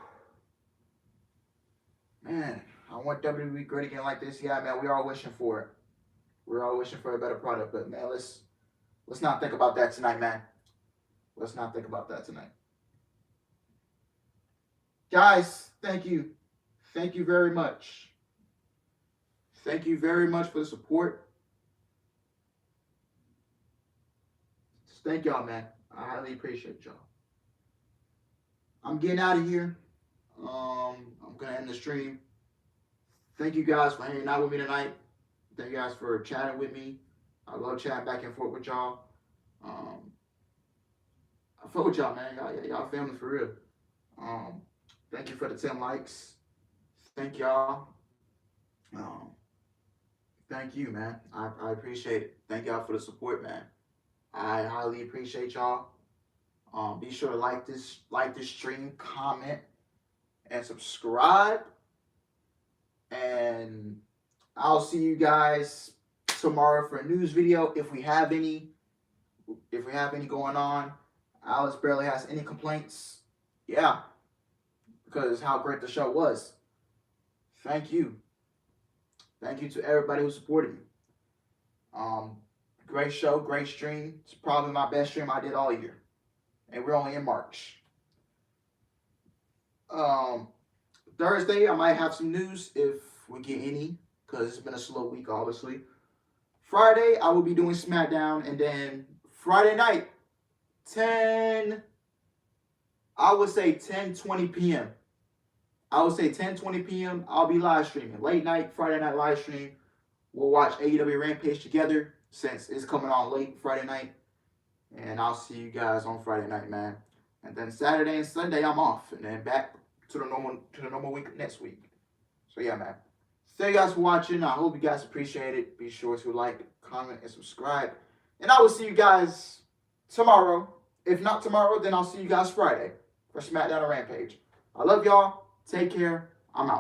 Man, I want WWE great again like this. Yeah, man, we're all wishing for it. We're all wishing for a better product, but man, let's not think about that tonight, man. Let's not think about that tonight. Guys, thank you. Thank you very much. Thank you very much for the support. Just thank y'all, man. I highly appreciate y'all. I'm getting out of here. I'm going to end the stream. Thank you guys for hanging out with me tonight. Thank you guys for chatting with me. I love chatting back and forth with y'all. I fuck with y'all, man. Y'all family for real. Thank you for the 10 likes. Thank y'all. Thank you, man. I appreciate it. Thank y'all for the support, man. I highly appreciate y'all. Be sure to like this stream, comment, and subscribe. And I'll see you guys tomorrow for a news video if we have any. If we have any going on. Alice barely has any complaints. Yeah. Because how great the show was. Thank you. Thank you to everybody who supported me. Great show, great stream. It's probably my best stream I did all year. And we're only in March. Thursday, I might have some news if we get any. Because it's been a slow week, obviously. Friday, I will be doing SmackDown. And then Friday night, 10:20 p.m. I would say 10:20 p.m. I'll be live streaming. Late night, Friday night live stream. We'll watch AEW Rampage together since it's coming on late Friday night. And I'll see you guys on Friday night, man. And then Saturday and Sunday, I'm off. And then back to the normal week next week. So yeah, man. Thank you guys for watching. I hope you guys appreciate it. Be sure to like, comment, and subscribe. And I will see you guys tomorrow. If not tomorrow, then I'll see you guys Friday for SmackDown and Rampage. I love y'all. Take care. I'm out.